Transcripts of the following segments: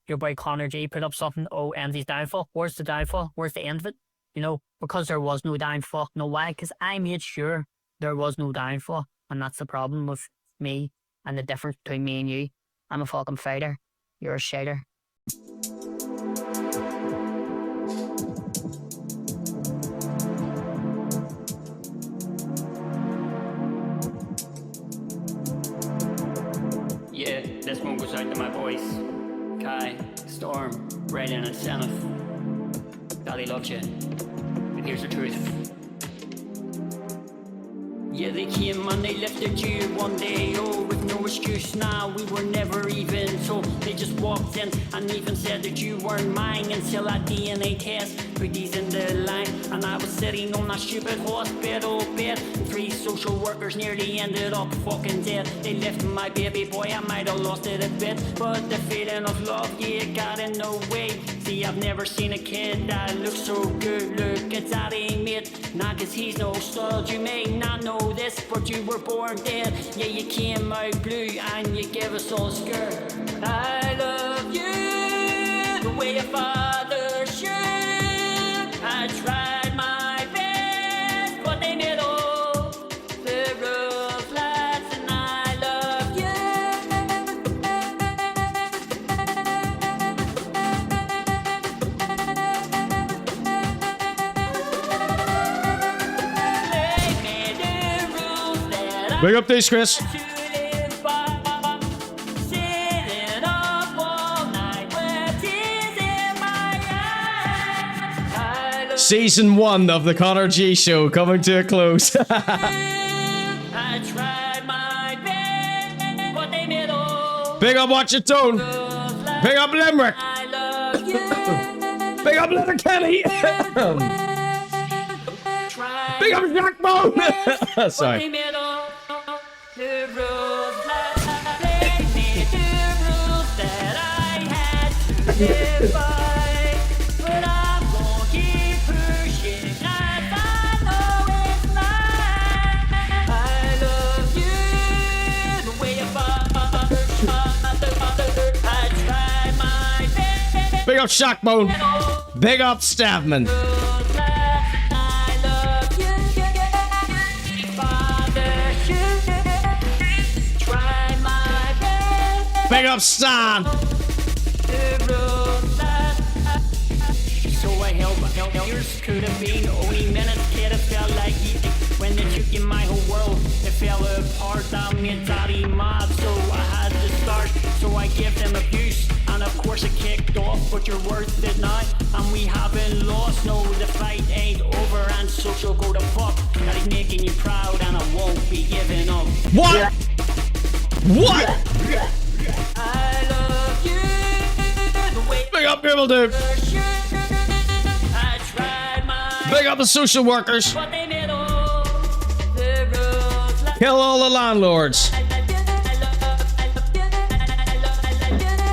your boy Conor G put up something, oh, Emmzee's downfall. Where's the downfall? Where's the end of it? You know, because there was no downfall. No, why? Because I made sure there was no downfall. And that's the problem with me and the difference between me and you. I'm a fucking fighter. You're a shiter. Yeah, this one goes out to my boys. Kai, Storm, Brayden and Seneth. Daddy loves you. But here's the truth. Yeah, they came and they lifted you one day, oh, with no excuse. Now we were never even told. They just walked in and even said that you weren't mine until that DNA test put these in the line. And I was sitting on that stupid hospital bed, and 3 social workers nearly ended up fucking dead. They lifted my baby boy, I might have lost it a bit, but the feeling of love, yeah, got in the way. See, I've never seen a kid that looks so good. Look at daddy, mate, not cause he's no stud. You may not know this, but you were born dead. Yeah, you came out blue and you gave us all a skirt. I love you the way a father should. I tried my best, but they made all the rough lads, and I love you. Big up these, Chris. Season 1 of the Conor G Show coming to a close. Big up Watch It Tone. Big up Limerick. Big up Letterkenny. Big up Jackbone. Sorry. Big up Shockbone. Big up Stavman. Big up Stan. So I held yours could have been only minutes, kid. It felt like when they took in my whole world, it fell apart. I made daddy mad, so I had to start. So I gave them abuse, and of course it kicked off. But you're worth it now, and we haven't lost. No, the fight ain't over, and social go to fuck. Daddy's making you proud, and I won't be giving up. What? What? I love you the way. Big up people, dude. I tried my Big up the social workers. but they made all the roads like Kill all the landlords.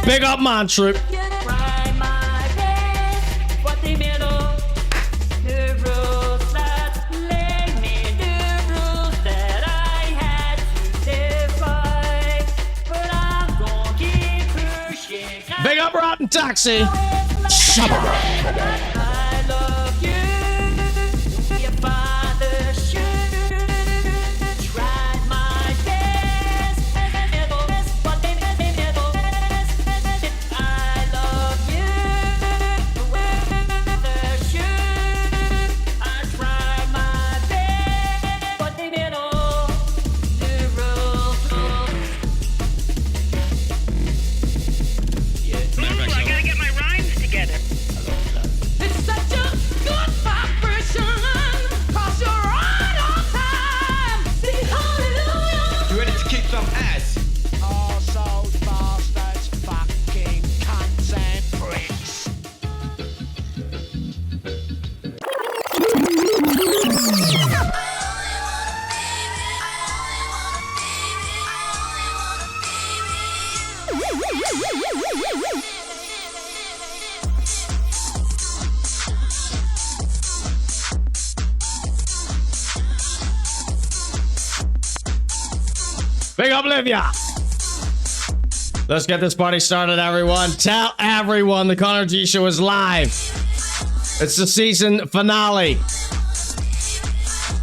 Big up Montroop. try my best, but they made all the rules that led me, the rules that I had to defy. But I'm gonna keep pushing. Big up Rotten Taxi. Shabba. I love you. Your father should. Tried my best, but they made all. I love you. The weather should. I tried my best, but they made all the rules. Ooh, I gotta get my rhymes together. It's such a good vibration, 'cause you're right on time. Sing hallelujah. You ready to kick some ass? All souls, bastards, fucking cunts and pricks. Big up Livia. Let's get this party started, everyone. Tell everyone the Conor G Show is live. It's the season finale.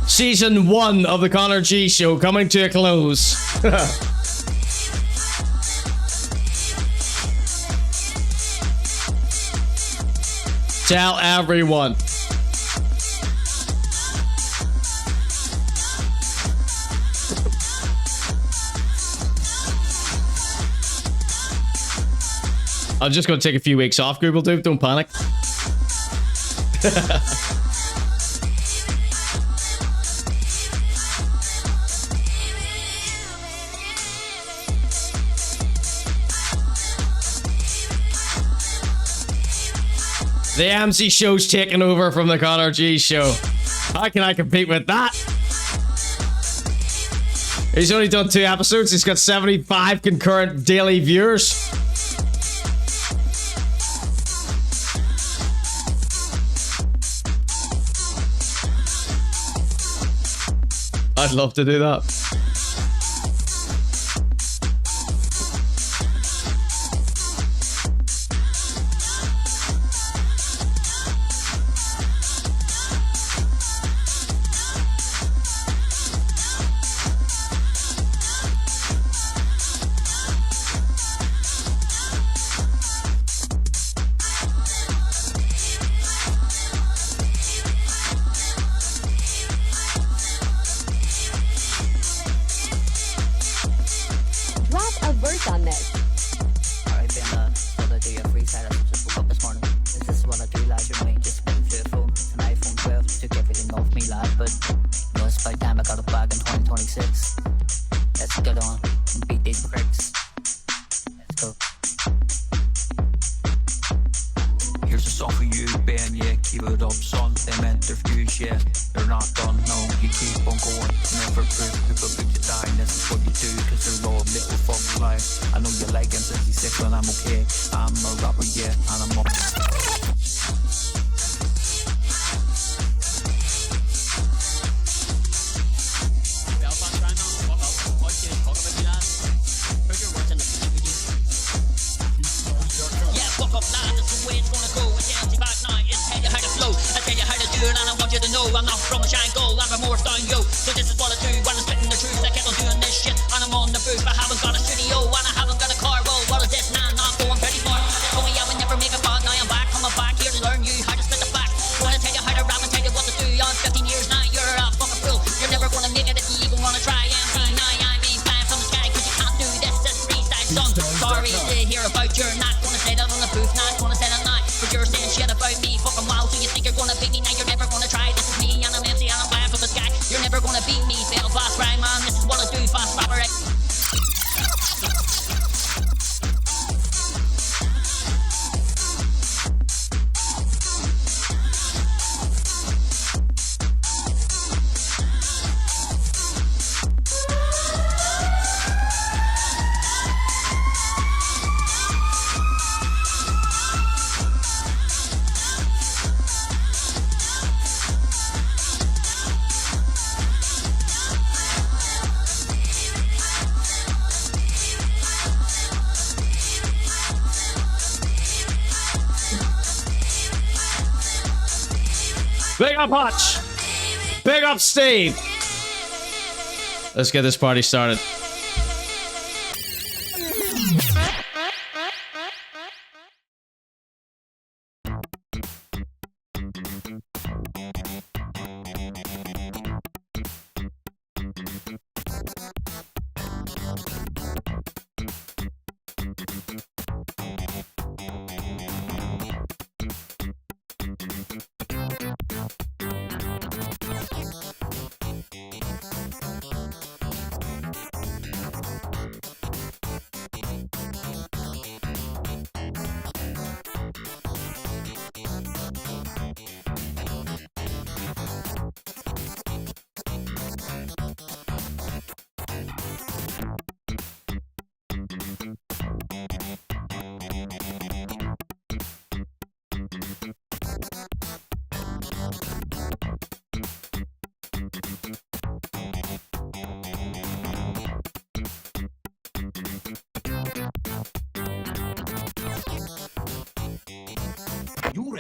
Season 1 of the Conor G Show coming to a close. Tell everyone. I'm just going to take a few weeks off, Google Dude. Don't panic. The Emmzy Show's taking over from the Conor G Show. How can I compete with that? He's only done 2 episodes. He's got 75 concurrent daily viewers. I'd love to do that. Big up Hutch. Big up Steve. Let's get this party started.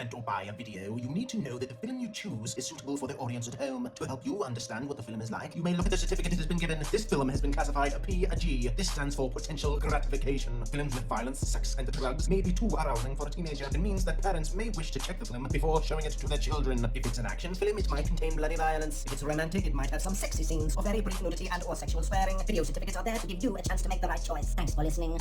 rent or buy a video, you need to know that the film you choose is suitable for the audience at home. To help you understand what the film is like, you may look at the certificate it has been given. This film has been classified a PG. This stands for potential gratification. Films with violence, sex, and drugs may be too arousing for a teenager. It means that parents may wish to check the film before showing it to their children. If it's an action film, it might contain bloody violence. If it's romantic, it might have some sexy scenes or very brief nudity and or sexual swearing. Video certificates are there to give you a chance to make the right choice. Thanks for listening.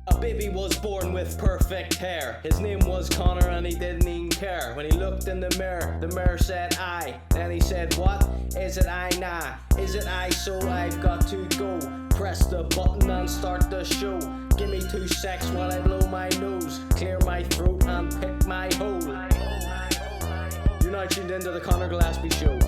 A baby was born with perfect hair. His name was Conor and he didn't even care. When he looked in the mirror said I. Then he said, what? Is it I? Nah. Is it I? So I've got to go. Press the button and start the show. Give me 2 secs while I blow my nose, clear my throat and pick my hole. You're now tuned into the ConorGShow Show.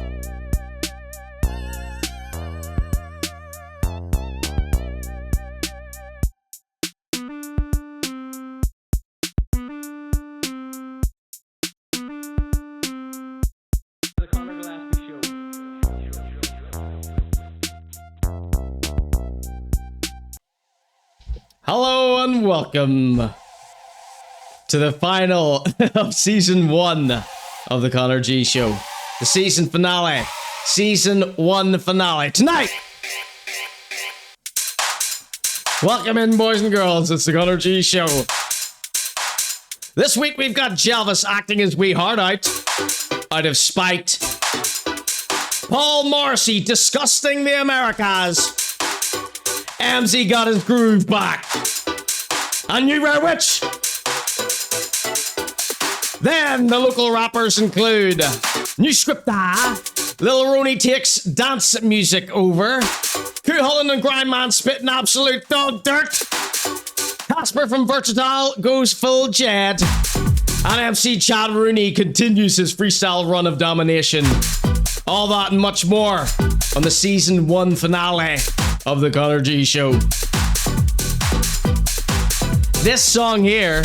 Hello and welcome to the final of season 1 of the Conor G Show. The season finale. Season 1 finale. Tonight! Welcome in, boys and girls. It's the Conor G Show. This week we've got Jelvis acting his wee heart out of spite. Paul Morrissey disgusting the Americas. Emmzy got his groove back. And you were witch. Then the local rappers include new Skripteh, Lil Rooney takes dance music over, CU Hullen and Grime man spitting absolute dog dirt, Casper from Versatile goes full Jed, and Emcee Chad Rooney continues his freestyle run of domination. All that and much more on the season 1 finale of the Conor G Show. This song here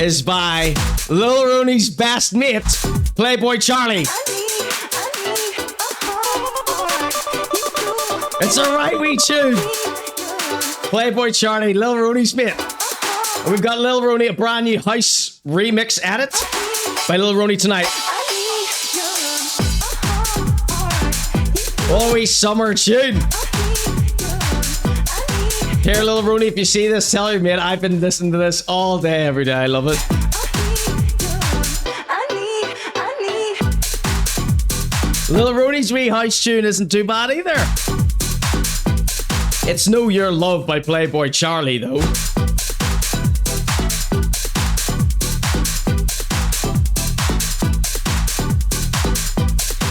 is by Lil Rooney's best mate, Playboy Charlie. It's a right wee tune. Playboy Charlie, Lil Rooney's mate. And we've got Lil Rooney, a brand new house remix edit by Lil Rooney tonight. Oh, wee summer tune. Here, Lil Rooney, if you see this, tell your mate I've been listening to this all day, every day. I love it. Lil Rooney's wee house tune isn't too bad either. It's Know Your Love by Playboy Charlie, though.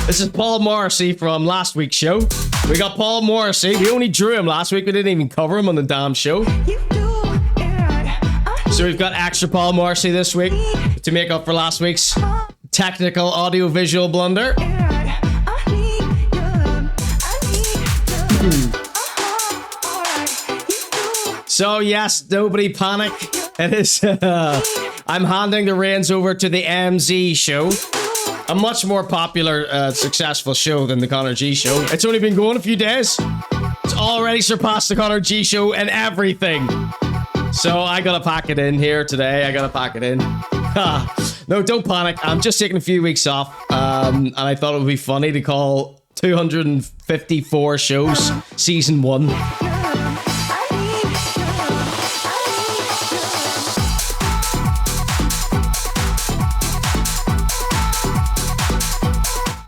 This is Paul Morrissey from last week's show. We got Paul Morrissey. We only drew him last week. We didn't even cover him on the damn show. So we've got extra Paul Morrissey this week to make up for last week's technical audio-visual blunder. So yes, nobody panic. It is. I'm handing the reins over to the Emmzy Show. A much more popular, successful show than the Conor G Show. It's only been going a few days. It's already surpassed the Conor G Show and everything. So I gotta pack it in here today. I gotta pack it in. No, don't panic. I'm just taking a few weeks off. And I thought it would be funny to call 254 shows season 1.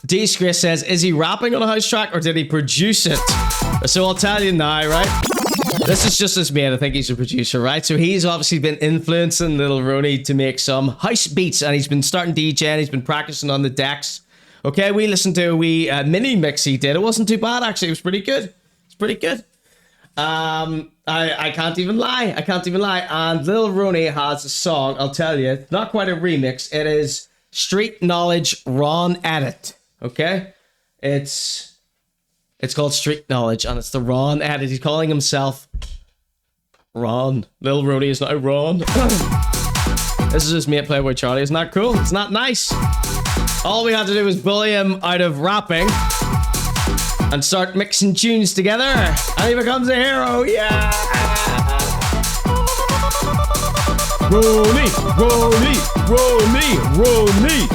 D-Scris says, is he rapping on a house track or did he produce it? So I'll tell you now, right? This is just his mate. I think he's a producer, right? So he's obviously been influencing Lil Rooney to make some house beats, and he's been starting DJing. He's been practicing on the decks. Okay, we listened to a wee mini mix he did. It wasn't too bad, actually. It was pretty good. It's pretty good. I can't even lie. I can't even lie. And Lil Rooney has a song, I'll tell you. Not quite a remix. It is Street Knowledge Ron Edit. Okay, it's called Street Knowledge, and it's the Ron edit. He's calling himself Ron. Lil Rooney is now Ron. This is his mate Playboy Charlie. Isn't that cool? It's not nice. All we had to do was bully him out of rapping and start mixing tunes together. And he becomes a hero. Yeah! Rooney, Rooney, Rooney, Rooney.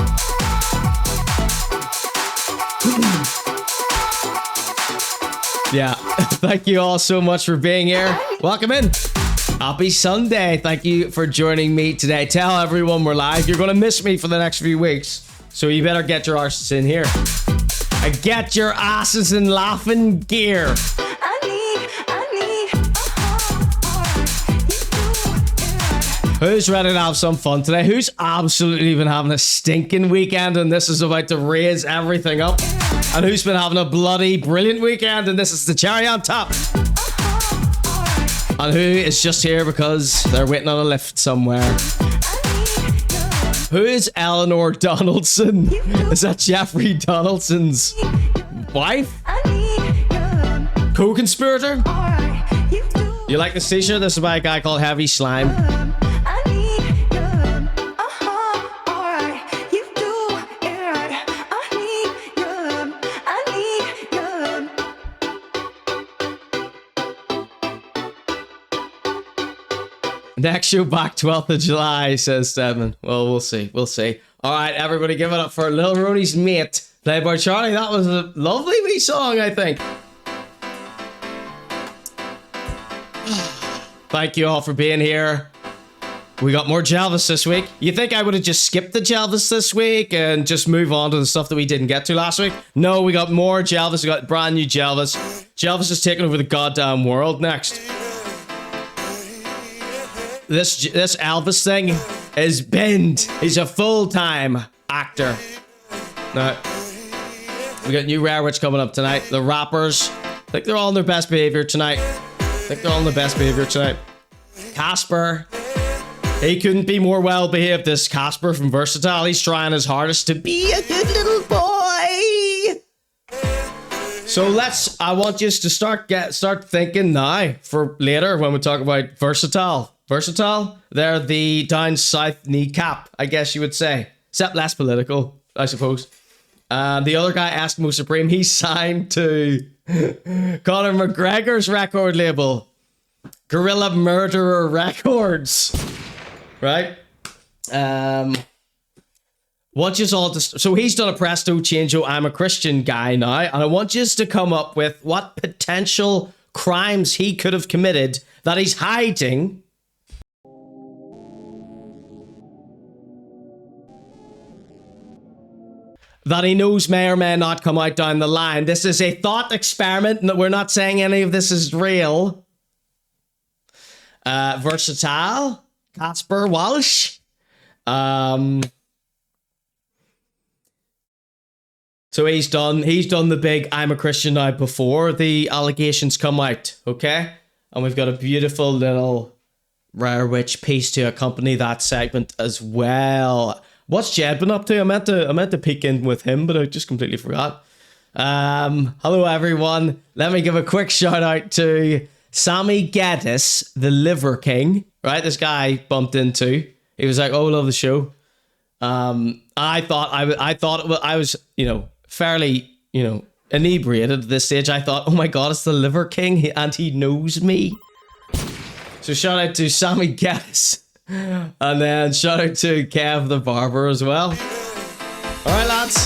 Yeah, thank you all so much for being here. Welcome in. Happy Sunday. Thank you for joining me today. Tell everyone we're live. You're going to miss me for the next few weeks, so you better get your asses in here. And get your asses in laughing gear. Who's ready to have some fun today? Who's absolutely been having a stinking weekend and this is about to raise everything up? And who's been having a bloody brilliant weekend and this is the cherry on top? And who is just here because they're waiting on a lift somewhere? Who is Eleanor Donaldson? Is that Jeffrey Donaldson's wife? Co-conspirator? You like this t-shirt? This is by a guy called Heavy Slime. Next show back 12th of July, says Stedman. Well, we'll see. We'll see. All right, everybody give it up for Lil Rooney's mate, Playboy Charlie. That was a lovely wee song, I think. Thank you all for being here. We got more Jelvis this week. You think I would have just skipped the Jelvis this week and just move on to the stuff that we didn't get to last week? No, we got more Jelvis. We got brand new Jelvis. Jelvis is taking over the goddamn world next. This Elvis thing is binned. He's a full-time actor. Now, we got new Rare Witch coming up tonight. The rappers, I think they're all in their best behavior tonight. Casper, he couldn't be more well-behaved, this Casper from Versatile. He's trying his hardest to be a good little boy. So I want you to start thinking now for later when we talk about Versatile. Versatile, they're the down south kneecap, I guess you would say. Except less political, I suppose. The other guy, Eskimo Supreme, he's signed to Conor McGregor's record label, Gorilla Murderer Records. Right? Want you all to... So he's done a presto changeo, I'm a Christian guy now, and I want you to come up with what potential crimes he could have committed that he's hiding... that he knows may or may not come out down the line. This is a thought experiment. We're not saying any of this is real. Versatile, Casper Walsh. So he's done the big I'm a Christian now before the allegations come out, okay? And we've got a beautiful little Rare Witch piece to accompany that segment as well. What's Jed been up to? I meant to peek in with him, but I just completely forgot. Hello everyone. Let me give a quick shout out to Sammy Geddes, the Liver King. Right, this guy bumped into. He was like, "Oh, love the show." I thought I was, fairly, inebriated at this stage. I thought, "Oh my god, it's the Liver King, and he knows me." So shout out to Sammy Geddes. And then shout out to Kev the Barber as well. Alright lads,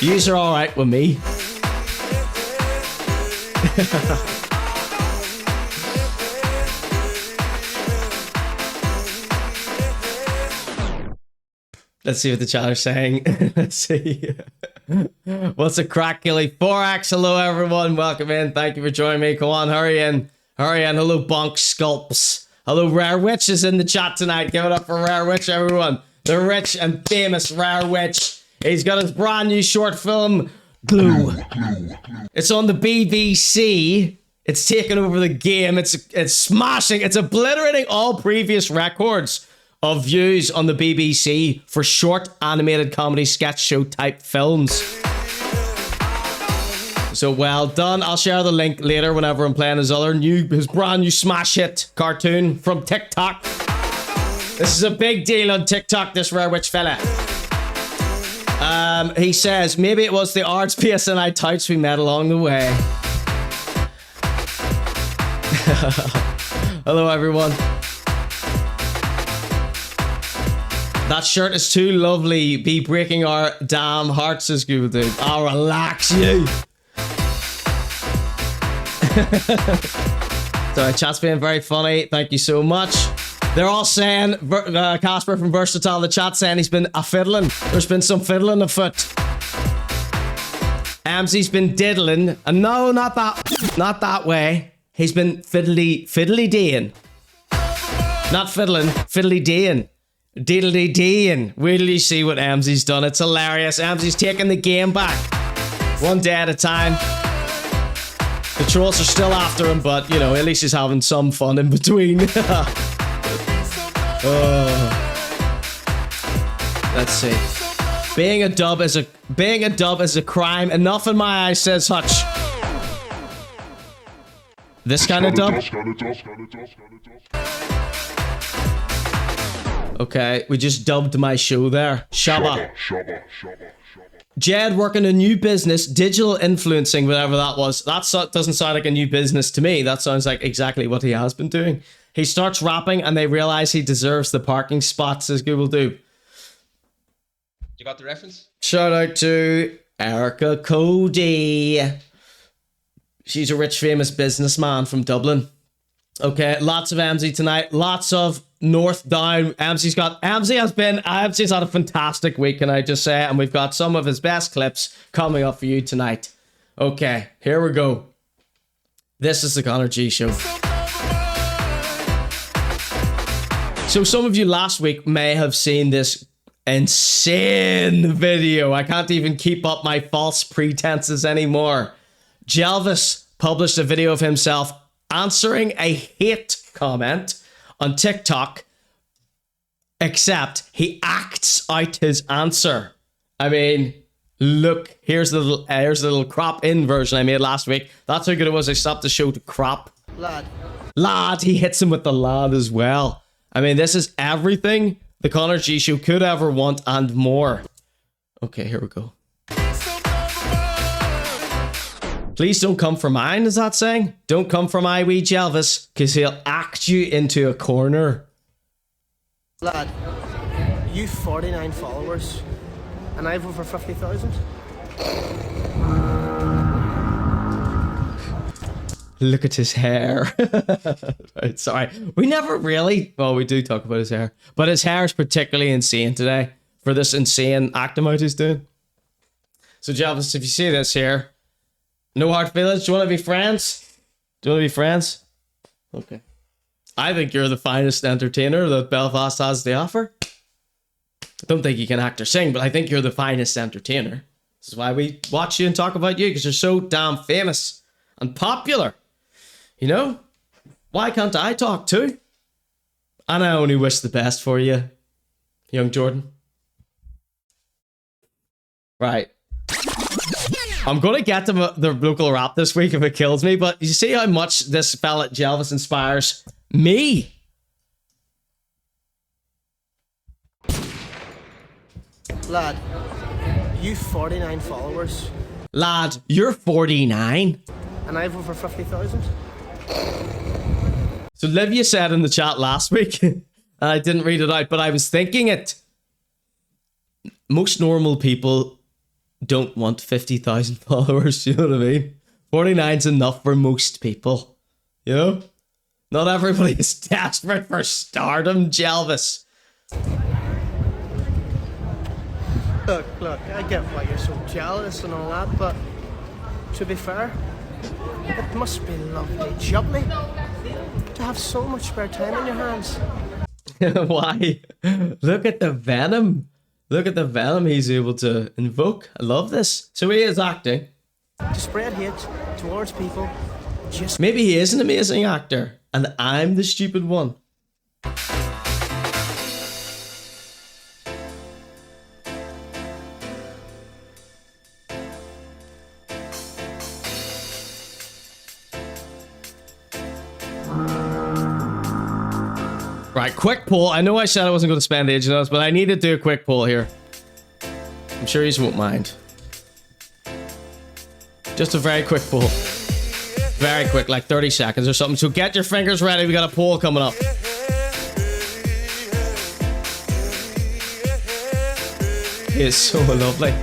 yous are alright with me. Let's see what the chat are saying. Let's see. What's a crack, Gilly? 4X, hello everyone, welcome in. Thank you for joining me. Come on, hurry in. Hello Bonk Sculpts. Hello, Rare Witch is in the chat tonight. Give it up for Rare Witch, everyone. The rich and famous Rare Witch. He's got his brand new short film, Glue. It's on the BBC. It's taken over the game. It's smashing. It's obliterating all previous records of views on the BBC for short animated comedy sketch show type films. So well done. I'll share the link later whenever I'm playing his brand new smash hit cartoon from TikTok. This is a big deal on TikTok, this Rare Witch fella. He says, maybe it was the Ards PSNI Touts we met along the way. Hello, everyone. That shirt is too lovely. Be breaking our damn hearts, says Google. I'll relax you. Sorry, chat's been very funny. Thank you so much. They're all saying, Casper from Versatile, the chat saying he's been a fiddling. There's been some fiddling afoot. Emmzee's been diddling. And no, not that way. He's been fiddly-deeing. Not fiddling, fiddly-deeing. Diddly-deeing. Wait till you see what Emmzee's done. It's hilarious. Emmzee's taking the game back. One day at a time. The trolls are still after him, but, you know, at least he's having some fun in between. Let's see. Being a dub is a crime. Enough in my eyes, says Hutch. This kind of dub? Okay, we just dubbed my show there. Shabba. Jed working a new business, digital influencing, whatever that was. That doesn't sound like a new business to me. That sounds like exactly what he has been doing. He starts rapping and they realize he deserves the parking spot, says Google Do. You got the reference? Shout out to Erica Cody. She's a rich, famous businessman from Dublin. Okay, lots of Emmzee tonight. Lots of North Down. Emmzee's had a fantastic week, can I just say? And we've got some of his best clips coming up for you tonight. Okay, here we go. This is the Conor G Show. So some of you last week may have seen this insane video. I can't even keep up my false pretenses anymore. Jelvis published a video of himself answering a hate comment on TikTok, except he acts out his answer. I mean, look, here's the little crop in version I made last week. That's how good it was. I stopped the show to crop. Lad, he hits him with the lad as well. I mean, this is everything the Conor G Show could ever want and more. Okay, here we go. Please don't come for mine, is that saying? Don't come for my wee Jelvis, because he'll act you into a corner. Lad, you've 49 followers, and I've over 50,000. Look at his hair. Right, sorry. We never really... Well, we do talk about his hair. But his hair is particularly insane today for this insane acting out he's doing. So, Jelvis, if you see this here... No hard feelings? Do you want to be friends? Okay. I think you're the finest entertainer that Belfast has to offer. I don't think you can act or sing, but I think you're the finest entertainer. This is why we watch you and talk about you, because you're so damn famous and popular. You know? Why can't I talk too? And I only wish the best for you, young Jordan. Right. I'm going to get to the local rap this week if it kills me, but you see how much this fella Jelvis inspires me? Lad, you've 49 followers. Lad, you're 49. And I've over 50,000. So Livia said in the chat last week, and I didn't read it out, but I was thinking it. Most normal people don't want 50,000 followers, you know what I mean? 49's enough for most people, you know? Not everybody is desperate for stardom, Jelvis. Look, I get why you're so jealous and all that, but to be fair, it must be lovely jubbly to have so much spare time in your hands. Why? Look at the venom. Look at the venom he's able to invoke. I love this. So he is acting. To spread hate towards people. Just maybe he is an amazing actor, and I'm the stupid one. Right, quick poll. I know I said I wasn't going to spend ages on this, but I need to do a quick poll here. I'm sure you won't mind. Just a very quick poll. Very quick, like 30 seconds or something. So get your fingers ready. We got a poll coming up. He is so lovely.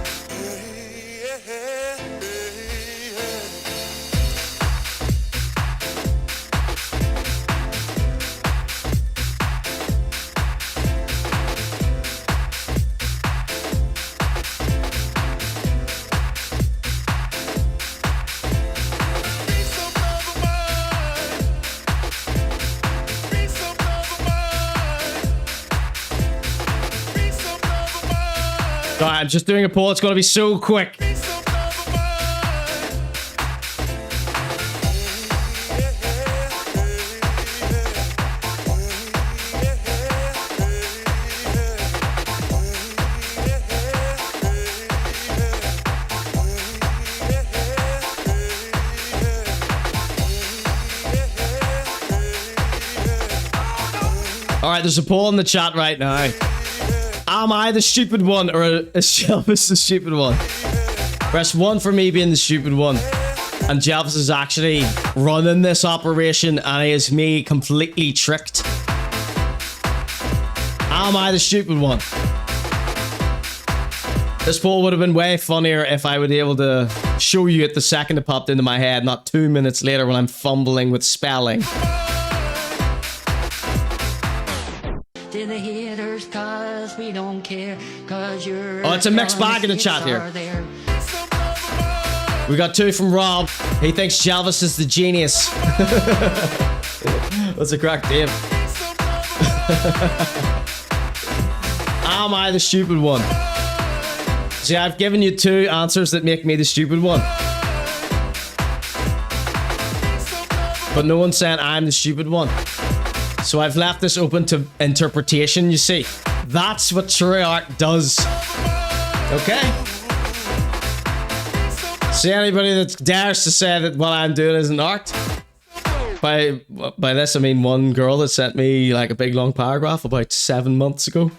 Alright, I'm just doing a poll. It's going to be so quick. Alright, there's a poll in the chat right now. Am I the stupid one, or is Jelvis the stupid one? Press 1 for me being the stupid one. And Jelvis is actually running this operation, and it is me completely tricked. Am I the stupid one? This poll would have been way funnier if I would be able to show you it the second it popped into my head, not 2 minutes later when I'm fumbling with spelling. To the haters, cause we don't care, cause you're... Oh, it's a mixed bag in the chat here. We got 2 from Rob. He thinks Jelvis is the genius. That's a crack, Dave. Am I the stupid one? See, I've given you 2 answers that make me the stupid one. But no one's saying I'm the stupid one. So I've left this open to interpretation, you see. That's what true art does. Okay? See anybody that dares to say that what I'm doing isn't art? By this, I mean one girl that sent me like a big long paragraph about 7 months ago.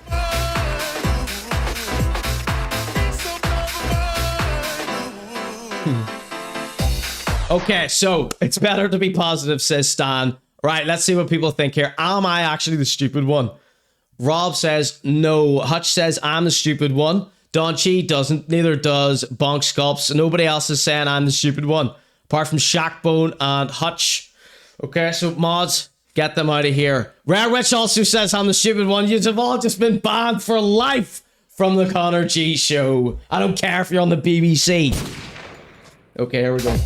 Okay, so it's better to be positive, says Stan. Right, let's see what people think here. Am I actually the stupid one? Rob says no. Hutch says I'm the stupid one. Donchi doesn't. Neither does Bonk Sculpts. Nobody else is saying I'm the stupid one. Apart from Shackbone and Hutch. Okay, so mods, get them out of here. Rare Witch also says I'm the stupid one. You have all just been banned for life from the Conor G Show. I don't care if you're on the BBC. Okay, here we go.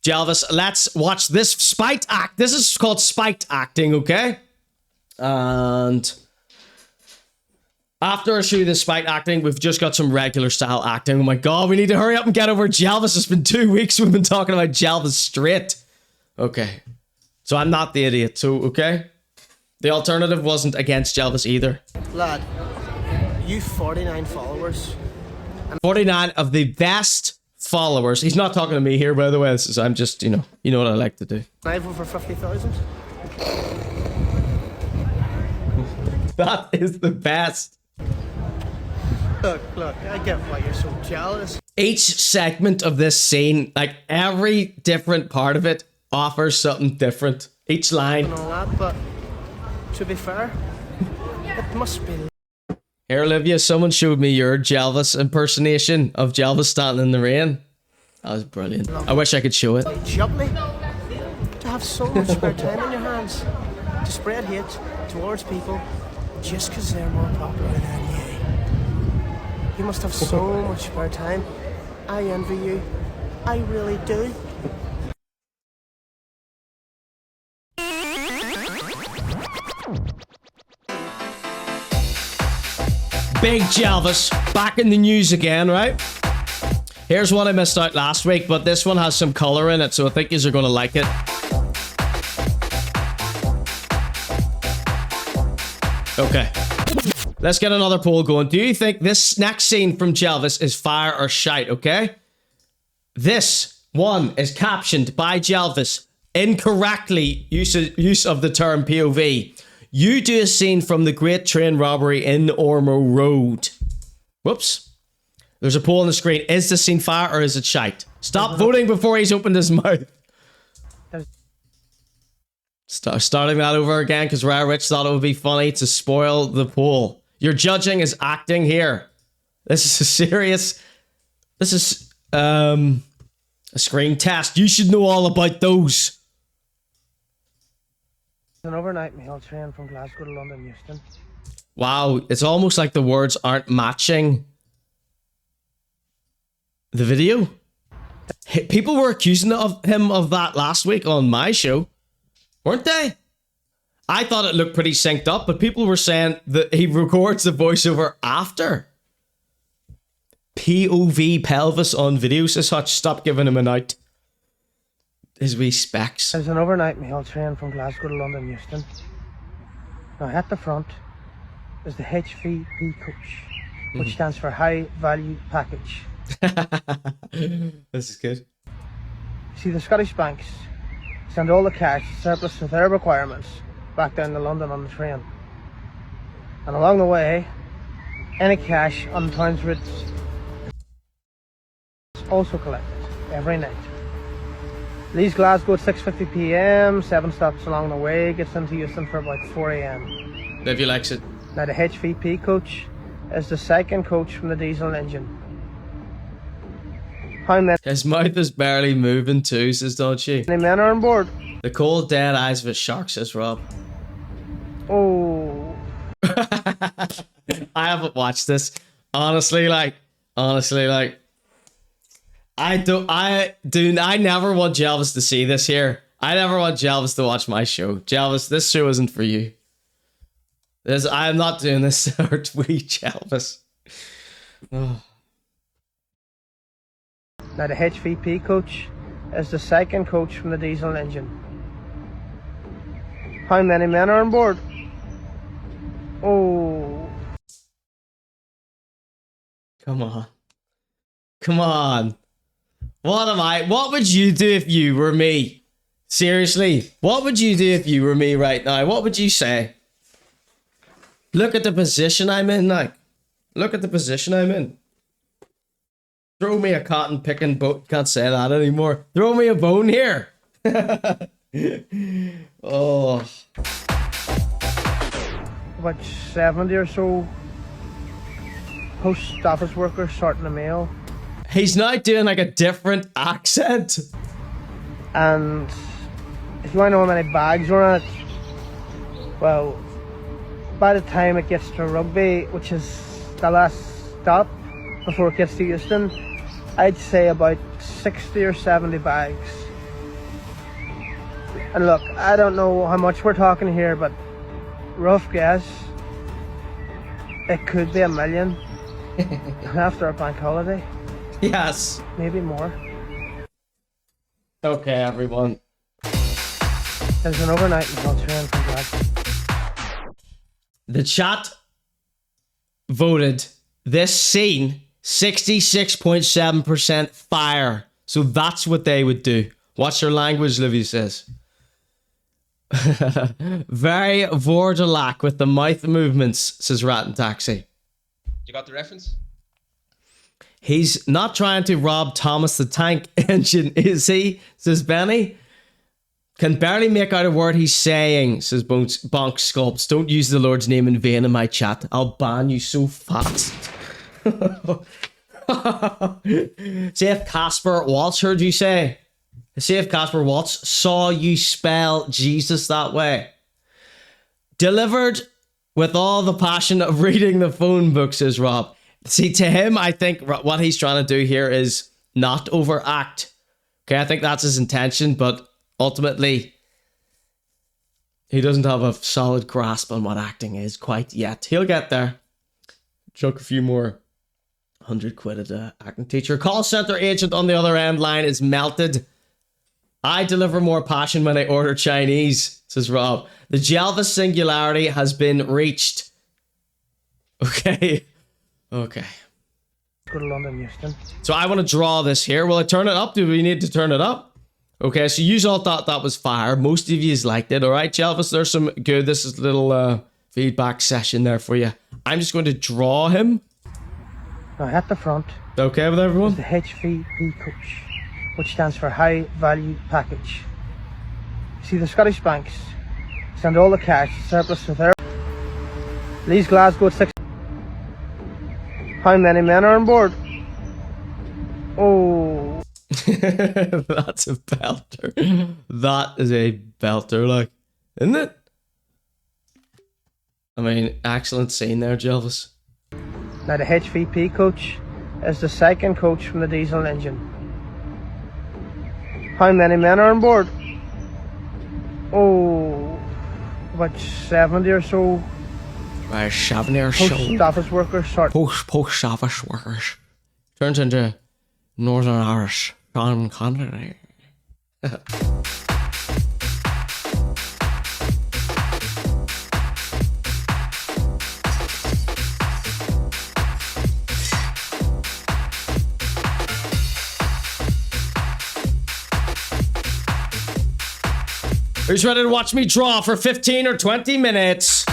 Jelvis, let's watch this spite act. This is called spite acting, okay? And after I show you this spite acting, we've just got some regular style acting. Oh my god, we need to hurry up and get over Jelvis. It's been 2 weeks we've been talking about Jelvis straight. Okay. So I'm not the idiot, so okay? The alternative wasn't against Jelvis either. Lad, you 49 followers. 49 of the best followers. He's not talking to me here, by the way. This is, I'm just, you know what I like to do. I have over 50,000. That is the best. Look, I get why you're so jealous. Each segment of this scene, like every different part of it, offers something different. Each line. And all that, but to be fair, it must be. Here, Olivia, someone showed me your Jelvis impersonation of Jelvis standing in the rain. That was brilliant. I wish I could show it. Jubbly, to have so much spare time in your hands, to spread hate towards people just because they're more popular than you. You must have so much spare time. I envy you. I really do. Big Jelvis, back in the news again, right? Here's one I missed out last week, but this one has some colour in it, so I think you're going to like it. Okay. Let's get another poll going. Do you think this next scene from Jelvis is fire or shite, okay? This one is captioned by Jelvis. incorrectly use of the term POV. You do a scene from the Great Train Robbery in Ormo Road. Whoops. There's a poll on the screen. Is the scene fire or is it shite? Stop voting before he's opened his mouth. Starting that over again because Rare Rich thought it would be funny to spoil the poll. Your judging is acting here. This is a serious... This is a screen test. You should know all about those. An overnight mail train from Glasgow to London Euston. Wow, it's almost like the words aren't matching the video. People were accusing him of that last week on my show, weren't they? I thought it looked pretty synced up, but people were saying that he records the voiceover after. POV pelvis on video, says Hutch. Stop giving him a out. His wee specs. There's an overnight mail train from Glasgow to London Euston. Now at the front is the HVP coach, which stands for High Value Package. This is good. See, the Scottish banks send all the cash surplus to their requirements back down to London on the train. And along the way, any cash on the town's routes is also collected every night. Leaves Glasgow at 6:50 p.m, 7 stops along the way, gets into Euston for about 4 a.m. If you likes it. Now the HVP coach is the second coach from the diesel engine. How many His mouth is barely moving too, says Dodgy. men are on board? The cold dead eyes of a shark, says Rob. Oh. I haven't watched this. Honestly, like, I never want Jelvis to see this here. I never want Jelvis to watch my show. Jelvis, this show isn't for you. I am not doing this for we, Jelvis. Oh. Now the HVP coach is the second coach from the diesel engine. How many men are on board? Oh. Come on. Come on. What would you do if you were me? Seriously, what would you do if you were me right now? What would you say? Look at the position I'm in, like. Look at the position I'm in. Throw me a cotton picking bone. Can't say that anymore. Throw me a bone here. Oh. About 70 or so post office workers sorting the mail. He's now doing like a different accent. And if you want to know how many bags are on it, well, by the time it gets to Rugby, which is the last stop before it gets to Euston, I'd say about 60 or 70 bags. And look, I don't know how much we're talking here, but rough guess, it could be 1 million after a bank holiday. Yes. Maybe more. Okay, everyone. There's an overnight mail train from Glasgow. The chat voted this scene 66.7% fire. So that's what they would do. Watch your language, Livy says. Very Vordelac with the mouth movements, says Rat and Taxi. You got the reference? He's not trying to rob Thomas the Tank Engine, is he? Says Benny. Can barely make out a word he's saying, says Bonk Sculpts. Don't use the Lord's name in vain in my chat. I'll ban you so fast. See if Casper Waltz heard you say. See if Casper Waltz saw you spell Jesus that way. Delivered with all the passion of reading the phone book, says Rob. See, to him, I think what he's trying to do here is not overact. Okay, I think that's his intention, but ultimately, he doesn't have a solid grasp on what acting is quite yet. He'll get there. Chuck a few more 100 quid at the acting teacher. Call center agent on the other end line is melted. I deliver more passion when I order Chinese, says Rob. The Jelvis singularity has been reached. Okay. Okay. Go to London Euston. So I want to draw this here. Will I turn it up? Do we need to turn it up? Okay, so you all thought that was fire. Most of you liked it. All right, Jelvis, there's some good. This is a little feedback session there for you. I'm just going to draw him. Now at the front, Okay with everyone? is the HVP coach, which stands for High Value Package. See, the Scottish banks send all the cash surplus to their Leeds Glasgow at 6. How many men are on board? Oh, That's a belter. That is a belter, like, isn't it? I mean, excellent scene there, Jelvis. now the HVP coach is the second coach from the diesel engine. How many men are on board? Oh, about 70 or so. Right, 70 or Post so. office workers, sort. Post office workers. Turns into Northern Irish. Sean Connery. Who's ready to watch me draw for 15 or 20 minutes?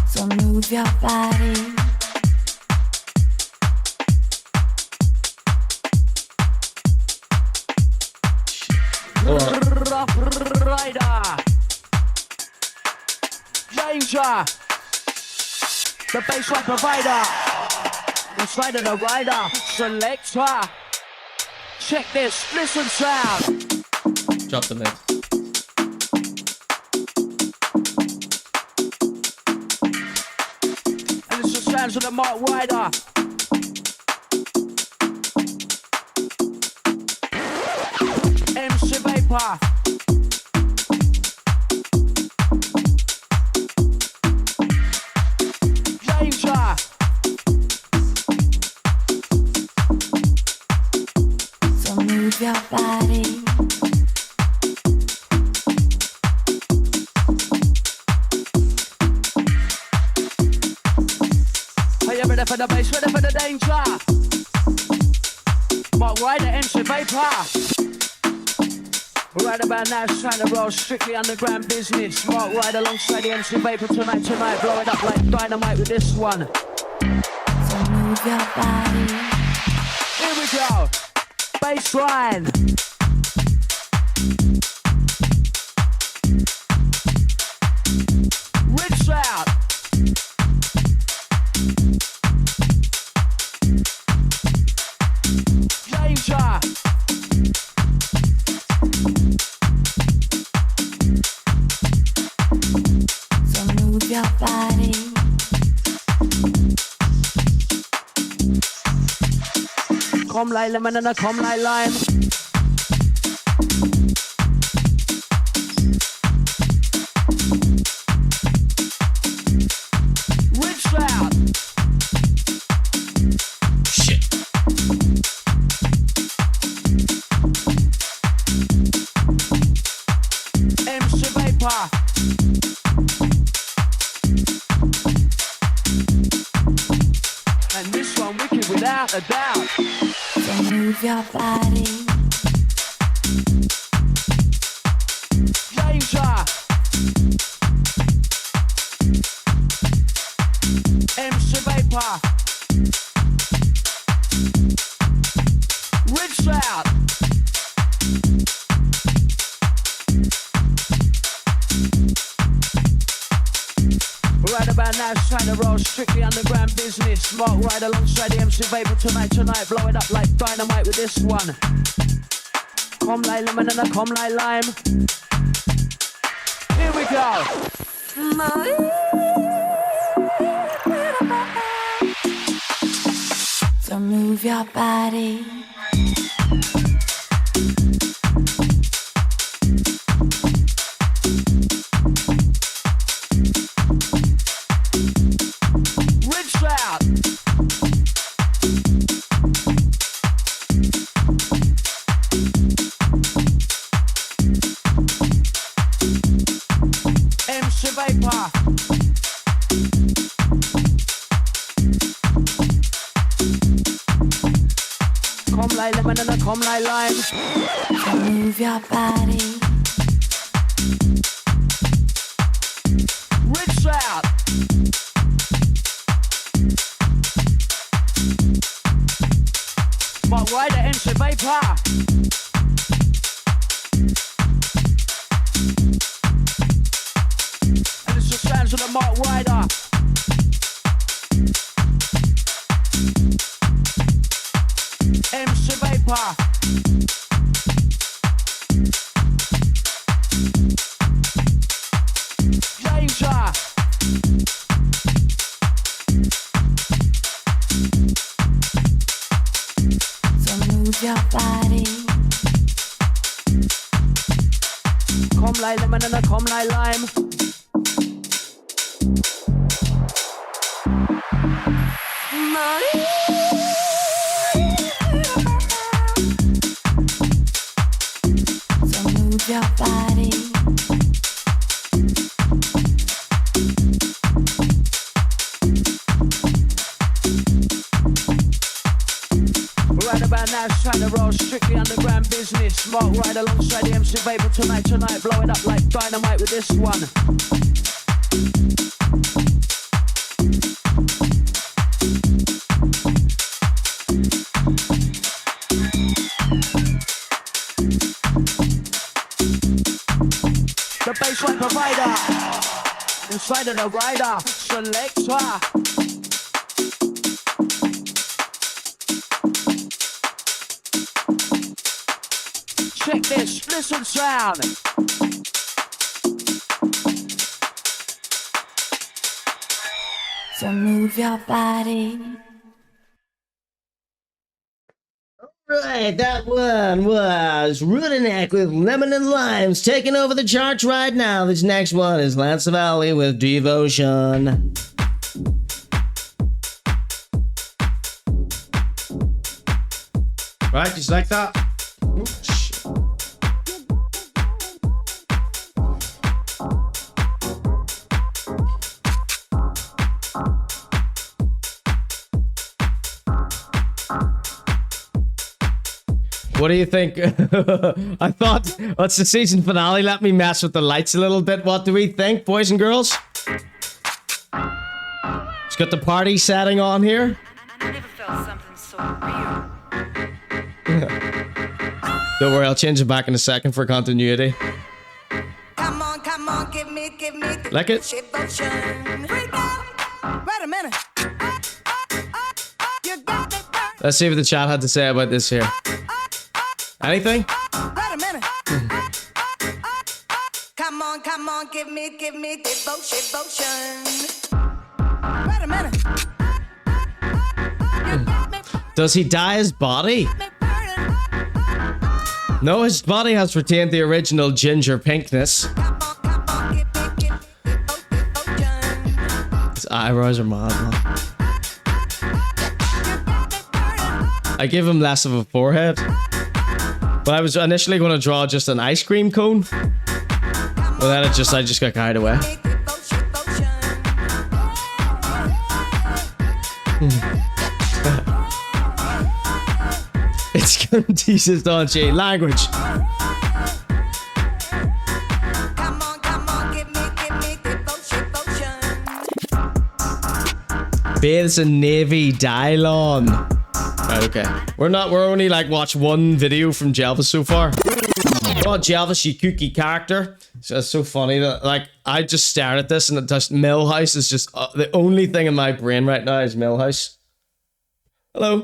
So move your body. Rough Rider. Danger. The baseline provider. Inside of the rider. Selector. Check this. Listen sound. Drop the lid. And it's the sounds of the Mark Rider. Emcee Vapor. Danger. So move your body. Are you ready for the bass? Ready for the danger? Mark Rider, Emcee Vapor. Right about now, it's time to roll strictly underground business. Mark Rider alongside the Emcee Vapor tonight, blow it up like dynamite with this one. So move your body. Here we go. Bassline. Rich out. Danger. So move your body. Come like lemon and a come like lime. Rich out. Shit. Emcee Vapor. And this one wicked without a doubt. So move your body. Danger. Emcee Vapor. Rich out. Right about now, it's time to roll strictly underground business. Mark Rider alongside the Emcee Vapor tonight, blow it up like dynamite with this one. Come like lemon and a come like lime. Here we go. So move your body. come like lemon and I come like lime. So move your body. Rich out. Mark Ryder, Emcee Vapor. And it's the sounds of the Mark Ryder. Emcee Vapor. Danger. So move your body. Come like lemon and I come like lime. So move your body. Right about now, it's trying to roll strictly underground business. Mark right alongside the Emcee Vapor tonight, blow it up like dynamite with this one. The baseline provider, inside of the rider, selector. Check this, listen sound. So move your body. Right, that one was Rudinek with Lemon and Limes taking over the charts right now. This next one is Lance Valley with Devotion. Right, just like that. What do you think? I thought, what's the season finale? Let me mess with the lights a little bit. What do we think, boys and girls? It's got the party setting on here. I never felt something so real. Don't worry, I'll change it back in a second for continuity. Come on, give me Like it? devotion. Freak out. Wait a minute. You got me burned. Let's see what the chat had to say about this here. Anything? Wait a minute. Come on, give me devotion. Wait a minute. Does he dye his body? No, his body has retained the original ginger pinkness. His eyebrows are mad, man. I give him less of a forehead. But I was initially going to draw just an ice cream cone. But then I just got carried away. It's Jesus, don't you? Language. Bathes in navy Dylon. Right, okay. We're only like watched one video from Jelvis so far. Oh, Jelvis, you kooky character. It's so funny that like I just stare at this and it just Millhouse is just the only thing in my brain right now is Millhouse. Hello.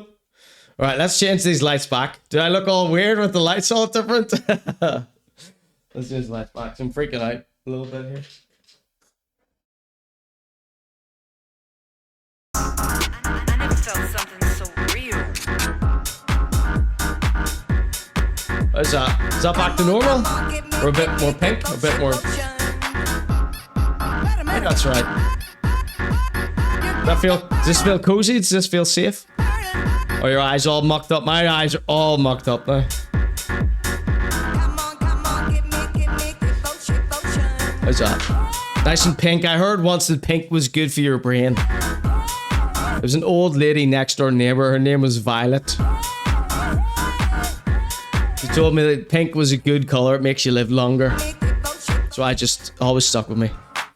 All right, let's change these lights back. Do I look all weird with the lights all different? Let's change the lights back. I'm freaking out a little bit here. I never felt something so real. Is that back to normal? Or a bit more pink? A bit more... I think that's right. Does this feel cozy? Does this feel safe? Are your eyes all mucked up? My eyes are all mucked up now. How's that? Nice and pink. I heard once that pink was good for your brain. There was an old lady next door neighbor. Her name was Violet. told me that pink was a good color. It makes you live longer. So I just always stuck with me.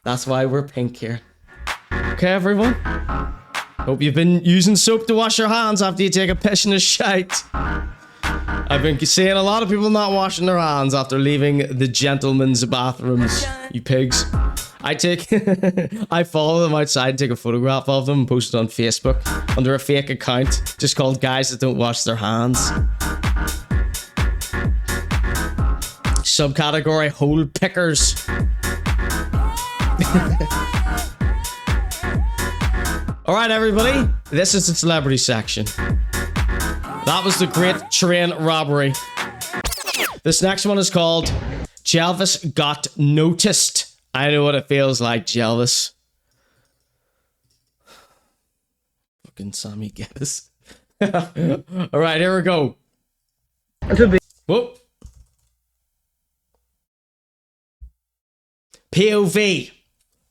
That's why we're pink here. Okay, everyone. Hope you've been using soap to wash your hands after you take a piss and a shite. I've been seeing a lot of people not washing their hands after leaving the gentlemen's bathrooms. You pigs. I follow them outside, take a photograph of them, and post it on Facebook under a fake account just called Guys That Don't Wash Their Hands. Subcategory hole pickers. Alright, everybody, this is the celebrity section. That was the great train robbery. This next one is called Jelvis Got Noticed. I know what it feels like, Jelvis. Fucking Sammy Geddes. Alright, here we go. Whoop. POV.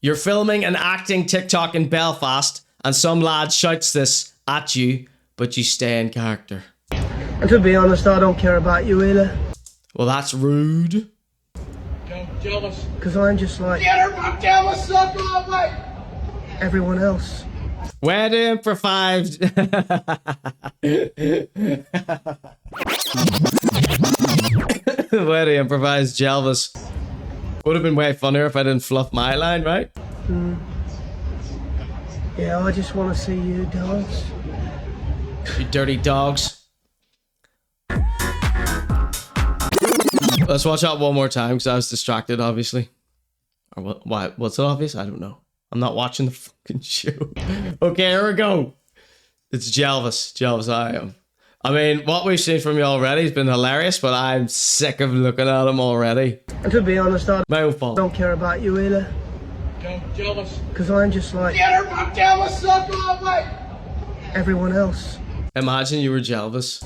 You're filming and acting TikTok in Belfast, and some lad shouts this at you, but you stay in character. And to be honest, I don't care about you either. Well, that's rude. Jelvis. Because I'm just like... Get her back down, let's suck off, mate! Everyone else. Where to improvise... Where to improvise Jelvis. Would have been way funnier if I didn't fluff my line, right? Yeah, I just want to see you dance. You dirty dogs. Let's watch out one more time because I was distracted, obviously. Or what? Why? What's it obvious? I don't know. I'm not watching the fucking show. Okay, here we go. It's Jelvis. Jelvis, I am. I mean, what we've seen from you already has been hilarious, but I'm sick of looking at him already. And to be honest, I My own fault. don't care about you either. Jelvis. Because I'm just like... Get her back down, let's suck off, mate! Everyone else. Imagine you were Jelvis.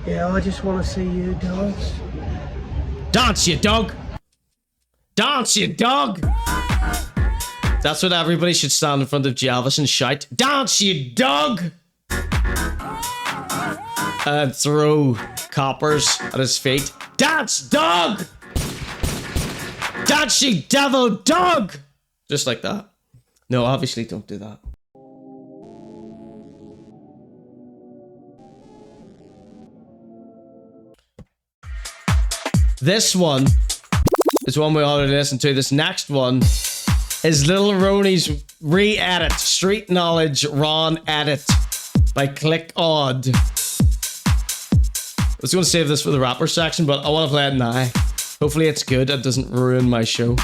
Yeah, I just want to see you dance. Dance, you dog! Dance, you dog! That's what everybody should stand in front of Jelvis and shout. Dance, you dog! And throw coppers at his feet. Dance, dog! Dance, you devil dog! Just like that. No, obviously don't do that. This one is one we already listened to. This next one is Little Roney's re-edit. Street Knowledge Ron edit by Click Odd. I was going to save this for the rapper section, but I want to play it now. Hopefully it's good. It doesn't ruin my show.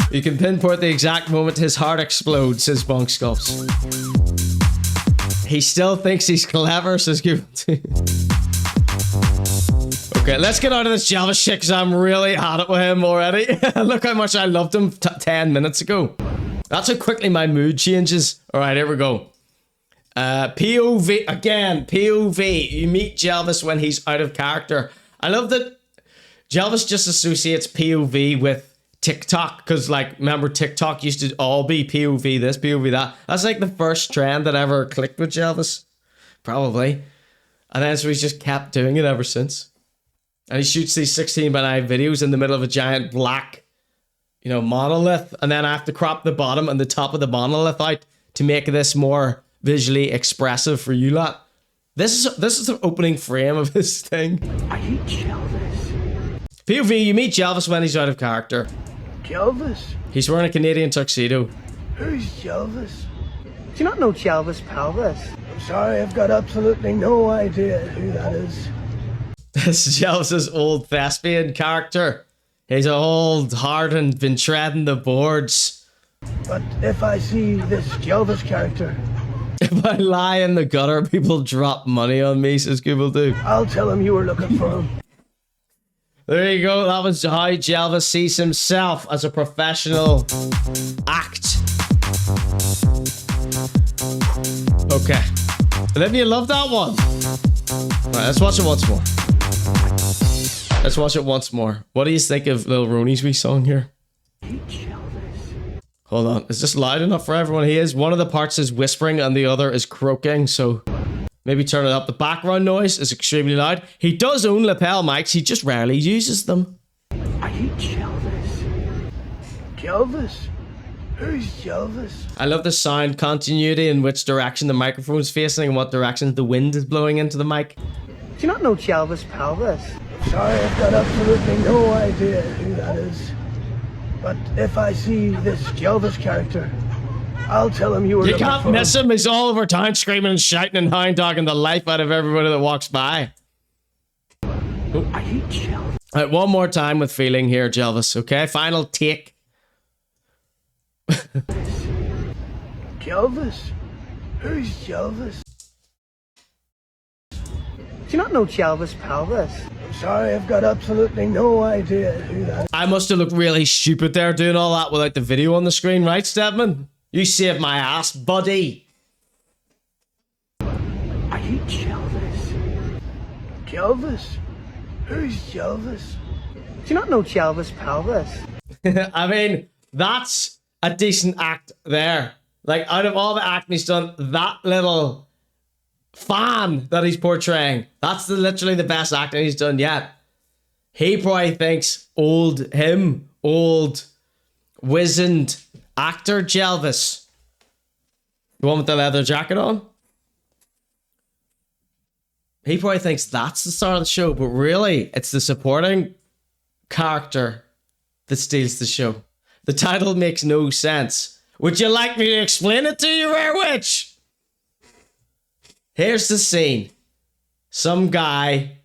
You can pinpoint the exact moment his heart explodes, says Bonk Scuffs. He still thinks he's clever, says Geraghty. Okay, let's get out of this Jelvis shit because I'm really had it with him already. Look how much I loved him 10 minutes ago. That's how quickly my mood changes. Alright, here we go. POV, again, POV. You meet Jelvis when he's out of character. I love that Jelvis just associates POV with TikTok, because like remember TikTok used to all be POV this, POV that. That's like the first trend that ever clicked with Jelvis, probably. And then so he's just kept doing it ever since. And he shoots these 16:9 videos in the middle of a giant black, you know, monolith, and then I have to crop the bottom and the top of the monolith out to make this more visually expressive for you lot. This is the opening frame of this thing. Are you Jelvis? POV, you meet Jelvis when he's out of character. Jelvis? He's wearing a Canadian tuxedo. Who's Jelvis? Do you not know Jelvis Pelvis? I'm sorry, I've got absolutely no idea who that is. This is Jelvis's old thespian character. He's old, hardened, been treading the boards. But if I see this Jelvis character... If I lie in the gutter, people drop money on me, says Google. I'll tell him you were looking for him. There you go. That was how Jelvis sees himself as a professional act. Okay. And if you love that one, all right, let's watch it once more. Let's watch it once more. What do you think of Lil Rooney's wee song here? Hold on. Is this loud enough for everyone? He is. One of the parts is whispering and the other is croaking, so maybe turn it up. The background noise is extremely loud. He does own lapel mics, he just rarely uses them. Are you Jelvis? Jelvis? Who's Jelvis? I love the sound continuity in which direction the microphone's facing and what direction the wind is blowing into the mic. Do you not know Jelvis Pelvis? Sorry, I've got absolutely no idea who that is. But if I see this Jelvis character, I'll tell him you were You can't miss him. He's all over town screaming and shouting and hound dogging the life out of everybody that walks by. Are you Jelvis? Right, one more time with feeling here, Jelvis, okay? Final take. Jelvis? Who's Jelvis? Do you not know Jelvis Pelvis? I'm sorry, I've got absolutely no idea who that is. I must have looked really stupid there doing all that without the video on the screen, right, Stedman? You saved my ass, buddy. Are you Jelvis? Jelvis? Who's Jelvis? Do you not know Jelvis Pelvis? I mean, that's a decent act there. Like, out of all the acting he's done, that little fan that he's portraying, that's literally the best acting he's done yet. He probably thinks old wizened actor Jelvis, the one with the leather jacket on, he probably thinks that's the star of the show, but really it's the supporting character that steals the show. The title makes no sense. Would you like me to explain it to you, Rare Witch? Here's the scene. Some guy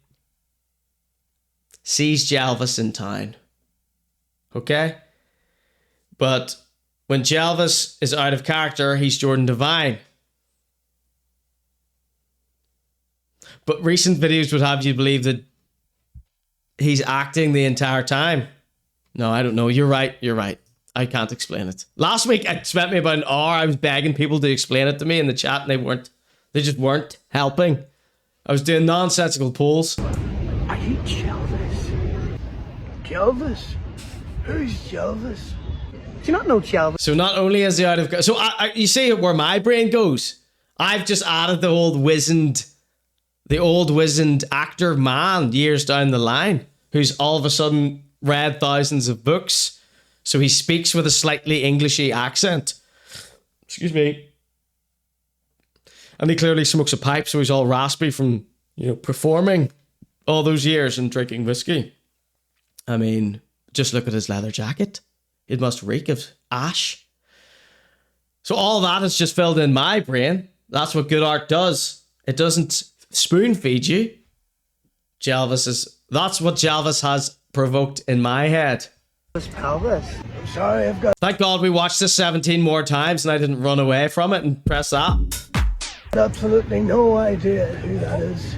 sees Jelvis in town. Okay? But when Jelvis is out of character, he's Jordan Devine. But recent videos would have you believe that he's acting the entire time. No, I don't know. You're right. I can't explain it. Last week, it spent me about an hour. I was begging people to explain it to me in the chat, and they just weren't helping. I was doing nonsensical polls. Are you Jelvis? Jelvis? Who's Jelvis? Do you not know Jelvis? So not only is he out of... So you see where my brain goes? I've just added the old wizened actor man years down the line, who's all of a sudden read thousands of books. So he speaks with a slightly Englishy accent. Excuse me. And he clearly smokes a pipe, so he's all raspy from, performing all those years and drinking whiskey. I mean, just look at his leather jacket. It must reek of ash. So all that is just filled in my brain. That's what good art does. It doesn't spoon feed you. That's what Jelvis has provoked in my head. Pelvis. I'm sorry, I've got... Thank God we watched this 17 more times and I didn't run away from it and press that. Absolutely no idea who that is.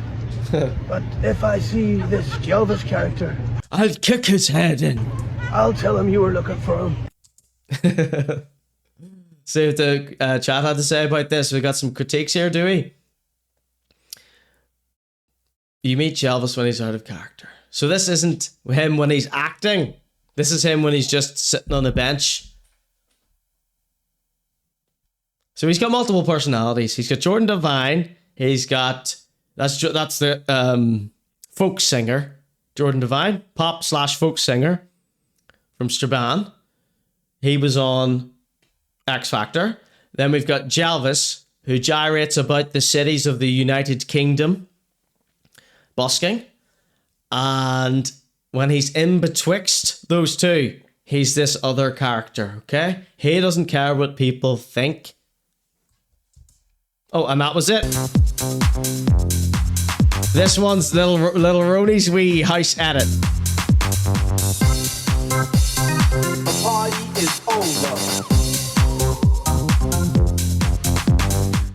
But if I see this Jelvis character, I'll kick his head in. I'll tell him you were looking for him. See what the chat had to say about this. We got some critiques here, do we? You meet Jelvis when he's out of character. So this isn't him when he's acting. This is him when he's just sitting on a bench. So he's got multiple personalities. He's got Jordan Devine. He's got... That's the folk singer. Jordan Devine. Pop/folk singer from Strabane. He was on X Factor. Then we've got Jelvis, who gyrates about the cities of the United Kingdom, busking. And when he's in betwixt those two, he's this other character, okay? He doesn't care what people think. Oh, and that was it. This one's little Rooney's wee house edit. The party is over.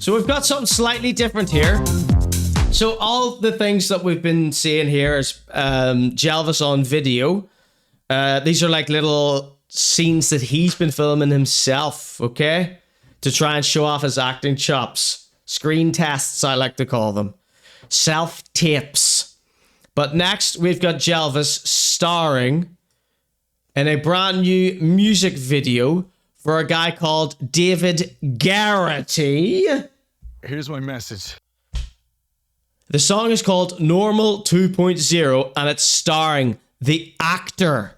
So we've got something slightly different here. So all the things that we've been seeing here is Jelvis on video. These are like little scenes that he's been filming himself, okay? To try and show off his acting chops. Screen tests, I like to call them. Self-tapes. But next, we've got Jelvis starring in a brand new music video for a guy called David Geraghty. Here's my message. The song is called Normal 2.0 and it's starring the actor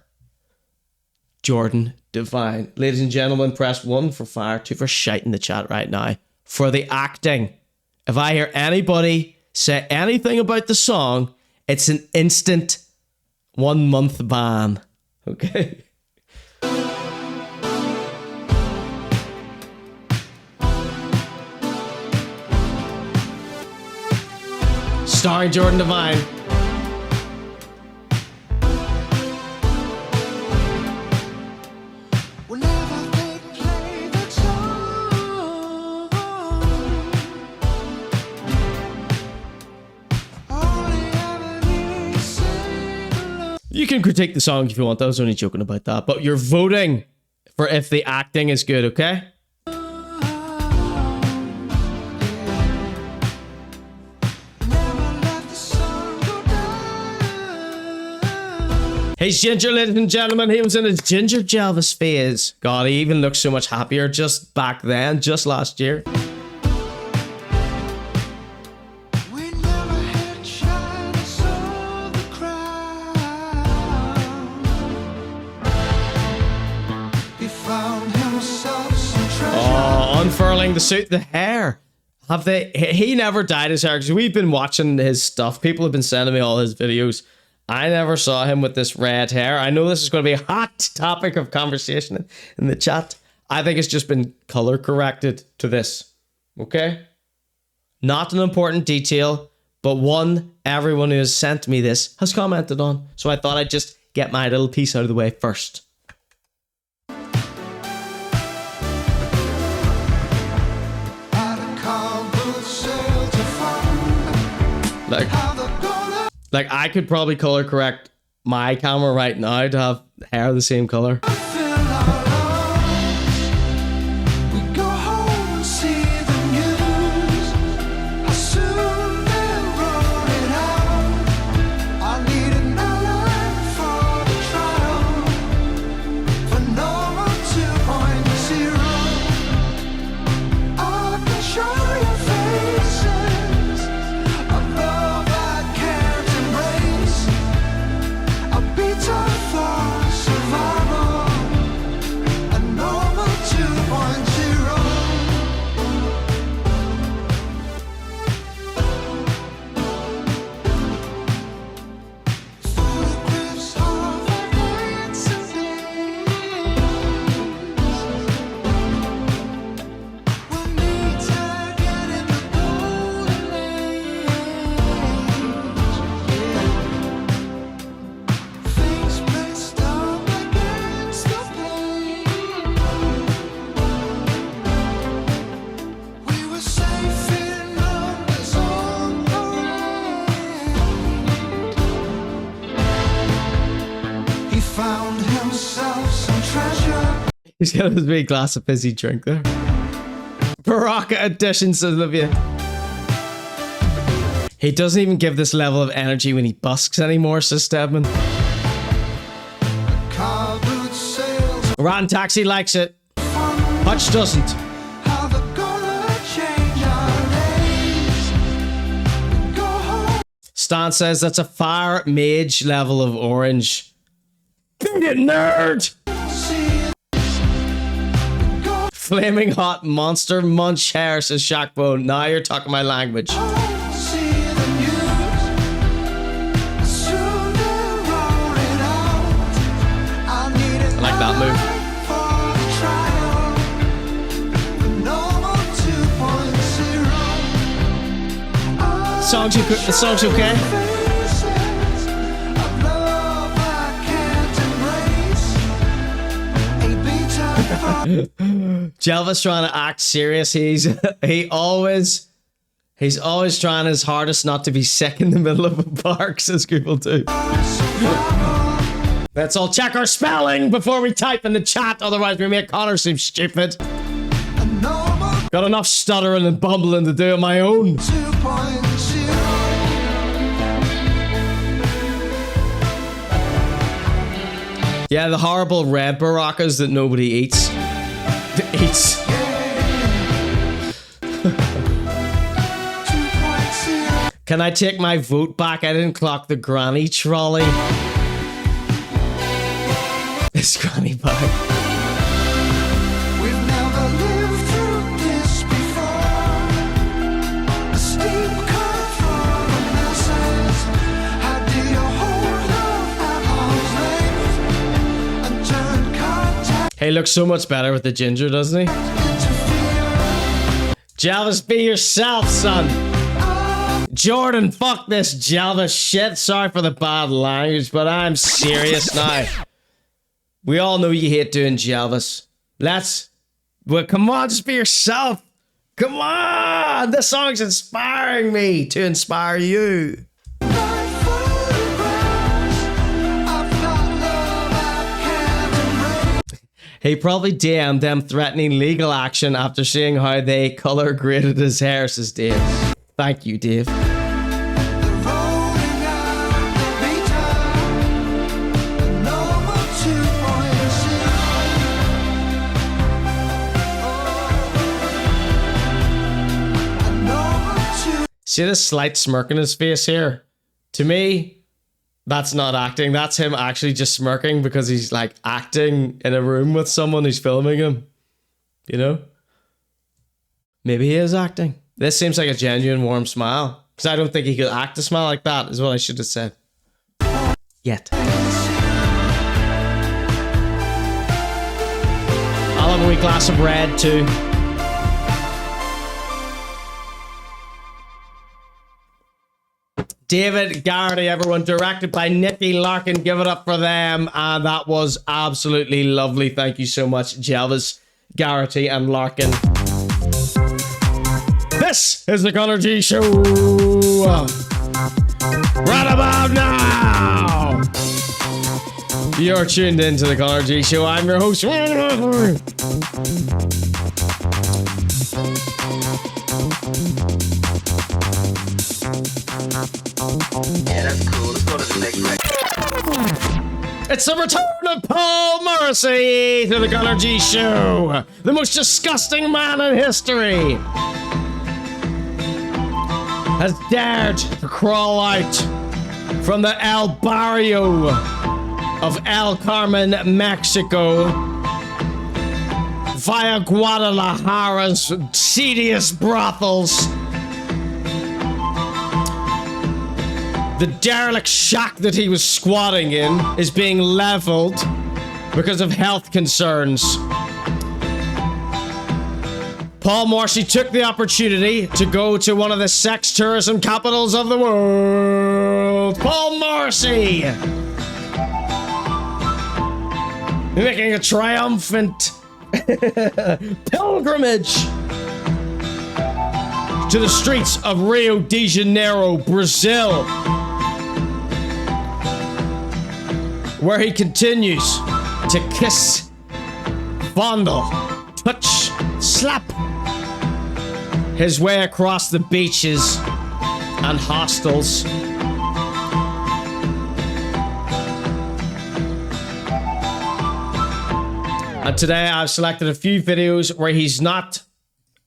Jordan Devine. Ladies and gentlemen, press 1 for fire, 2 for shite in the chat right now. For the acting. If I hear anybody say anything about the song, it's an instant 1 month ban. Okay? Starring Jordan Devine. You can critique the song if you want. I was only joking about that. But you're voting for if the acting is good, okay? He's ginger, ladies and gentlemen. He was in his ginger Jelvis phase. God, he even looks so much happier just back then, just last year. Oh, unfurling the suit, the hair. Have they? He never dyed his hair because we've been watching his stuff. People have been sending me all his videos. I never saw him with this red hair. I know this is going to be a hot topic of conversation in the chat. I think it's just been color corrected to this. Okay? Not an important detail, but one everyone who has sent me this has commented on. So I thought I'd just get my little piece out of the way first. Like I could probably color correct my camera right now to have hair the same color. He's got his big glass of fizzy drink there. Baraka edition, says Olivia. He doesn't even give this level of energy when he busks anymore, says Stedman. Rotten Taxi likes it. Hutch doesn't. Stan says that's a fire mage level of orange. Beat it, nerd! Flaming hot monster munch hair, says Shackbone. Now you're talking my language. I like that move. The song's okay. Jelvis trying to act serious. He's always trying his hardest not to be sick in the middle of a park, says Google too. Let's all check our spelling before we type in the chat, otherwise we make Connor seem stupid. Got enough stuttering and bumbling to do on my own. Yeah, the horrible red baracas that nobody eats. Eats. Can I take my vote back? I didn't clock the granny trolley. This granny bag. We've never lived through this before. A steep cut through the masses. How do you hold love at arm's length and turn contact? He looks so much better with the ginger, doesn't he? Jelvis, be yourself, son. Jordan, fuck this Jelvis shit. Sorry for the bad language, but I'm serious now. We all know you hate doing Jelvis. Well, come on, just be yourself. Come on. This song's inspiring me to inspire you. He probably DM'd them threatening legal action after seeing how they color graded his hair, says Dave. Thank you, Dave. See this slight smirk in his face here? To me, that's not acting. That's him actually just smirking because he's like acting in a room with someone who's filming him. You know? Maybe he is acting. This seems like a genuine warm smile. Because I don't think he could act a smile like that, is what I should have said. Yet. I'll have a wee glass of red too. David Geraghty, everyone, directed by Nicky Larkin. Give it up for them. And that was absolutely lovely. Thank you so much, Jelvis, Geraghty, and Larkin. This is the Conor G Show. Right about now. You're tuned into the Conor G Show. I'm your host. Yeah, that's cool. Let's go to the next record. It's the return of Paul Morrissey to the Conor G Show. The most disgusting man in history has dared to crawl out from the El Barrio of El Carmen, Mexico, via Guadalajara's seediest brothels. The derelict shack that he was squatting in is being leveled because of health concerns. Paul Morrissey took the opportunity to go to one of the sex tourism capitals of the world. Paul Morrissey! Making a triumphant pilgrimage to the streets of Rio de Janeiro, Brazil, where he continues to kiss, fondle, touch, slap his way across the beaches and hostels. And today I've selected a few videos where he's not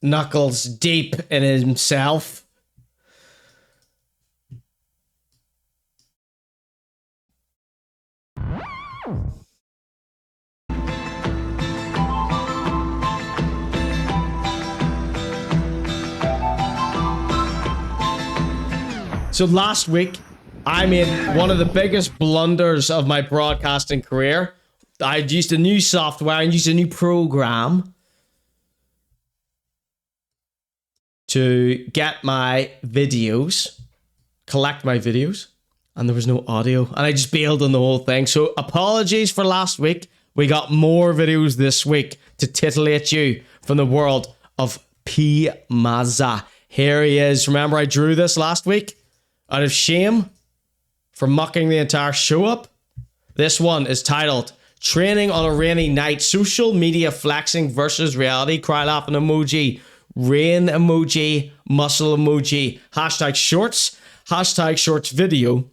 knuckles deep in himself. So last week, I made one of the biggest blunders of my broadcasting career. I used a new software and used a new program to get my videos, collect my videos, and there was no audio. And I just bailed on the whole thing. So apologies for last week. We got more videos this week to titillate you from the world of P. Mazza. Here he is. Remember I drew this last week? Out of shame for mucking the entire show up. This one is titled Training on a Rainy Night, Social Media Flexing versus Reality, Cry Laughing Emoji, Rain Emoji, Muscle Emoji, Hashtag Shorts, Hashtag Shorts Video,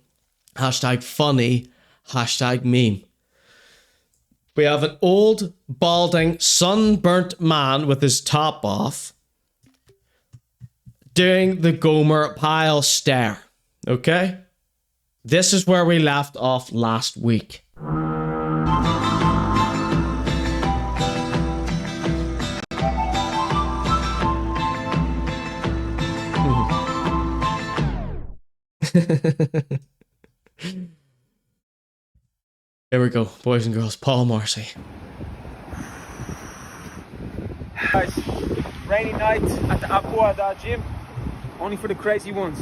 Hashtag Funny, Hashtag Meme. We have an old, balding, sunburnt man with his top off doing the Gomer Pyle stare. Okay? This is where we left off last week. Here we go, boys and girls. Paul Morrissey. Guys, rainy night at the Aqua gym. Only for the crazy ones.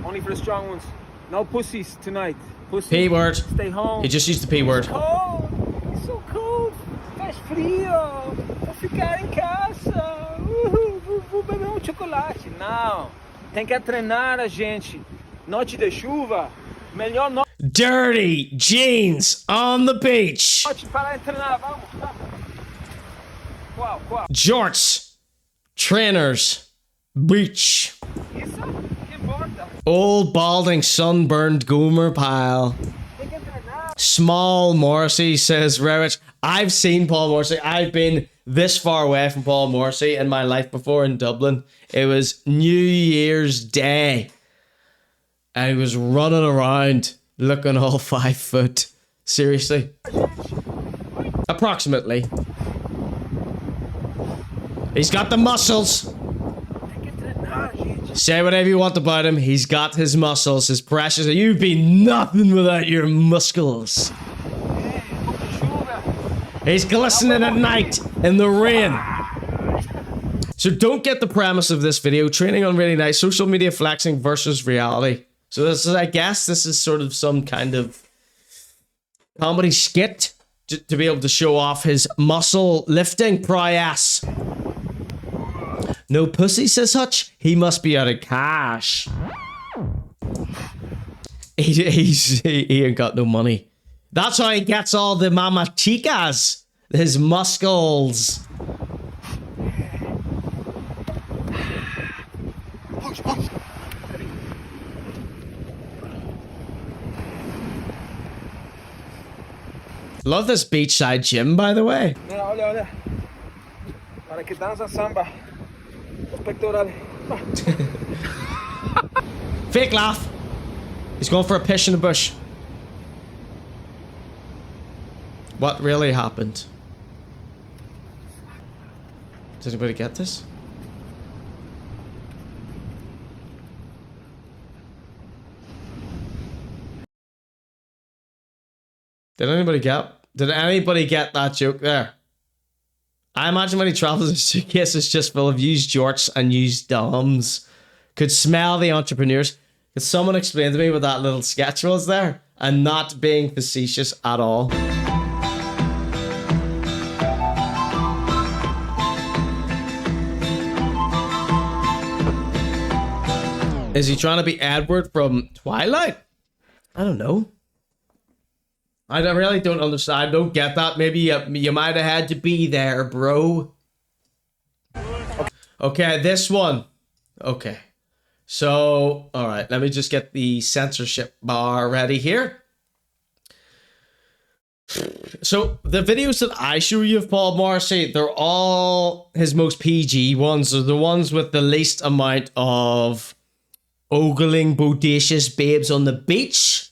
Only for the strong ones. No pussies tonight. Pussies. P word. Stay home. He just used the P word. It's cold. It's so cold. Faz frio. Vou ficar em casa. Vou beber chocolate. Não. Tem que treinar a gente. Noite de chuva. Melhor noite. Dirty jeans on the beach. Para treinar. Vamos. Qual? Jorts. Trainers. Beach. Old balding sunburned Gomer Pyle. Small Morrissey, says Rewich. I've seen Paul Morrissey. I've been this far away from Paul Morrissey in my life before in Dublin. It was New Year's Day. And he was running around looking all 5 foot. Seriously. Approximately. He's got the muscles. Say whatever you want about him. He's got his muscles, his precious. You'd be nothing without your muscles. He's glistening at night in the rain. So don't get the premise of this video. Training on really nice. Social media flexing versus reality. So this is, I guess, this is sort of some kind of comedy skit to be able to show off his muscle lifting prowess. No pussy, says Hutch. He must be out of cash. He ain't got no money. That's how he gets all the mama chicas. His muscles. Love this beachside gym, by the way. Mira, olha. Para que dança samba. Os pectorales. Fake laugh. He's going for a piss in the bush. What really happened? Did anybody get this? Did anybody get that joke there? I imagine when he travels, his suitcase is just full of used jorts and used doms. Could smell the entrepreneurs. Could someone explain to me what that little sketch was there? And not being facetious at all. Is he trying to be Edward from Twilight? I don't know. I really don't understand. I don't get that. Maybe you might have had to be there, bro. Okay, this one. Okay. So, alright, let me just get the censorship bar ready here. So, the videos that I show you of Paul Morrissey, they're all his most PG ones. They're the ones with the least amount of ogling bodacious babes on the beach.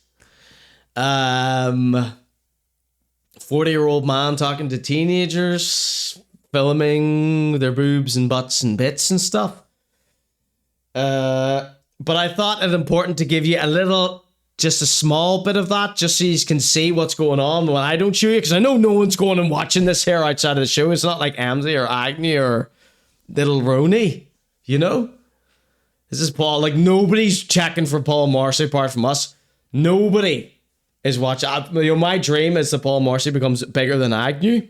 40-year-old man talking to teenagers, filming their boobs and butts and bits and stuff. But I thought it important to give you just a small bit of that, just so you can see what's going on when I don't show you, because I know no one's going and watching this here outside of the show. It's not like Emmzy or Agnew or Little Rooney, you know? This is Paul. Like, nobody's checking for Paul Morrissey apart from us. Nobody is watching. My dream is that Paul Morrissey becomes bigger than Agnew.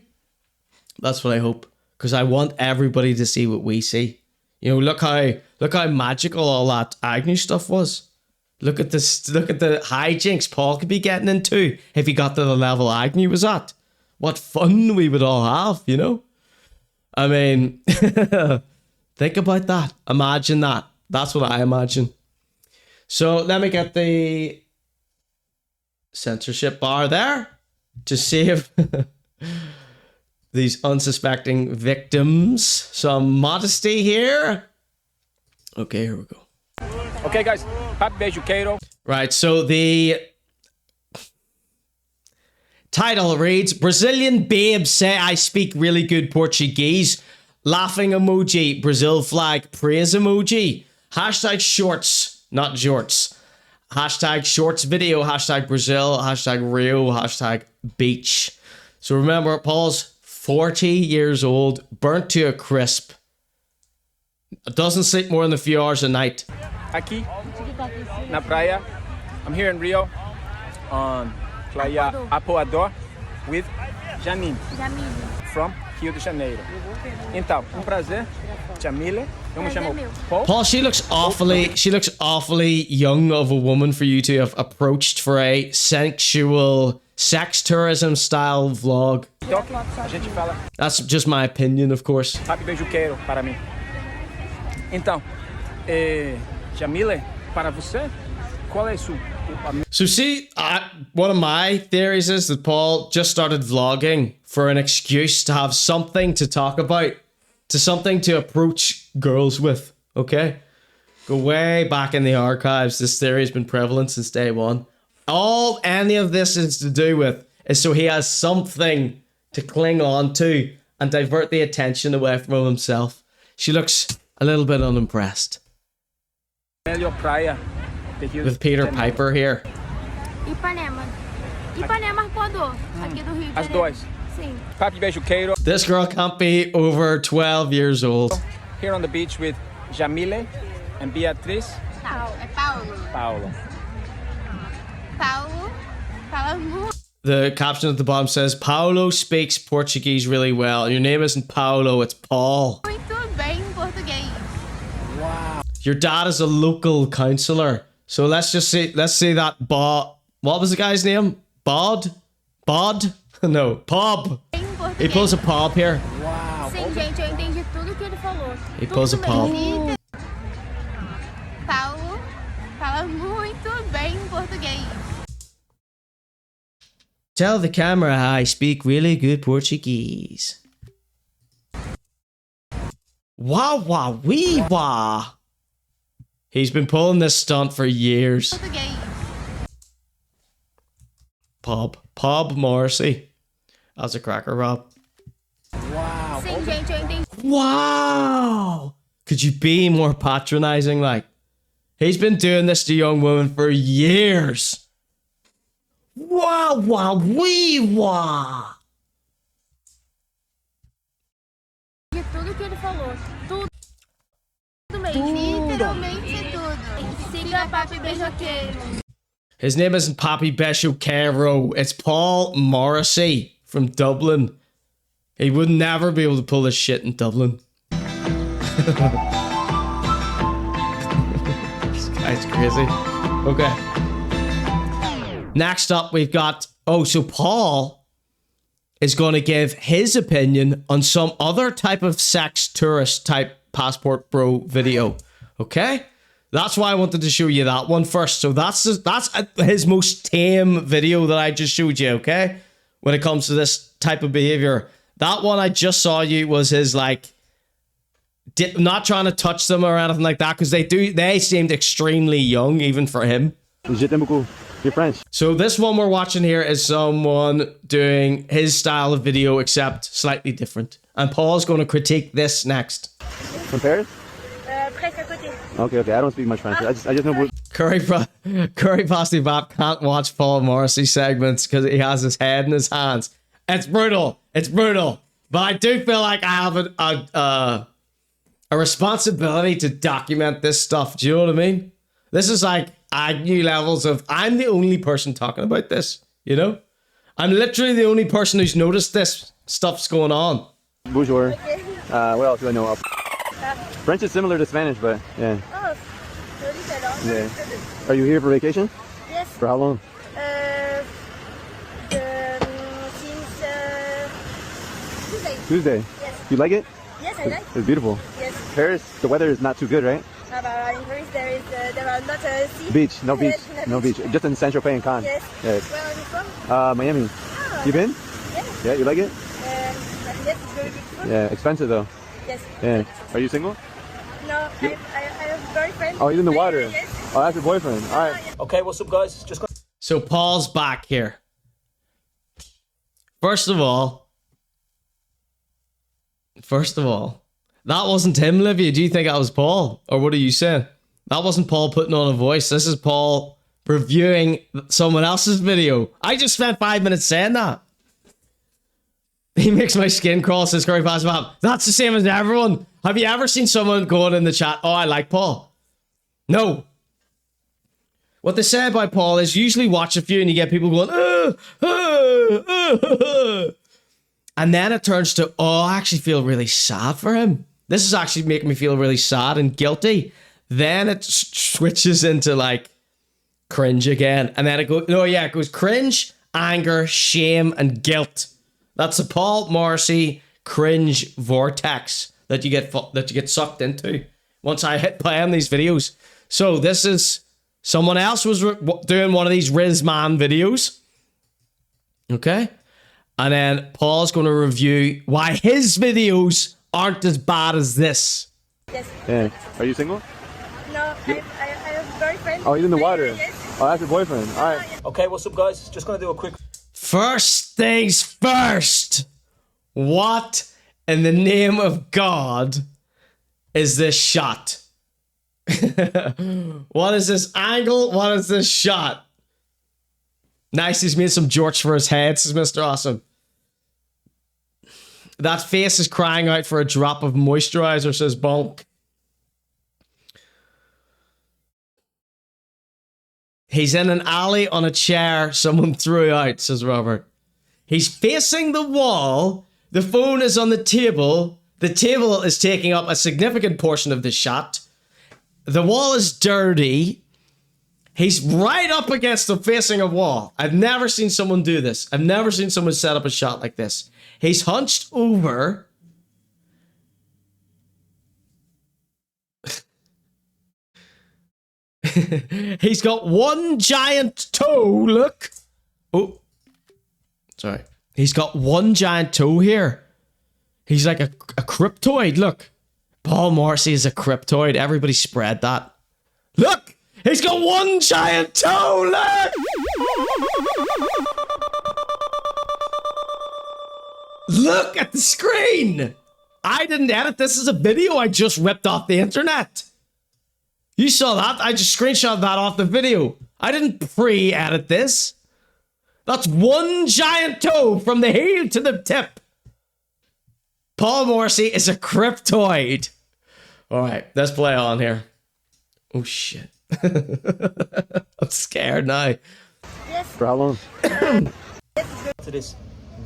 That's what I hope, because I want everybody to see what we see. You know, look how magical all that Agnew stuff was. Look at this. Look at the hijinks Paul could be getting into if he got to the level Agnew was at. What fun we would all have, you know? I mean, think about that. Imagine that. That's what I imagine. So let me get the censorship bar there to see if these unsuspecting victims some modesty here. Okay, here we go. Okay, guys. Papi beijo queiro. Right, so the title reads, Brazilian babes say I speak really good Portuguese. Laughing emoji, Brazil flag, praise emoji. Hashtag shorts, not jorts. Hashtag shorts video, hashtag Brazil, hashtag Rio, hashtag beach. So remember, Paul's 40 years old, burnt to a crisp. Doesn't sleep more than a few hours a night. Aqui, na praia. I'm here in Rio, on Playa Apoador, with Janine, from Rio de Janeiro. Então, prazer, Jamile. Eu me chamo Paul, she looks awfully young of a woman for you to have approached for a sexual sex tourism style vlog. A gente fala. That's just my opinion, of course. Papi beijo queiro para mim. Então, Jamile, para você, qual é sua? So see, one of my theories is that Paul just started vlogging for an excuse to have something to talk about, to something to approach girls with, okay? Go way back in the archives. This theory has been prevalent since day one. All any of this is to do with is so he has something to cling on to and divert the attention away from himself. She looks a little bit unimpressed. With Peter Piper here. Ipanema Arpoador, aqui do Rio de As Janeiro. duas. Sim. Papi beijo queiro. This girl can't be over 12 years old. Here on the beach with Jamile and Beatriz. Não, é Paulo. Paulo. The caption at the bottom says, Paulo speaks Portuguese really well. Your name isn't Paulo, it's Paul. Muito bem em português. Wow. Your dad is a local councillor. So let's see that what was the guy's name? Bod? No, Pob. He pulls a Pob here. Wow. Sim, gente, eu entendi tudo que ele falou. He pulls a Pob. Paulo fala muito bem em português. Tell the camera I speak really good Portuguese. Wah wah wee wah. He's been pulling this stunt for years. Pob Morrissey. That's a cracker, Rob. Wow. Sim, gente, eu entendi. Wow. Could you be more patronizing? Like, he's been doing this to young women for years. Wow, wow, wee, wow. De tudo que ele falou. Tudo mesmo. Literalmente tudo. Siga Papi Beijoqueiro. His name isn't Papi Beijoqueiro. It's Paul Morrissey from Dublin. He would never be able to pull this shit in Dublin. This guy's crazy. Okay. Next up, we've got... Oh, so Paul is going to give his opinion on some other type of sex tourist type passport bro video. Okay? That's why I wanted to show you that one first. So that's his most tame video that I just showed you, okay? When it comes to this type of behavior. That one I just saw you was his, like... not trying to touch them or anything like that, because they seemed extremely young, even for him. So this one we're watching here is someone doing his style of video, except slightly different. And Paul's going to critique this next. From Paris? Presque à côté. Okay, I don't speak much French. I just know... Curry Pasty Bap can't watch Paul Morrissey segments because he has his head in his hands. It's brutal. But I do feel like I have a responsibility to document this stuff. Do you know what I mean? This is like Agnew levels of I'm the only person talking about this, you know? I'm literally the only person who's noticed this stuff's going on. Bonjour. What else do I know? French is similar to Spanish, but yeah. Oh, Yeah. Are you here for vacation? Yes. For how long? Since Tuesday. Yes. You like it? Yes, I like. It's beautiful. Yes. Paris, the weather is not too good, right? In Paris there are not sea. Beach, no beach, Yes, no beach. Just in Saint-Tropez and Cannes. Yes. Yes. Where are you from? Miami. Oh, You been? Yes. Yeah, you like it? Yes, it's very beautiful. Yeah, expensive though. Yes. Yeah. Are you single? No, I have a boyfriend. Oh, he's in the water. Yes. Oh, that's your boyfriend. All right. Okay, what's up, guys? Just So Paul's back here. First of all, that wasn't him, Livia. Do you think that was Paul? Or what are you saying? That wasn't Paul putting on a voice. This is Paul reviewing someone else's video. I just spent 5 minutes saying that. He makes my skin crawl, says Curry Pass Map. That's the same as everyone. Have you ever seen someone going in the chat, oh, I like Paul? No. What they say about Paul is usually watch a few and you get people going, and then it turns to, oh, I actually feel really sad for him. This is actually making me feel really sad and guilty. Then it switches into like cringe again. And then it goes, no, yeah, it goes cringe, anger, shame, and guilt. That's the Paul Morrissey cringe vortex that you get sucked into once I hit play on these videos. So this is someone else was doing one of these Riz Man videos. Okay. And then Paul's going to review why his videos aren't as bad as this. Yes. Yeah. Are you single? No, I have a boyfriend. Oh, he's in the water. Yes. Oh, that's your boyfriend. All right. Okay, what's up, guys? Just gonna do a quick. First things first. What in the name of God is this shot? What is this angle? What is this shot? Nice, he's made some jorts for his head, says Mr. Awesome. That face is crying out for a drop of moisturizer, says Bonk. He's in an alley on a chair someone threw out, says Robert. He's facing the wall. The phone is on the table. The table is taking up a significant portion of the shot. The wall is dirty. He's right up against the facing a wall. I've never seen someone do this. I've never seen someone set up a shot like this. He's hunched over. He's got one giant toe, look. Oh, sorry. He's got one giant toe here. He's like a cryptoid, look. Paul Morrissey is a cryptoid. Everybody spread that. Look! He's got one giant toe, look! Look at the screen! I didn't edit this as a video. I just ripped off the internet. You saw that? I just screenshot that off the video. I didn't pre-edit this. That's one giant toe from the heel to the tip. Paul Morrissey is a cryptoid. All right, let's play on here. Oh, shit. I'm scared now. Yes. For how long? To this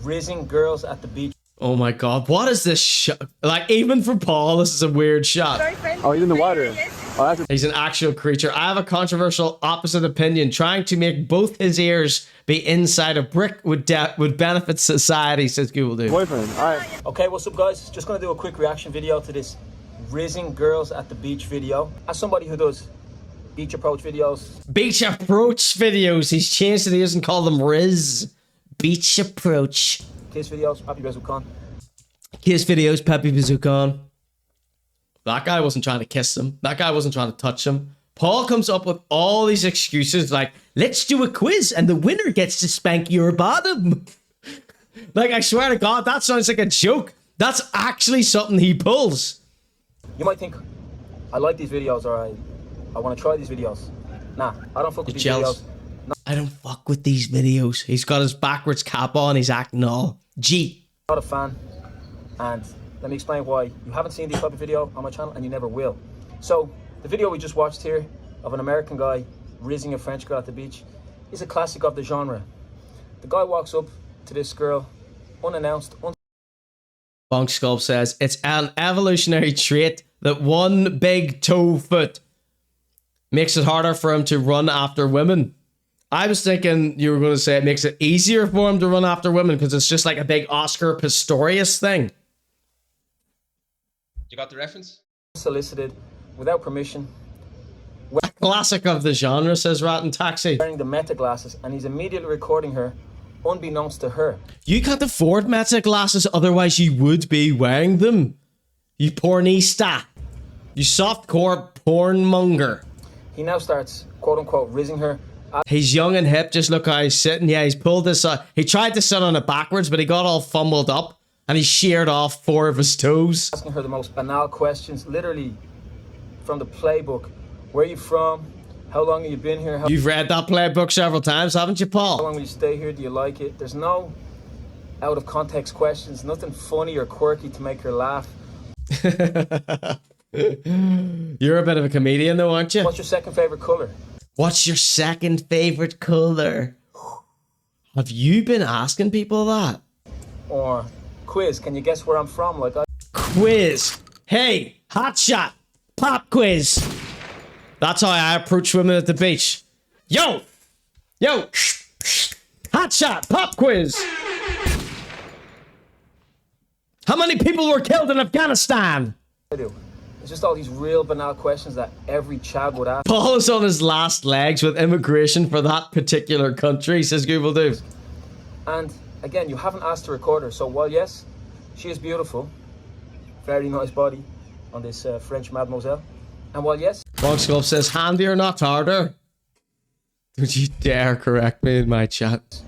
raising girls at the beach. Oh my God, what is this shot? Like, even for Paul, this is a weird shot. Oh, he's in the water. Oh, that's He's an actual creature. I have a controversial opposite opinion. Trying to make both his ears be inside a brick would benefit society, says Google Dude. boyfriend. All right. Okay, what's up, guys? Just gonna do a quick reaction video to this raising girls at the beach video. As somebody who does beach approach videos. Beach approach videos. He's changed it. He doesn't call them Riz. Beach approach. Kiss videos, Happy Bezookan. Kiss videos, Pepe Bazookan. That guy wasn't trying to kiss him. That guy wasn't trying to touch him. Paul comes up with all these excuses like, let's do a quiz and the winner gets to spank your bottom. Like, I swear to God, that sounds like a joke. That's actually something he pulls. You might think, I like these videos or I want to try these videos. Nah, I don't fuck with these videos. No. I don't fuck with these videos. He's got his backwards cap on. He's acting all G. Not a fan. And let me explain why you haven't seen this type of video on my channel and you never will. So, the video we just watched here of an American guy raising a French girl at the beach is a classic of the genre. The guy walks up to this girl, unannounced. Bonk Sculpt says, it's an evolutionary trait that one big toe foot makes it harder for him to run after women. I was thinking you were going to say it makes it easier for him to run after women because it's just like a big Oscar Pistorius thing. You got the reference? Solicited, without permission. A classic of the genre, says Rotten Taxi. Wearing the meta glasses, and he's immediately recording her unbeknownst to her. You can't afford Meta glasses, otherwise you would be wearing them. You pornista. You softcore porn monger. He now starts, quote unquote, rizzing her. He's young and hip, just look how he's sitting. Yeah, he's pulled this he tried to sit on it backwards, but he got all fumbled up and he sheared off 4 of his toes. Asking her the most banal questions, literally from the playbook. Where are you from? How long have you been here? You've read that playbook several times, haven't you, Paul? How long will you stay here? Do you like it? There's no out of context questions, nothing funny or quirky to make her laugh. You're a bit of a comedian though, aren't you? What's your second favorite color? What's your second favorite color? Have you been asking people that? Or quiz, can you guess where I'm from? Quiz. Hey, hot shot. Pop quiz. That's how I approach women at the beach. Yo! Hot shot. Pop quiz. How many people were killed in Afghanistan? I do. It's just all these real banal questions that every Chad would ask. Paul is on his last legs with immigration for that particular country, says Google Do. And again, you haven't asked to record her, so while yes, she is beautiful, very nice body on this French mademoiselle, and while yes... Wrong Sculpt says, handy or not harder? Don't you dare correct me in my chat.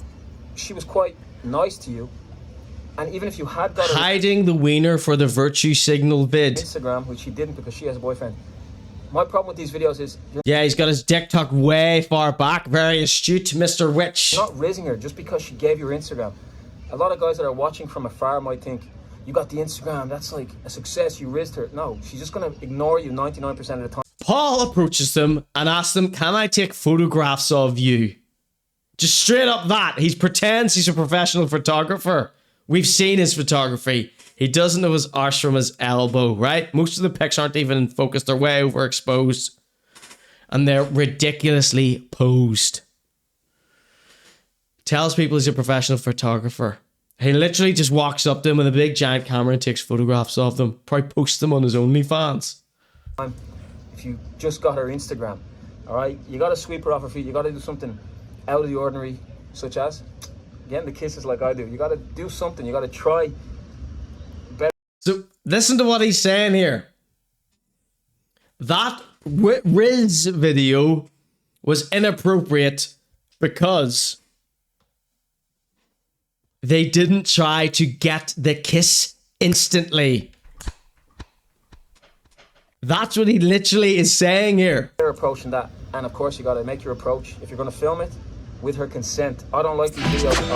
She was quite nice to you. And even if you had got hiding the wiener for the virtue signal vid. Instagram, which she didn't because she has a boyfriend. My problem with these videos is... Yeah, he's got his dick tucked way far back. Very astute, Mr. Witch. You're not raising her just because she gave you her Instagram. A lot of guys that are watching from afar might think, you got the Instagram, that's like a success, you raised her. No, she's just going to ignore you 99% of the time. Paul approaches them and asks them, can I take photographs of you? Just straight up that. He pretends he's a professional photographer. We've seen his photography. He doesn't know his arse from his elbow, right? Most of the pics aren't even in focus. They're way overexposed. And they're ridiculously posed. Tells people he's a professional photographer. He literally just walks up to them with a big giant camera and takes photographs of them. Probably posts them on his OnlyFans. If you just got her Instagram, all right? You got to sweep her off her feet. You got to do something out of the ordinary, such as... getting the kisses like I do. You gotta do something. You gotta try better. So listen to what he's saying here. That Riz video was inappropriate because they didn't try to get the kiss instantly. That's what he literally is saying here. They're approaching that, and of course you gotta make your approach. If you're gonna film it, with her consent. I don't like these videos of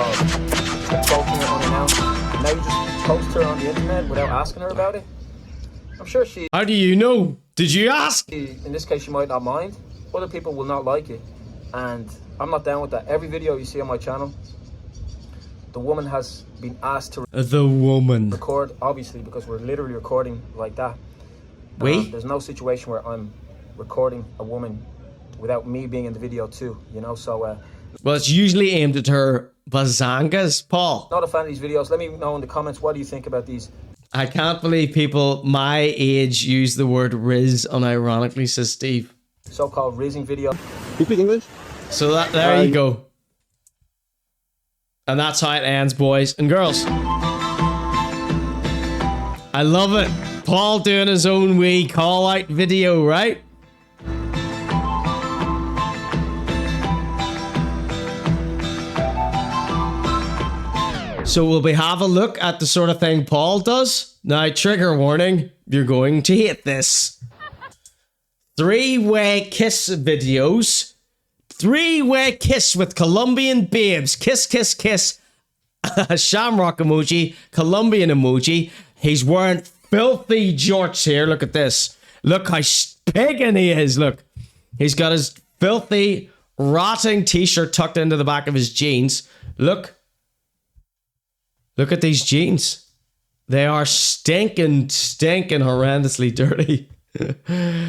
approaching her unannounced. Now you just post her on the internet without asking her about it. I'm sure she... How do you know? Did you ask? In this case, she might not mind. Other people will not like it. And I'm not down with that. Every video you see on my channel, the woman has been asked to... The woman. ...record, obviously, because we're literally recording like that. Wait? There's no situation where I'm recording a woman without me being in the video too, you know, so... Well, it's usually aimed at her bazangas, Paul. Not a fan of these videos. Let me know in the comments, what do you think about these? I can't believe people my age use the word Riz unironically, says Steve. So-called rizzing video. You speak English? So there you go. And that's how it ends, boys and girls. I love it. Paul doing his own wee call-out video, right? So will we have a look at the sort of thing Paul does? Now, trigger warning, you're going to hate this. 3-way kiss videos. 3-way kiss with Colombian babes. Kiss, kiss, kiss. Shamrock emoji. Colombian emoji. He's wearing filthy jorts here. Look at this. Look how pagan he is. Look. He's got his filthy, rotting t-shirt tucked into the back of his jeans. Look. Look at these jeans. They are stinking horrendously dirty.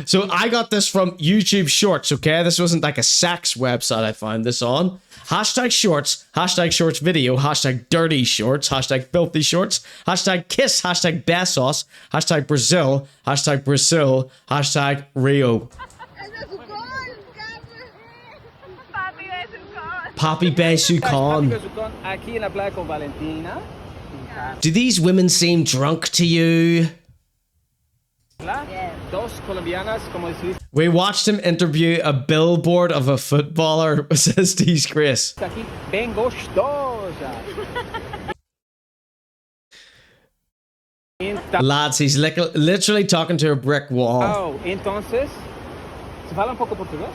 So I got this from YouTube Shorts, okay? This wasn't like a sex website I found this on. Hashtag shorts video, hashtag dirty shorts, hashtag filthy shorts, hashtag kiss, hashtag besos, hashtag Brazil, hashtag Rio. Papi Besucon. Aquí en la playa con Valentina. Do these women seem drunk to you? Dos colombianas, como decís. We watched him interview a billboard of a footballer, says Steve's Chris. Aquí, ben gostosa. Lads, he's literally talking to a brick wall. Oh, entonces, ¿se fala un poco portugués?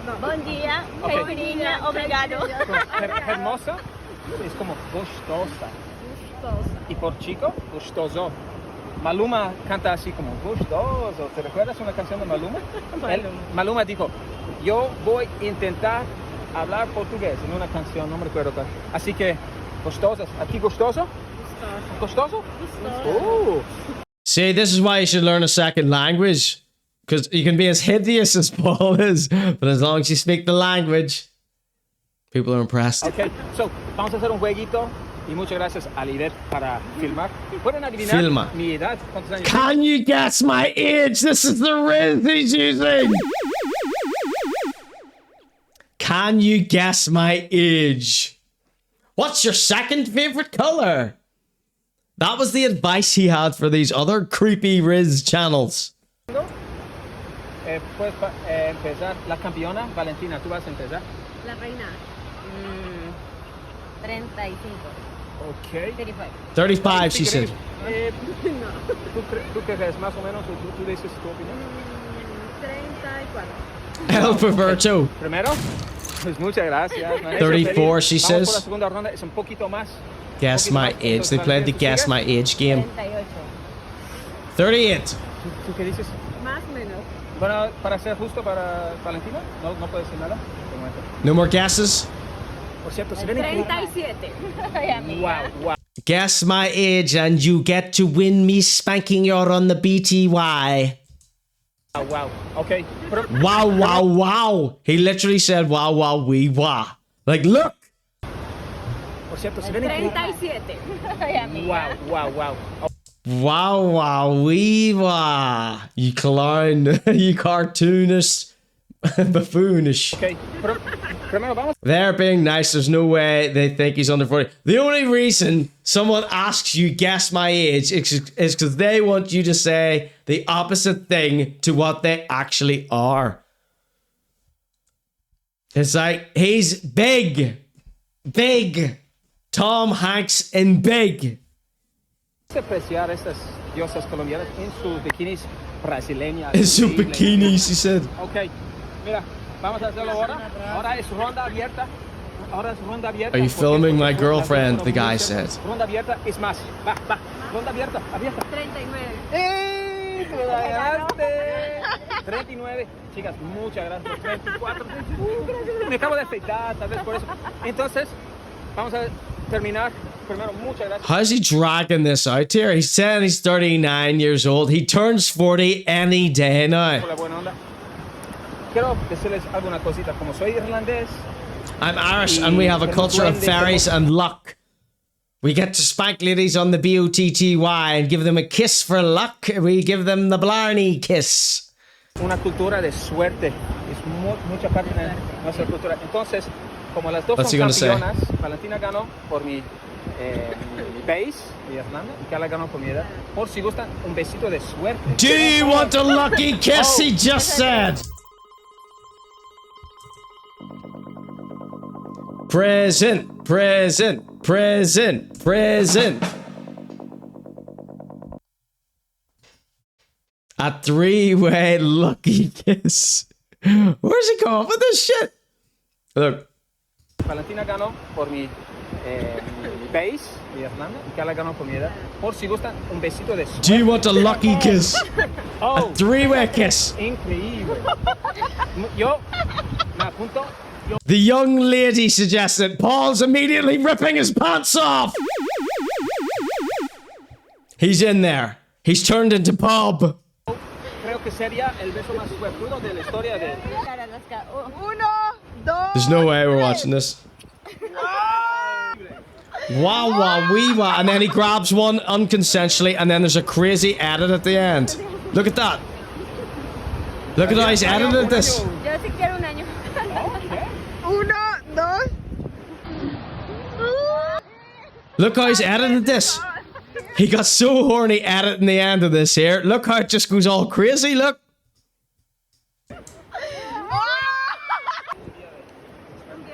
No. Bom dia, Okay. caipirinha, obrigado. Hermosa es como gostosa. Y por chico, gustoso. Maluma canta así como gustoso. ¿Te recuerdas una canción de Maluma? Maluma dijo, yo voy a intentar hablar portugués en una canción, no me recuerdo cuál. Así que, gustosas. ¿Aquí gustoso? Gustoso. Gustoso. See, this is why you should learn a second language. Because you can be as hideous as Paul is, but as long as you speak the language, people are impressed. Okay, so, vamos a hacer un jueguito. Y muchas gracias a Lidet para filmar. ¿Pueden adivinar Filma. mi edad? ¿Cuántos años? Can you guess my age? This is the riz he's using. Can you guess my age? What's your second favorite color? That was the advice he had for these other creepy Riz channels. Puedes empezar. La campeona, Valentina, tú vas a empezar. La reina. 35. Okay. 35. 35, she said. ¿Tú qué crees? Más o menos, tú dices tu opinión. 34. El Perverto. Primero, pues muchas gracias. 34, she Vamos por la says. segunda ronda, es un poquito más. Guess my age. They played the guess my age game. 38. 38. ¿Tú qué dices? Más o menos. Bueno, para ser justo para Valentina, no puedes decir nada. No more guesses? Por cierto, se ven 37. Wow. Guess my age and you get to win me spanking your on the BTY. Wow. Okay. Wow. He literally said wow, wee, wah. Like, look. Por cierto, se ven 37. Wow. Wow, wee, wah. You clown. You cartoonist. Buffoonish. Okay. Primero vamos. They're being nice. There's no way they think he's under 40. The only reason someone asks you guess my age is because they want you to say the opposite thing to what they actually are. It's like, he's big. Tom Hanks in Big. Apreciar estas diosas colombianas en sus bikinis brasileñas. In sus bikinis, he said. Okay. Mira, vamos a hacerlo ahora. Ahora es ronda abierta. Are you filming my girlfriend? The guy said. Ronda abierta es más. Va. Ronda abierta. 39. ¡Eh! ¡Te la ganaste! 39. Chicas, muchas gracias. 34. Me acabo de afeitar, tal vez por eso. Entonces, vamos a terminar. Primero, muchas gracias. How's he dragging this out here? He's saying he's 39 years old. He turns 40 any day now. Por la buena onda. Quiero decirles alguna cosita. Como soy irlandés, I'm Irish and we have a culture of fairies and luck. We get to spank ladies on the BOTTY and give them a kiss for luck. We give them the Blarney kiss. Una cultura de suerte. Es mucha parte de nuestra cultura. Entonces, como las dos son campeonas, Valentina ganó por mi país, de Irlanda, y Carla ganó por mi edad. Por si gustan, un besito de suerte. Do you want a lucky kiss? He just said. Present. A three-way lucky kiss. Where's he going with this shit? Look. Valentina ganó por mi país, de Irlanda, y Carla ganó por mi edad. Por si gustan, un besito de suerte. Do you want a lucky kiss? A three-way kiss. Increíble. Yo me apunto. The young lady suggested. Paul's immediately ripping his pants off. He's in there. He's turned into Bob. Creo que sería el beso más suertudo de la historia de... 1, 2. There's no way we're watching this. Wow, wee wah. And then he grabs one unconsensually, and then there's a crazy edit at the end. Look at that. Look at how he's edited this. Yo sí quiero un año. 1, 2, Look how he's edited this. He got so horny editing the end of this here. Look how it just goes all crazy, look.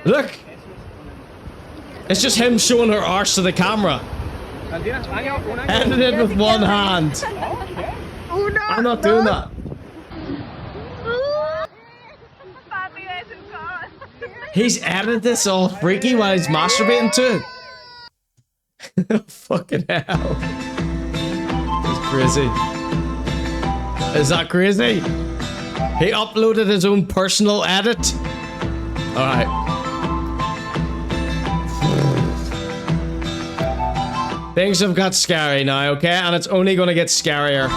Look. It's just him showing her arse to the camera. Edited with one hand. I'm not doing that. He's edited this all freaky while he's masturbating to it. Fucking hell. It's crazy. Is that crazy? He uploaded his own personal edit. Alright. Things have got scary now, okay? And it's only gonna get scarier.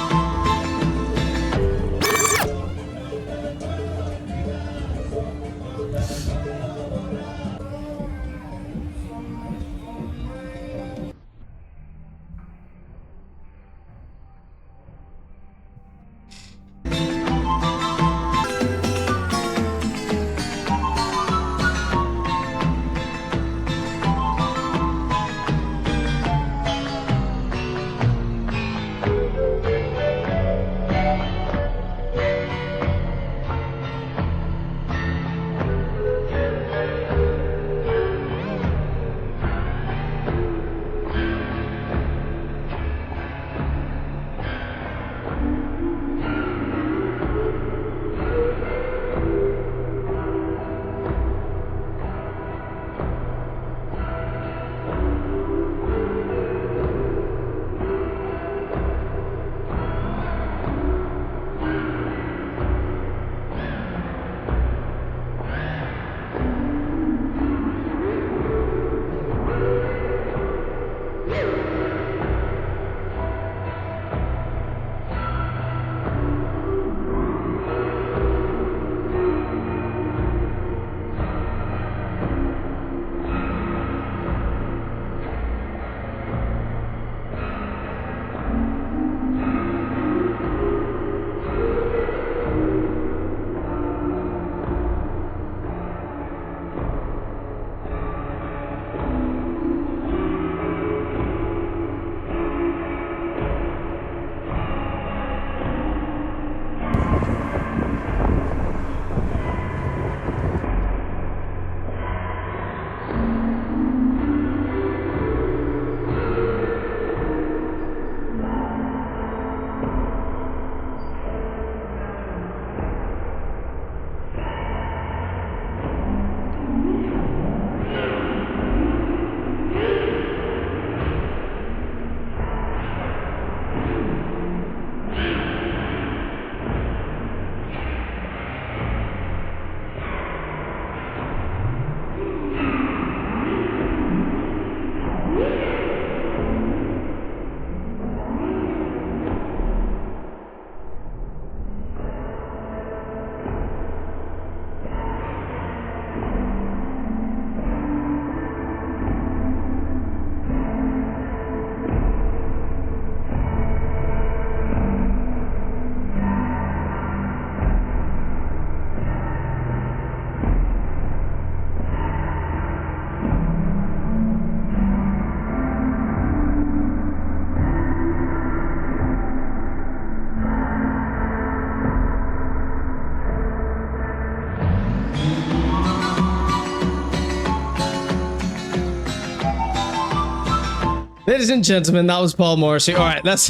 Ladies and gentlemen, that was Paul Morrissey. Alright, that's...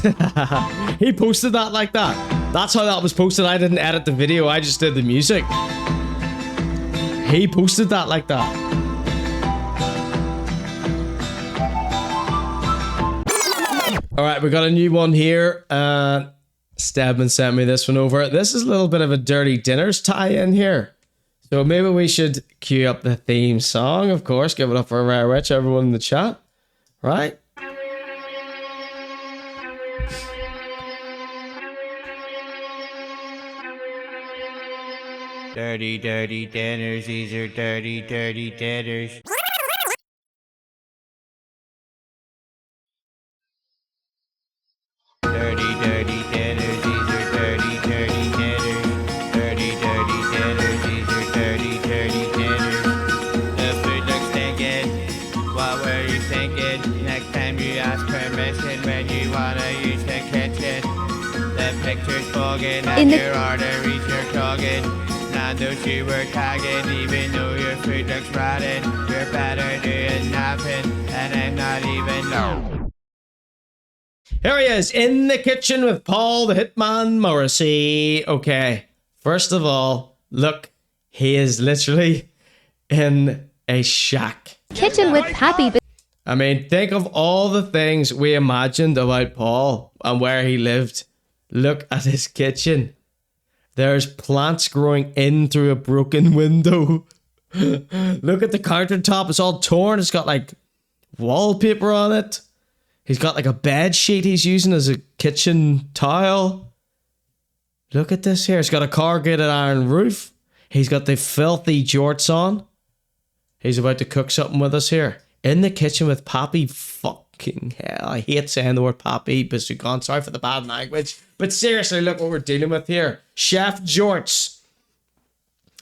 He posted that like that. That's how that was posted. I didn't edit the video, I just did the music. He posted that like that. Alright, we got a new one here. Stedman sent me this one over. This is a little bit of a Dirty Dinners tie-in here. So maybe we should cue up the theme song, of course. Give it up for Rare Witch, everyone in the chat. Right? Dirty, dirty dinners, these are dirty, dirty dinners. Dirty, dirty dinners, these are dirty, dirty dinners. Dirty, dirty dinners, these are dirty, dirty dinners. The food looks stinking, what were you thinking? Next pictures fogging, In and the- your arteries are clogging. Now don't you were tagging, even though your food looks rotten. You're better doing nothing, and I'm not even low. Here he is in the kitchen with Paul the Hitman Morrissey. Okay, first of all, look, he is literally in a shack. Kitchen with Pappy. I mean, think of all the things we imagined about Paul and where he lived. Look at his kitchen. There's plants growing in through a broken window. Look at the countertop. It's all torn. It's got like wallpaper on it. He's got like a bed sheet he's using as a kitchen towel. Look at this here. He's got a corrugated iron roof. He's got the filthy jorts on. He's about to cook something with us here. In the kitchen with Pappy. Fucking hell. I hate saying the word Pappy. Basukan. Sorry for the bad language. But seriously, look what we're dealing with here. Chef Jorts.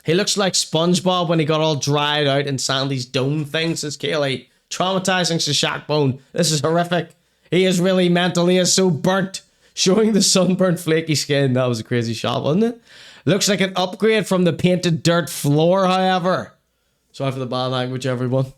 He looks like SpongeBob when he got all dried out in Sandy's dome things. It's Kaylee. Traumatizing to shack bone. This is horrific. He is really mental. He is so burnt. Showing the sunburnt flaky skin. That was a crazy shot, wasn't it? Looks like an upgrade from the painted dirt floor, however. Sorry for the bad language, everyone.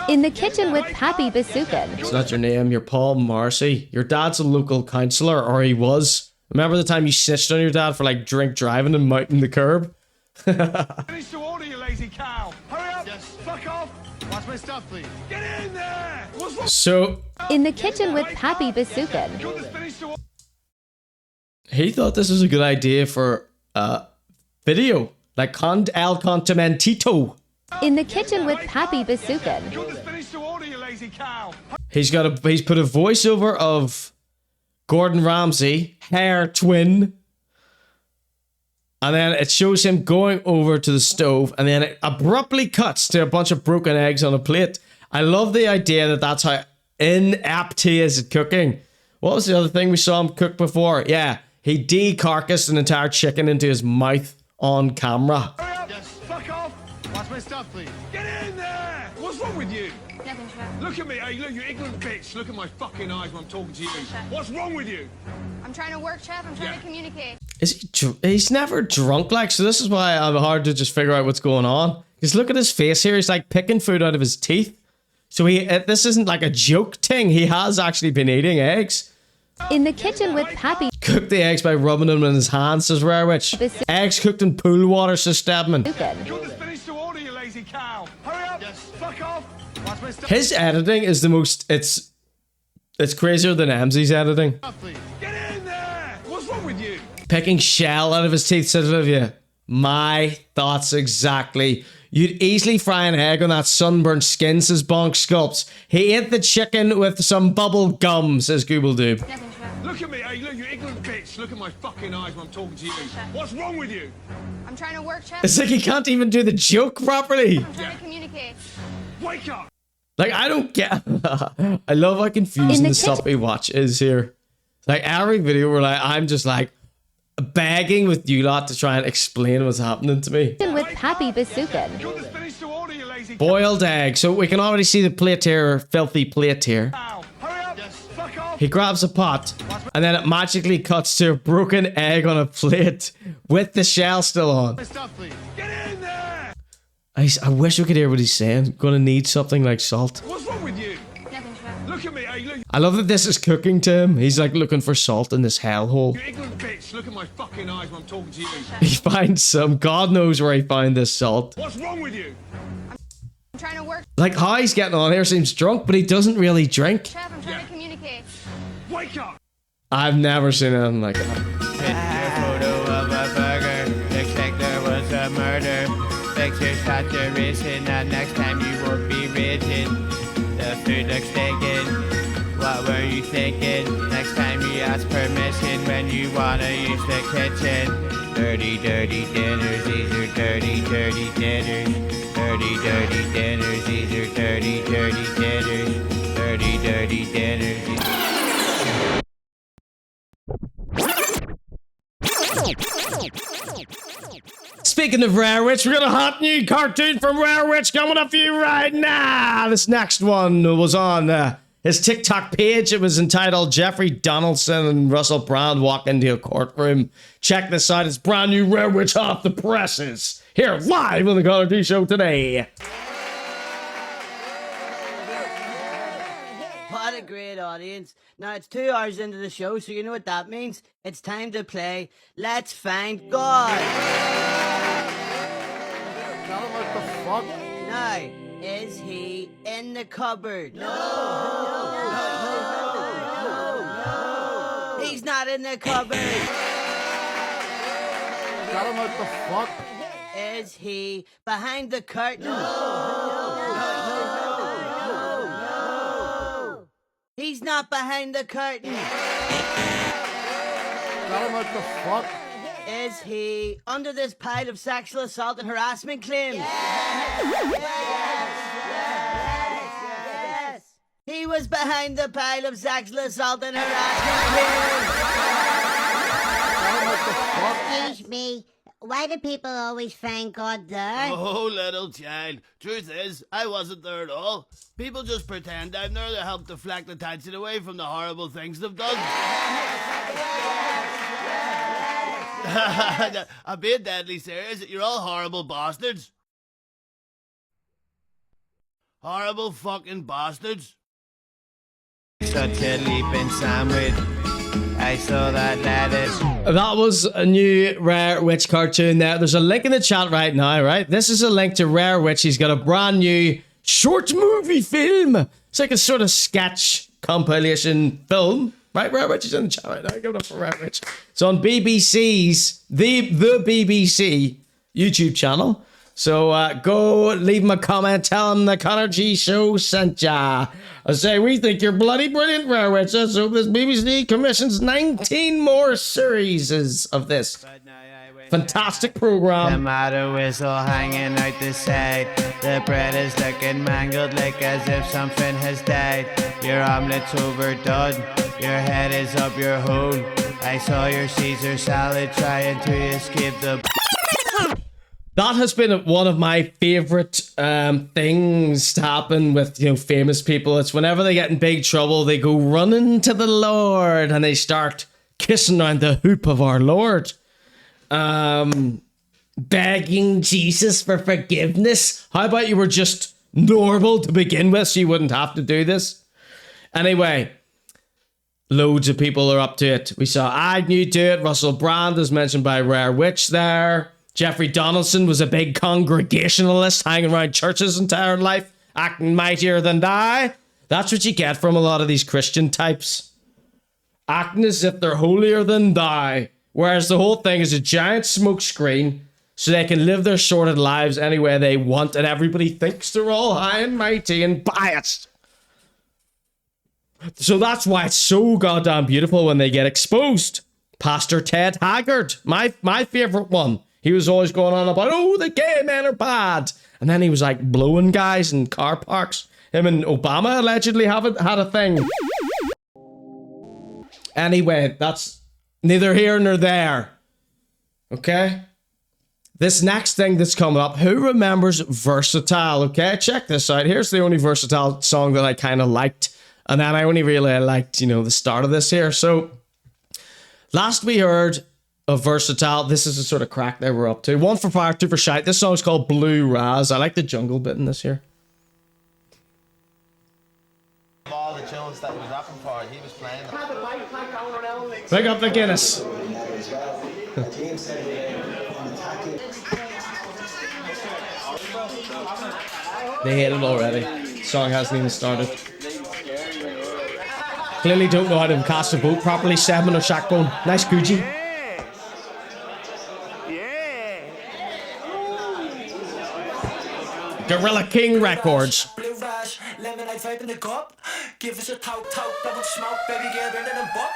In the kitchen with Pappy Basukin. It's not your name. You're Paul Morrissey. Your dad's a local councillor, or he was. Remember the time you snitched on your dad for like drink driving and mounting the curb? Finish to order, you lazy cow. Hurry up. Yes. Fuck off. Watch my stuff, please. Get in there. What's wrong? So In the kitchen with Pappy Basukin. he thought this was a good idea for video, like El Contamentito. In the kitchen with Pappy Basukin. Finish to order, you lazy cow. He's put a voiceover of Gordon Ramsay, hair twin. And then it shows him going over to the stove, and then it abruptly cuts to a bunch of broken eggs on a plate. I love the idea that that's how inept he is at cooking. What was the other thing we saw him cook before? Yeah, he decarcassed an entire chicken into his mouth on camera. Hurry up. Yes. Fuck off. Watch my stuff, please. Get in there. What's wrong with you? Nothing, Chef. Look at me. Hey, look, you ignorant bitch. Look at my fucking eyes when I'm talking to you. What's wrong with you? I'm trying to work, Chef. I'm trying to communicate. Is he? He's never drunk, like, so this is why I'm hard to just figure out what's going on. Because look at his face here. He's like picking food out of his teeth. So this isn't like a joke thing. He has actually been eating eggs. In the kitchen with Pappy. Cooked the eggs by rubbing them in his hands, says Rare Witch. Eggs cooked in pool water, says Stabman. Finish to order, you lazy cow. Hurry up. Yes. Fuck off. Watch my stuff. His editing is the most. It's crazier than Emmzee's editing. Get in there. What's wrong with you? Picking shell out of his teeth, says Olivia. My thoughts exactly. You'd easily fry an egg on that sunburnt skin, says Bonk Sculpts. He ate the chicken with some bubble gum, says Google-Doob. Look at me. Hey, look, you ignorant bitch. Look at my fucking eyes when I'm talking to you. What's wrong with you? I'm trying to work, Chef. It's like he can't even do the joke properly. I'm trying to communicate. Wake up. Like, I don't get... I love how confusing the stuff we watch is here. Like, every video where I'm just like begging with you lot to try and explain what's happening to me. With Pappy Basukin. Finish to order, you lazy cow. Boiled egg. So we can already see the plate here, filthy plate here. Hurry up. Yes. Fuck off. He grabs a pot, and then it magically cuts to a broken egg on a plate with the shell still on. My stuff, please. Get in there. I wish we could hear what he's saying. Gonna need something like salt. What's wrong with you? Nothing, Chef. Look at me. Hey, look. I love that this is cooking to him. He's like looking for salt in this hellhole. You ignorant bitch. Look at my fucking eyes when I'm talking to you. He finds some. God knows where he found this salt. What's wrong with you? I'm trying to work, Like how he's getting on here seems drunk, but he doesn't really drink. Chef. I'm trying to communicate. Wake up. I've never seen anything like that. Picture photo of a burger. Looks like there was a murder. Picture shot your wrist, and next time you won't be rigid. The food looks stinking. What were you thinking? Next time you ask permission when you wanna use the kitchen. Dirty, dirty dinners, these are dirty, dirty dinners. Dirty, dirty dinners, these are dirty, dirty dinners. Dirty, dirty dinners. Speaking of Rare Witch, we got a hot new cartoon from Rare Witch coming up for you right now. This next one was on his TikTok page. It was entitled Jeffrey Donaldson and Russell Brand Walk into a Courtroom. Check this out. It's brand new Rare Witch off the presses. Here live on the Conor G Show today. What a great audience. Now it's 2 hours into the show, so you know what that means. It's time to play Let's Find God. What the fuck? Now, is he in the cupboard? No. He's not in the cupboard. Tell him what the fuck? Is he behind the curtain? No. He's not behind the curtain. Tell him what the fuck? Is he under this pile of sexual assault and harassment claims? Yes. He was behind the pile of sexual assault and harassment claims. Excuse me, why do people always find God there? Oh, little child. Truth is, I wasn't there at all. People just pretend I'm there to help deflect attention away from the horrible things they've done. I'm being deadly serious. You're all horrible bastards. Horrible fucking bastards. Such a leaping sandwich. I saw that lettuce. That was a new Rare Witch cartoon there. There's a link in the chat right now, right? This is a link to Rare Witch. He's got a brand new short movie film. It's like a sort of sketch compilation film. Right, Rare Witch is in the chat right now. Give it up for Rare Witch. It's on BBC's, the BBC YouTube channel. So go leave him a comment. Tell him the Conor G Show sent ya. I say, we think you're bloody brilliant, Rare Witch. Let's hope this BBC commissions 19 more series of this fantastic program. The matter whistle hanging out the side. The bread is looking mangled like as if something has died. Your omelet's overdone. Your head is up your hole. I saw your Caesar salad trying to escape the... That has been one of my favorite things to happen with, you know, famous people. It's whenever they get in big trouble, they go running to the Lord and they start kissing around the hoop of our Lord. Begging Jesus for forgiveness. How about you were just normal to begin with so you wouldn't have to do this? Anyway, loads of people are up to it. We saw Agnew do it. Russell Brand is mentioned by Rare Witch there. Jeffrey Donaldson was a big congregationalist, hanging around churches entire life, acting mightier than thou. That's what you get from a lot of these Christian types. Acting as if they're holier than thou. Whereas the whole thing is a giant smoke screen so they can live their sordid lives any way they want and everybody thinks they're all high and mighty and biased. So that's why it's so goddamn beautiful when they get exposed. Pastor Ted Haggard, my favorite one. He was always going on about, oh, the gay men are bad. And then he was like blowing guys in car parks. Him and Obama allegedly had a thing. Anyway, that's neither here nor there. Okay? This next thing that's coming up, who remembers Versatile? Okay, check this out. Here's the only Versatile song that I kind of liked. And then I only really liked, you know, the start of this here. So, last we heard of Versatile, this is the sort of crack they were up to. 1 for fire, 2 for shite. This song's called Blue Raz. I like the jungle bit in this here. All the tunes that he was rapping for, he was playing them. Big up the Guinness. They hate it already. The song hasn't even started. Clearly don't know how to cast a vote properly. Seven or Shackbone. Nice Gucci. Gorilla King Records. Lemonade vape in the cup. Give us a toke, double smoke, baby girl, better than buck.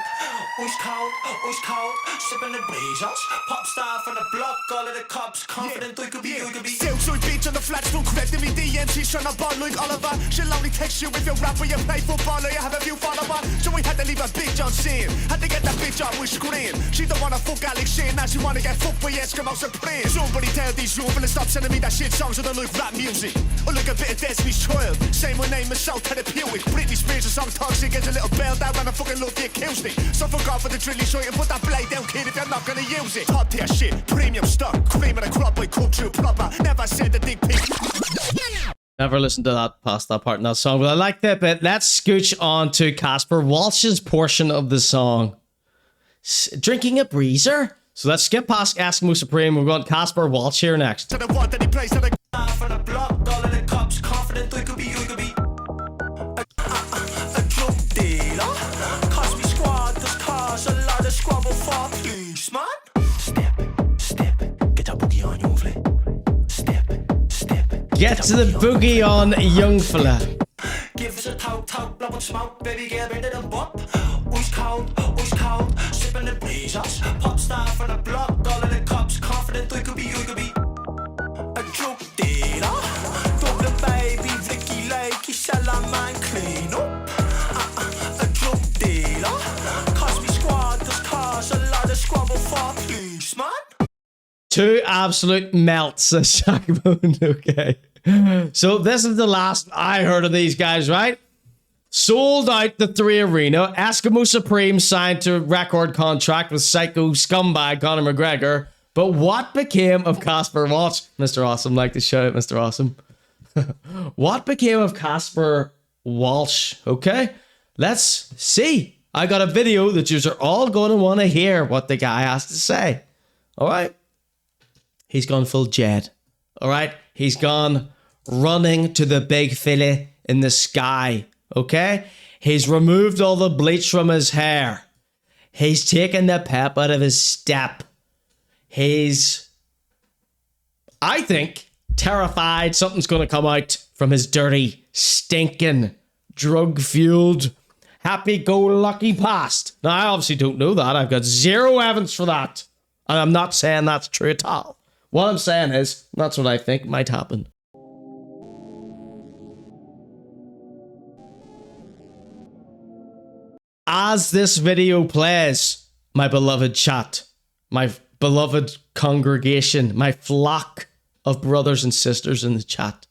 Ice cold, sipping the breezes. Pop star from the block, all of the cops, confident we could be, you could be. Selvsøgt bitch on the flat, don't correct me, DNC, shut up, ball like Oliver. She'll only text you if you're rapper, you play football, or you have a few follower. So we had to leave a bitch on scene. Had to get that bitch out with screen. She don't wanna fuck Alex Shane, now she wanna get fucked by Eskimo Supreme. Somebody tell these juveniles stop sending me that shit songs so they look rap music. Or look a bit of Destiny's Child. Say my name is so therapeutic. Britney Spears a song toxic, gets a little bailed down when I fucking love the acoustic. So fuck off with the drilly short and put that blade down, kid, if you're not gonna use it. Top tier shit, premium stock, cream of the crop, I come true proper. Never said the dick pic. Never listened to that past that part in that song, but I like that bit. Let's scooch on to Casper Walsh's portion of the song. Drinking a breezer? So let's skip past Eskimo Supreme. We're going Casper Walsh here next. To the one that he plays to the For the block, all of the cops confident we could be a drug dealer. Cause we squad, this cars a lot of squabble for policeman. Step, get a boogie on young fella. Step, Get to the boogie on, young fella. give us a talk, blow and smoke, baby girl, ready to bop. Ice cold, sipping the breezes. Pop star for the block, all of the cops confident we could be a drug dealer. Dublin baby, Vicky Lake, Salaman clean up. A drug dealer. Cosby squad, this cars a lot of squabble for policeman. Two absolute melts of Shackbone, okay. So this is the last I heard of these guys, right? Sold out the 3 Arena. Eskimo Supreme signed to a record contract with psycho scumbag Conor McGregor. But what became of Casper Walsh? Mr. Awesome, like to shout out Mr. Awesome. What became of Casper Walsh? Okay, let's see. I got a video that you are all going to want to hear what the guy has to say. All right. He's gone full Jed. All right. He's gone running to the big fella in the sky. Okay. He's removed all the bleach from his hair. He's taken the pep out of his step. He's, I think, terrified something's going to come out from his dirty, stinking, drug-fueled, happy-go-lucky past. Now, I obviously don't know that. I've got zero evidence for that. And I'm not saying that's true at all. What I'm saying is, that's what I think might happen. As this video plays, my beloved chat, my beloved congregation, my flock of brothers and sisters in the chat,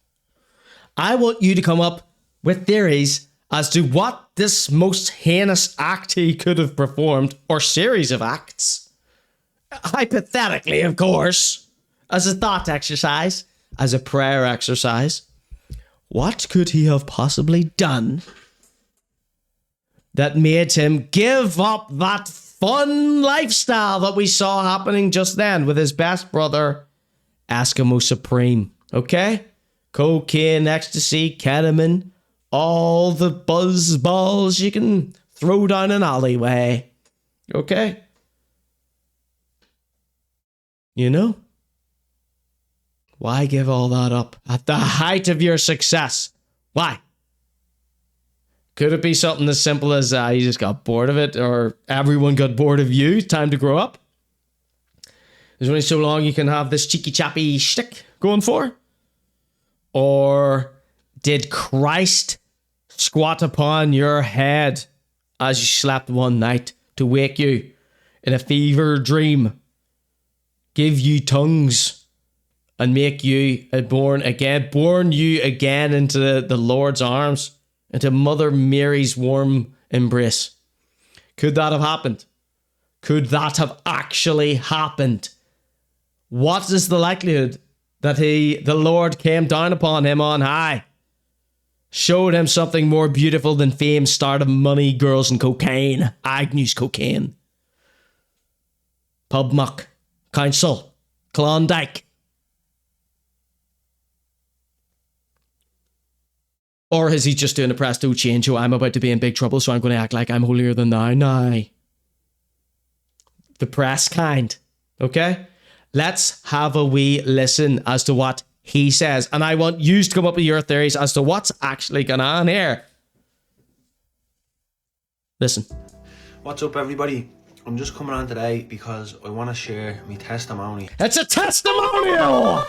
I want you to come up with theories as to what this most heinous act he could have performed, or series of acts, hypothetically, of course, as a thought exercise, as a prayer exercise. What could he have possibly done that made him give up that fun lifestyle that we saw happening just then with his best brother, Eskimo Supreme? Okay? Cocaine, ecstasy, ketamine, all the buzz balls you can throw down an alleyway. Okay? You know? Why give all that up at the height of your success? Why? Could it be something as simple as you just got bored of it, or everyone got bored of you? Time to grow up? There's only so long you can have this cheeky chappy shtick going for. Or did Christ squat upon your head as you slept one night to wake you in a fever dream, give you tongues, and make you born you again into the Lord's arms, into Mother Mary's warm embrace? Could that have happened? Could that have actually happened? What is the likelihood that the Lord came down upon him on high, showed him something more beautiful than fame, stardom, money, girls, and cocaine? Agnew's cocaine. Pub muck. Council. Klondike. Or is he just doing a presto change? Oh, I'm about to be in big trouble, so I'm going to act like I'm holier than thou. Nah. The press kind. Okay? Let's have a wee listen as to what he says. And I want you to come up with your theories as to what's actually going on here. Listen. What's up, everybody? I'm just coming on today because I want to share my testimony. It's a testimonial!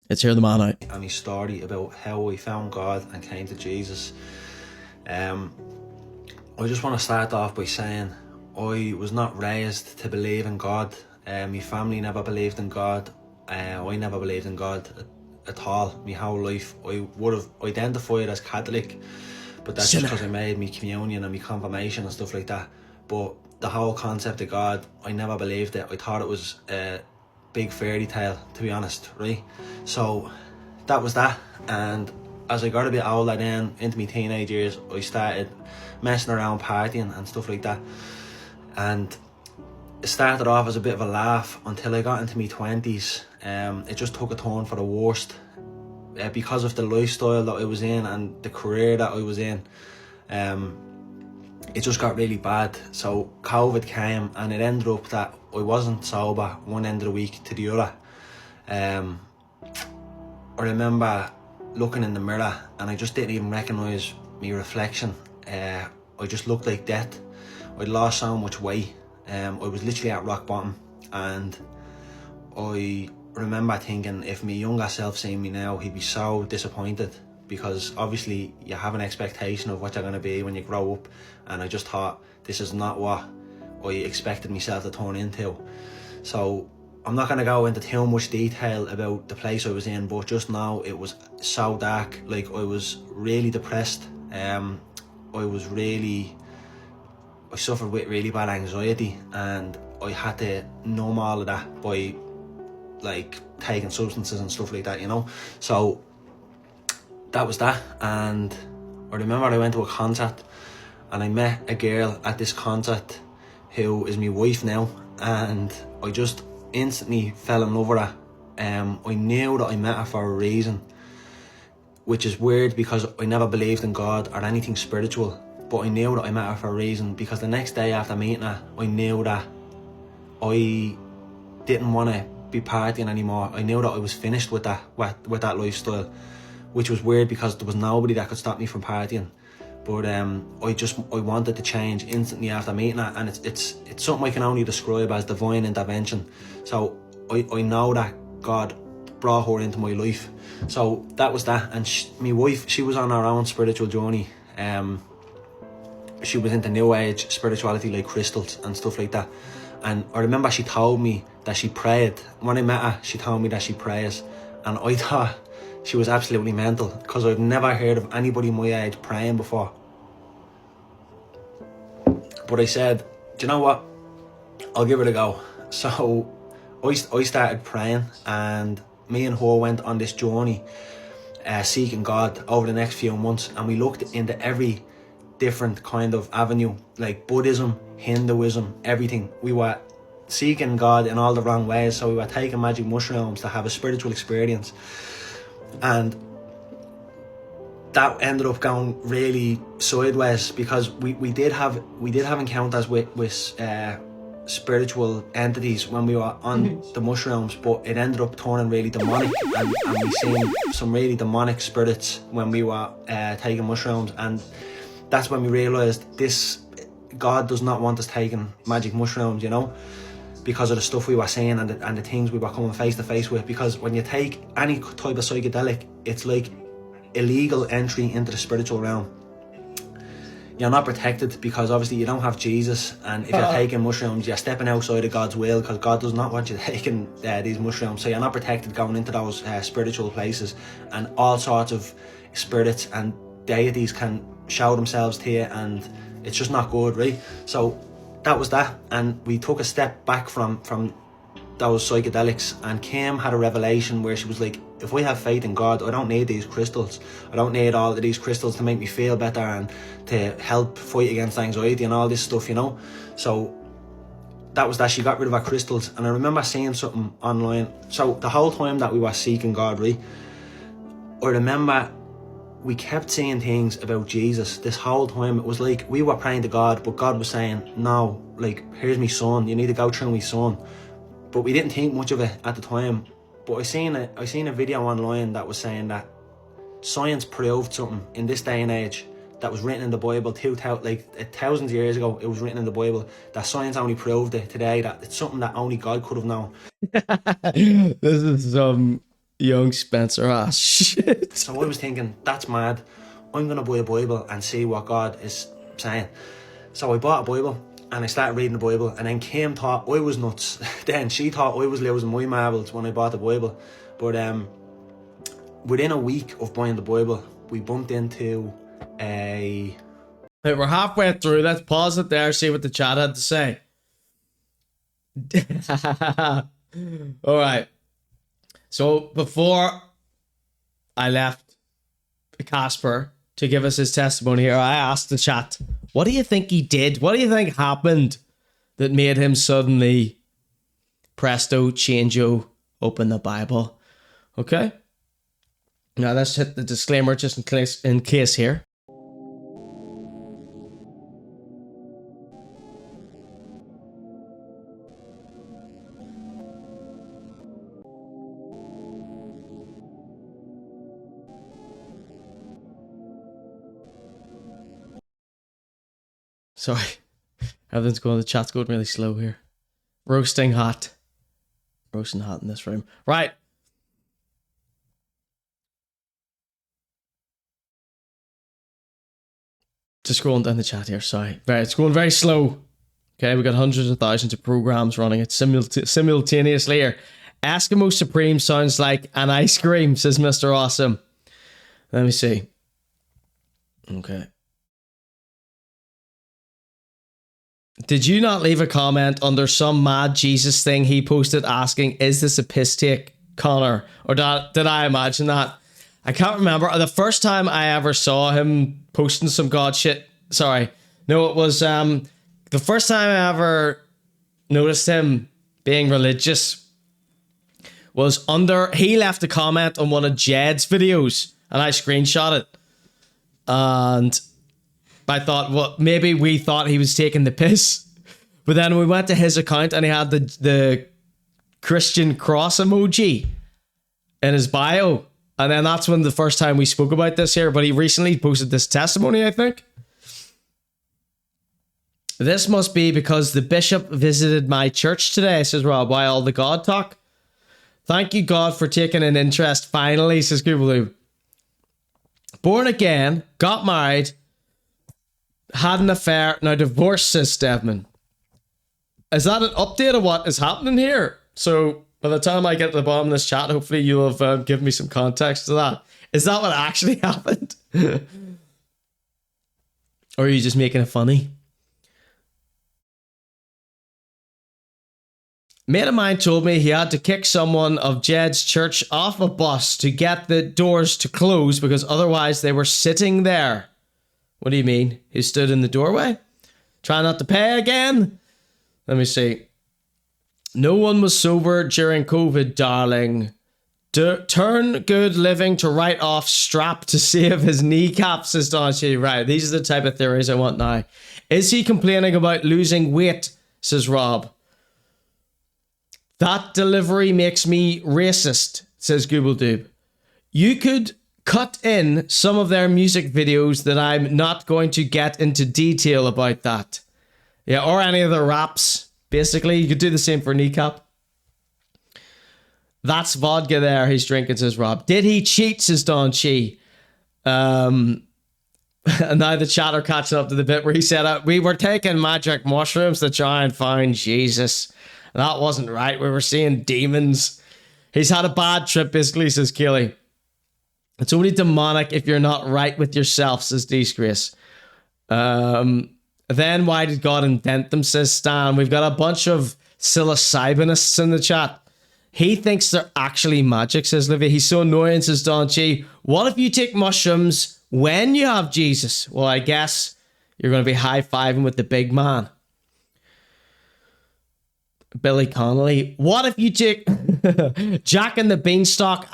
Let's hear the man out. And my story about how I found God and came to Jesus. I just want to start off by saying I was not raised to believe in God. My family never believed in God. I never believed in God at all. My whole life I would have identified as Catholic, but that's just because I made me communion and my confirmation and stuff like that. But the whole concept of God, I never believed it. I thought it was a big fairy tale, to be honest, right? So that was that. And as I got a bit older then, into my teenage years, I started messing around, partying and stuff like that. And it started off as a bit of a laugh until I got into my 20s. It just took a turn for the worst because of the lifestyle that I was in and the career that I was in. It just got really bad. So COVID came and it ended up that I wasn't sober one end of the week to the other. I remember looking in the mirror and I just didn't even recognise my reflection. I just looked like death. I'd lost so much weight. I was literally at rock bottom, and I remember thinking if my younger self seen me now, he'd be so disappointed, because obviously you have an expectation of what you're going to be when you grow up, and I just thought this is not what I expected myself to turn into. So I'm not going to go into too much detail about the place I was in, but just now it was so dark. Like, I was really depressed. I suffered with really bad anxiety, and I had to numb all of that by like taking substances and stuff like that, you know. So that was that. And I remember I went to a concert and I met a girl at this concert who is my wife now, and I just instantly fell in love with her. I knew that I met her for a reason, which is weird because I never believed in God or anything spiritual, but I knew that I met her for a reason, because the next day after meeting her, I knew that I didn't want to be partying anymore. I knew that I was finished with that lifestyle, which was weird because there was nobody that could stop me from partying. But I wanted to change instantly after meeting her, and it's something I can only describe as divine intervention. So I know that God brought her into my life. So that was that. And my wife, she was on her own spiritual journey. She was into new age spirituality, like crystals and stuff like that. And I remember she told me that she prayed. When I met her, she told me that she prays, and I thought she was absolutely mental, because I've never heard of anybody my age praying before. But I said, do you know what, I'll give it a go. So I started praying, and me and her went on this journey seeking God over the next few months, and we looked into every different kind of avenue, like Buddhism, Hinduism, everything. We were seeking God in all the wrong ways. So we were taking magic mushrooms to have a spiritual experience, and that ended up going really sideways, because we did have encounters with spiritual entities when we were on the mushrooms, but it ended up turning really demonic, and we seen some really demonic spirits when we were taking mushrooms. And that's when we realised God does not want us taking magic mushrooms, you know, because of the stuff we were seeing and the things we were coming face to face with. Because when you take any type of psychedelic, it's like illegal entry into the spiritual realm. You're not protected, because obviously you don't have Jesus, and if you're taking mushrooms, you're stepping outside of God's will, because God does not want you taking these mushrooms. So you're not protected going into those spiritual places, and all sorts of spirits and deities can show themselves to you, and it's just not good, right? So that was that. And we took a step back from those psychedelics, and Kim had a revelation where she was like, if we have faith in God, I don't need these crystals. I don't need all of these crystals to make me feel better and to help fight against anxiety and all this stuff, you know. So that was that. She got rid of her crystals. And I remember seeing something online. So the whole time that we were seeking God, right, I remember we kept seeing things about Jesus this whole time. It was like we were praying to God, but God was saying, no, like, here's my son, you need to go through my son. But we didn't think much of it at the time. But I seen a video online that was saying that science proved something in this day and age that was written in the Bible thousands of years ago. It was written in the Bible, that science only proved it today, that it's something that only God could have known. This is some Young Spencer, ah, shit. So I was thinking, that's mad. I'm going to buy a Bible and see what God is saying. So I bought a Bible and I started reading the Bible, and then Kim thought I was nuts. Then she thought I was losing my marbles when I bought the Bible. But within a week of buying the Bible, we bumped into a... Hey, we're halfway through. Let's pause it there, see what the chat had to say. All right. So before I left Casper to give us his testimony here, I asked the chat, what do you think he did? What do you think happened that made him suddenly presto, changeo, open the Bible? Okay. Now let's hit the disclaimer just in case here. Sorry, everything's going, the chat's going really slow here. Roasting hot in this room. Right. Just scrolling down the chat here, sorry. It's going very slow. Okay, we got hundreds of thousands of programs running it simultaneously here. Eskimo Supreme sounds like an ice cream, says Mr. Awesome. Let me see. Okay. Did you not leave a comment under some mad Jesus thing he posted asking, is this a piss take, Connor? Or did I imagine that? I can't remember. The first time I ever saw him posting some god shit. Sorry. No, it was the first time I ever noticed him being religious was he left a comment on one of Jed's videos and I screenshot it. And I thought, well, maybe we thought he was taking the piss. But then we went to his account and he had the Christian cross emoji in his bio. And then that's when the first time we spoke about this here. But he recently posted this testimony, I think. This must be because the bishop visited my church today, says Rob. Why all the God talk? Thank you, God, for taking an interest finally, says Goobaloo. Born again, got married, had an affair, now divorced, says Stevman. Is that an update of what is happening here? So by the time I get to the bottom of this chat, hopefully you'll have given me some context to that. Is that what actually happened? Or are you just making it funny? Mate of mine told me he had to kick someone of Jed's church off a bus to get the doors to close because otherwise they were sitting there. What do you mean? He stood in the doorway? Try not to pay again? Let me see. No one was sober during COVID, darling. Turn good living to write off strap to save his kneecaps, says Donchi. Right, these are the type of theories I want now. Is he complaining about losing weight, says Rob. That delivery makes me racist, says Goobledoob. You could cut in some of their music videos that I'm not going to get into detail about that. Yeah, or any of the raps. Basically, you could do the same for Kneecap. That's vodka there he's drinking, says Rob. Did he cheat, says Don Chi. And now the chat are catching up to the bit where he said, we were taking magic mushrooms to try and find Jesus. That wasn't right. We were seeing demons. He's had a bad trip, basically, says Keely. It's only demonic if you're not right with yourself, says Disgrace. Then why did God invent them, says Stan. We've got a bunch of psilocybinists in the chat. He thinks they're actually magic, says Livia. He's so annoying, says Don Chi. What if you take mushrooms when you have Jesus? Well, I guess you're going to be high-fiving with the big man. Billy Connolly. What if you take Jack and the Beanstalk?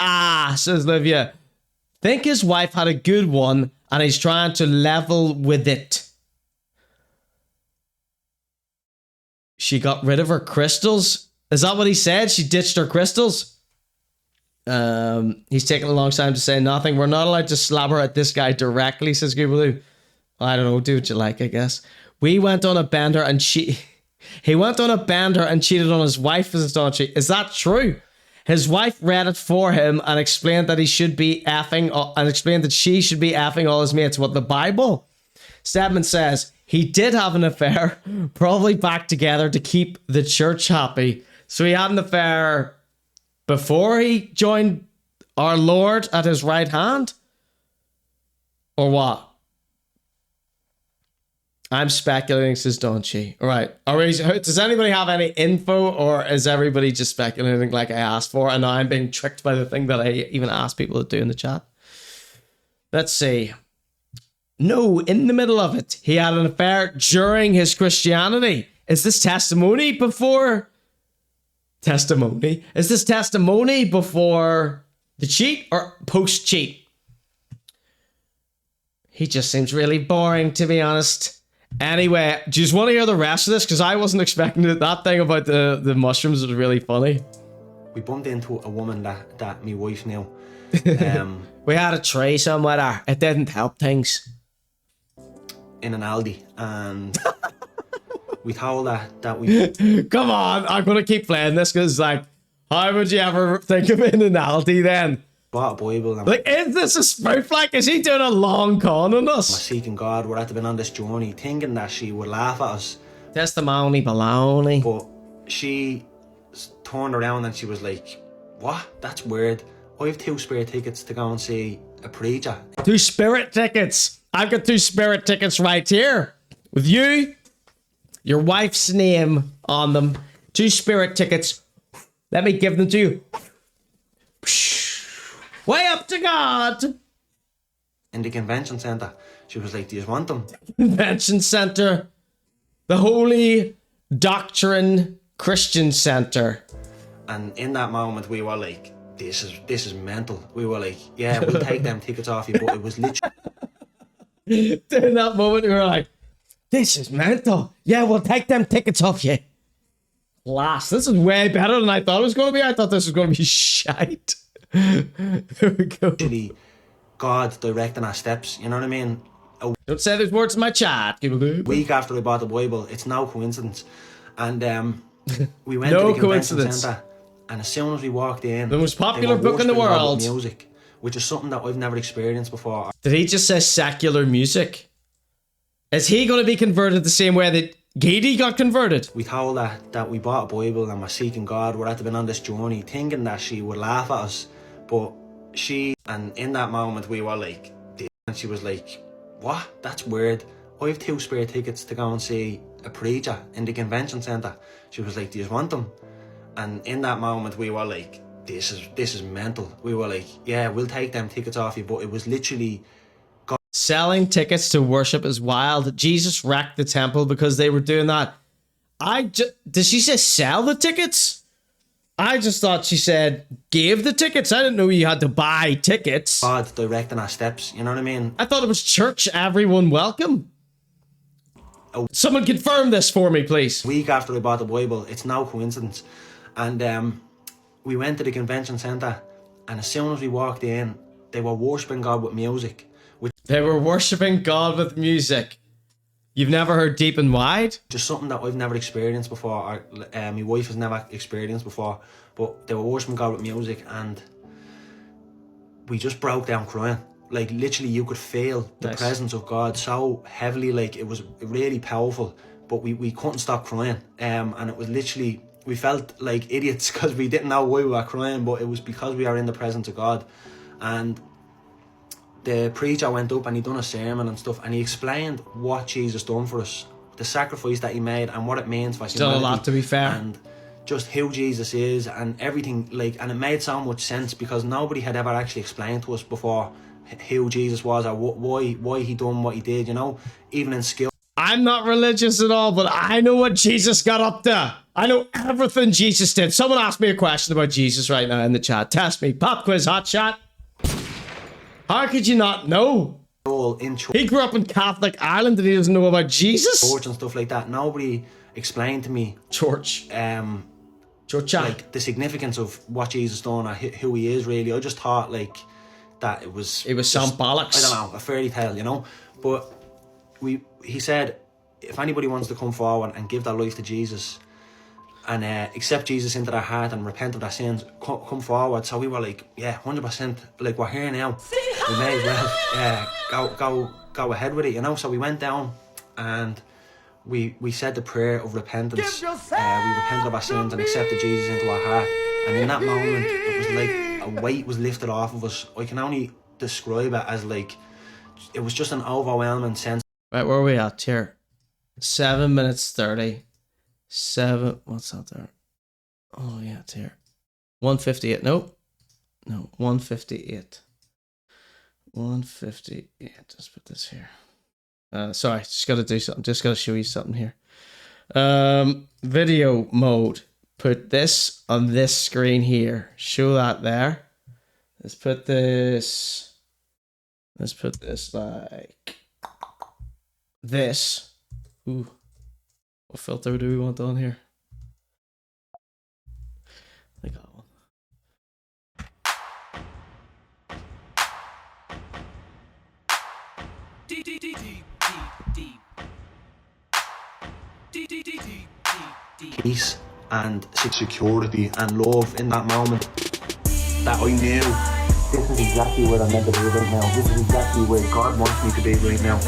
Says Livia. Think his wife had a good one and he's trying to level with it. She got rid of her crystals? Is that what he said? She ditched her crystals? He's taking a long time to say nothing. We're not allowed to slabber at this guy directly, says Goobaloo. I don't know. Do what you like, I guess. We went on a bender and he went on a bender and cheated on his wife, says Donchi. Is that true? His wife read it for him and explained that he should be effing, and explained that she should be effing all his mates. What, the Bible? Stedman says he did have an affair, probably back together to keep the church happy. So he had an affair before he joined our Lord at his right hand? Or what? I'm speculating, says Donchi. All right. Does anybody have any info, or is everybody just speculating like I asked for? And now I'm being tricked by the thing that I even asked people to do in the chat. Let's see. No, in the middle of it, he had an affair during his Christianity. Is this testimony before? Testimony? Is this testimony before the cheat or post cheat? He just seems really boring, to be honest. Anyway, do you just want to hear the rest of this? Because I wasn't expecting it. That thing about the mushrooms was really funny. We bumped into a woman that my wife knew. We had a threesome with her. It didn't help things. In an Aldi, and we told her that we... Come on, I'm going to keep playing this because, like, how would you ever think of it in an Aldi then? Bought a Bible. And like, is this a spoof? Like, is he doing a long con on us? We're seeking God. We're at to been on this journey, thinking that she would laugh at us. Testimony baloney. But she turned around and she was like, "What? That's weird. I have 2 spare tickets to go and see a preacher." 2 spirit tickets. I've got 2 spirit tickets right here with you, your wife's name on them. 2 spirit tickets. Let me give them to you. Way up to God. In the convention centre. She was like, "Do you want them?" Convention centre. The Holy Doctrine Christian Centre. And in that moment, we were like, this is mental. We were like, "Yeah, we'll take them tickets off you," but it was literally... In that moment, we were like, this is mental. Yeah, we'll take them tickets off you. Class. This is way better than I thought it was going to be. I thought this was going to be shite. There we go. Literally, God directing our steps, you know what I mean? Don't say those words in my chat. A week after I bought the Bible, it's no coincidence. And we went no to the convention coincidence. centre, and as soon as we walked in... The most popular book in the world. Music, which is something that I've never experienced before. Did he just say secular music? Is he going to be converted the same way that Geraghty got converted? We told her that we bought a Bible and we're seeking God. We're at to been on this journey, thinking that she would laugh at us. But she... And in that moment, we were like... And she was like, "What? That's weird. I have 2 spare tickets to go and see a preacher in the convention centre." She was like, "Do you want them?" And in that moment, we were like, this is mental. We were like, "Yeah, we'll take them tickets off you," but it was literally... Selling tickets to worship is wild. Jesus wrecked the temple because they were doing that. Did she say sell the tickets? I just thought she said gave the tickets. I didn't know you had to buy tickets. God directing our steps, you know what I mean? I thought it was church, everyone welcome. Someone confirm this for me, please. A week after I bought the Bible, it's no coincidence. And we went to the convention centre, and as soon as we walked in, they were worshipping God with music. They were worshipping God with music. You've never heard Deep and Wide? Just something that I've never experienced before, or my wife has never experienced before. But they were worshipping God with music, and we just broke down crying. Like, literally, you could feel the presence of God so heavily. Like, it was really powerful, but we couldn't stop crying. And it was literally, we felt like idiots because we didn't know why we were crying, but it was because we are in the presence of God. And the preacher went up and he done a sermon and stuff, and he explained what Jesus done for us, the sacrifice that he made, and what it means for Still humanity. a lot, to be fair. And just who Jesus is and everything, like, and it made so much sense because nobody had ever actually explained to us before who Jesus was or why he done what he did, you know, even in skill. I'm not religious at all, but I know what Jesus got up to. I know everything Jesus did. Someone asked me a question about Jesus right now in the chat. Test me. Pop quiz, hot shot. How could you not know? He grew up in Catholic Ireland and he doesn't know about Jesus? Church and stuff like that. Nobody explained to me church. Like the significance of what Jesus done or who he is really. I just thought like that it was some bollocks. I don't know, a fairy tale, you know. But he said if anybody wants to come forward and give their life to Jesus, and accept Jesus into their heart and repent of their sins, come forward. So we were like, yeah, 100%, like, we're here now, we may as well go ahead with it, you know. So we went down and we said the prayer of repentance. We repented of our sins and accepted Jesus into our heart, and in that moment it was like a weight was lifted off of us. I can only describe it as like, it was just an overwhelming sense. Right, where are we at here? 7 minutes 30. What's that there? Oh yeah, it's here. 158. Nope. No, 158. 158. Let's put this here. Sorry, just gotta do something. Just gotta show you something here. Video mode. Put this on this screen here. Show that there. Let's put this like this. Ooh. What filter do we want on here? I got one. Peace and security and love in that moment, that I knew this is exactly where I'm meant to be right now. This is exactly where God wants me to be right now.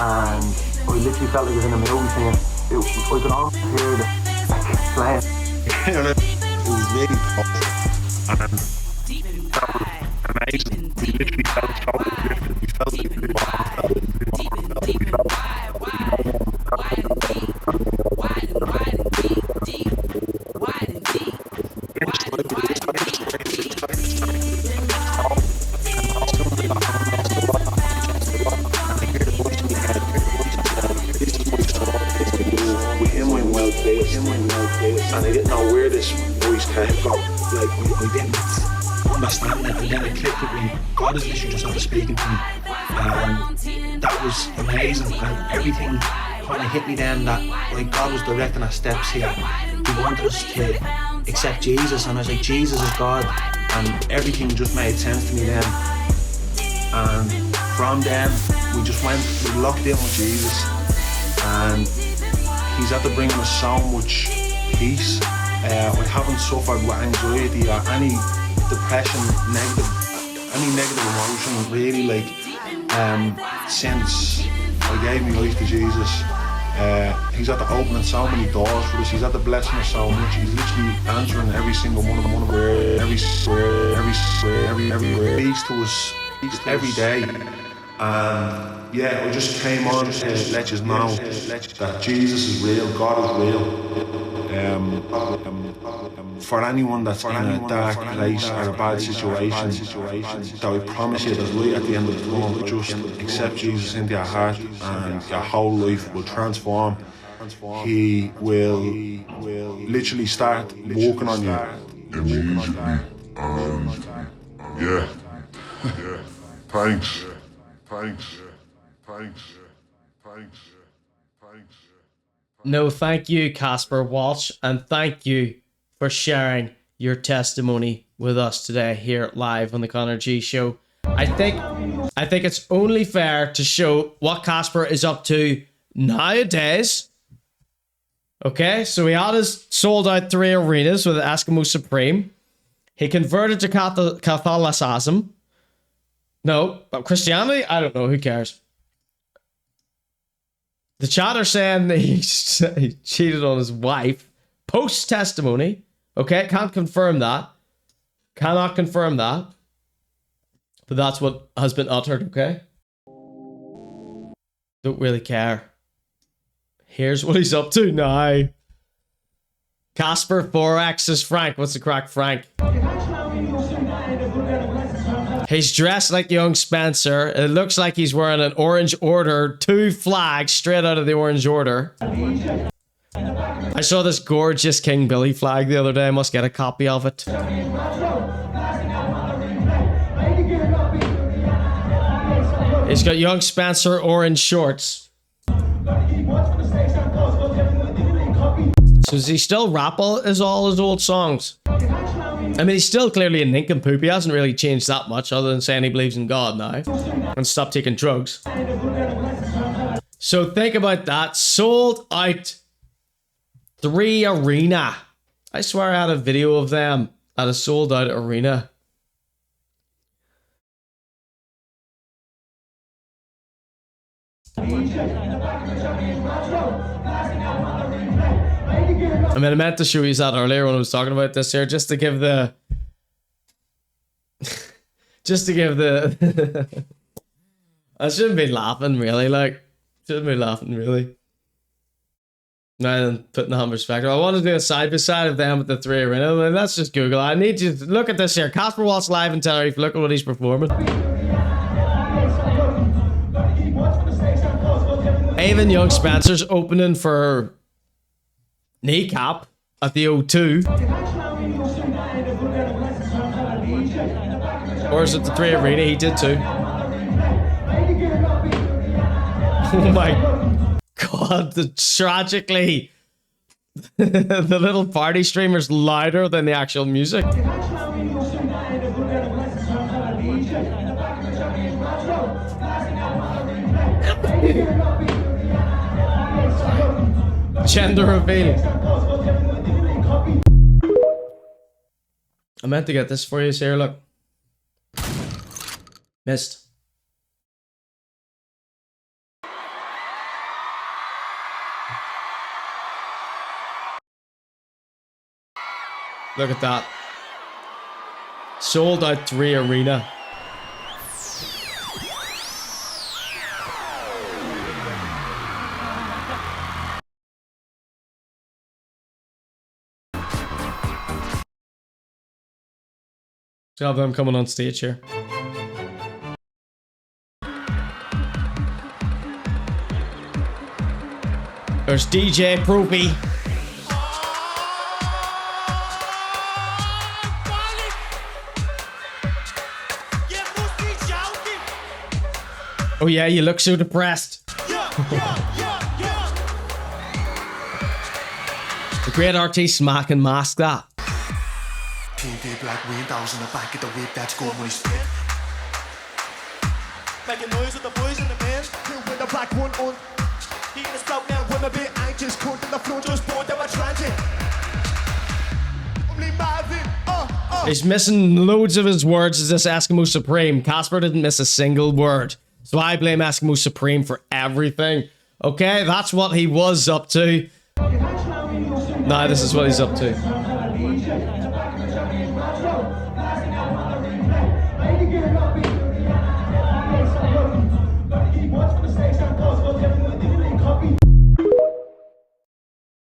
And I literally felt like I was in a movie scene. I could almost hear the flame. It was really tough. And that was amazing. We literally felt so uplifted. We felt like we and I didn't know where this voice came from. Like, I didn't understand it, and then it clicked with me. God is literally just after speaking to me. That was amazing, and everything kind of hit me then that, like, God was directing our steps here. He wanted us to accept Jesus, and I was like, Jesus is God, and everything just made sense to me then. And from then, we locked in with Jesus, and He's after bringing us so much peace. I haven't suffered with anxiety or any depression, any negative emotion really, like, since I gave my life to Jesus. He's at the opening so many doors for us. He's at the blessing us so much. He's literally answering every single one of them. Every speaks to us every day. Yeah, I just came on to let you know that Jesus is real, God is real. For anyone that's in a dark place or a bad situation, that I promise you there's light at the end of the tunnel. Just accept Jesus into your heart and your whole life will transform. He will literally start working on you immediately. Yeah. Thanks. No, thank you, Casper Walsh, and thank you for sharing your testimony with us today here live on the Conor G Show. I think it's only fair to show what Casper is up to nowadays. Okay, so he had his sold out 3 arenas with Eskimo Supreme. He converted to Catholicism. No, but Christianity? I don't know, who cares? The chat are saying that he cheated on his wife. Post testimony. Okay, can't confirm that. Cannot confirm that. But that's what has been uttered, okay? Don't really care. Here's what he's up to now. Casper 4X is Frank. What's the crack, Frank? He's dressed like young Spencer. It looks like he's wearing an Orange Order 2 flag straight out of the Orange Order. I saw this gorgeous King Billy flag the other day. I must get a copy of it. He's got young Spencer orange shorts. So does he still rap all his old songs? I mean, he's still clearly a nincompoop. He hasn't really changed that much other than saying he believes in God now and stopped taking drugs. So think about that. Sold out 3 Arena. I swear I had a video of them at a sold out arena. I mean, I meant to show you that earlier when I was talking about this here, just to give the... just to give the... I shouldn't be laughing, really, like... Shouldn't be laughing, really. Now then, putting that in perspective. I want to do a side-by-side of them with the 3 arena. I mean, let's just Google. I need you to look at this here. Casper Waltz live in Tenerife. Look at what he's performing. Avon Young Spencer's opening for Kneecap at the O2. Or is it the 3 arena? He did too. Oh my god, tragically the little party streamer's louder than the actual music. Gender reveal. I meant to get this for you here, look. Missed. Look at that. Sold out 3 arena. Should have them coming on stage here. There's DJ Proopy. Oh yeah, you look so depressed. The great RT Smack and Mask that. PD black windows in the back of the whip, that's good when he's spit. Making noise with the boys in the band. Here with the black one on. He in his block now with a bit anxious. Caught in the floor, just bored that my transit. Only Marvin, He's missing loads of his words as this Eskimo Supreme. Casper didn't miss a single word. So I blame Eskimo Supreme for everything. Okay, that's what he was up to. Nah, this is what he's up to.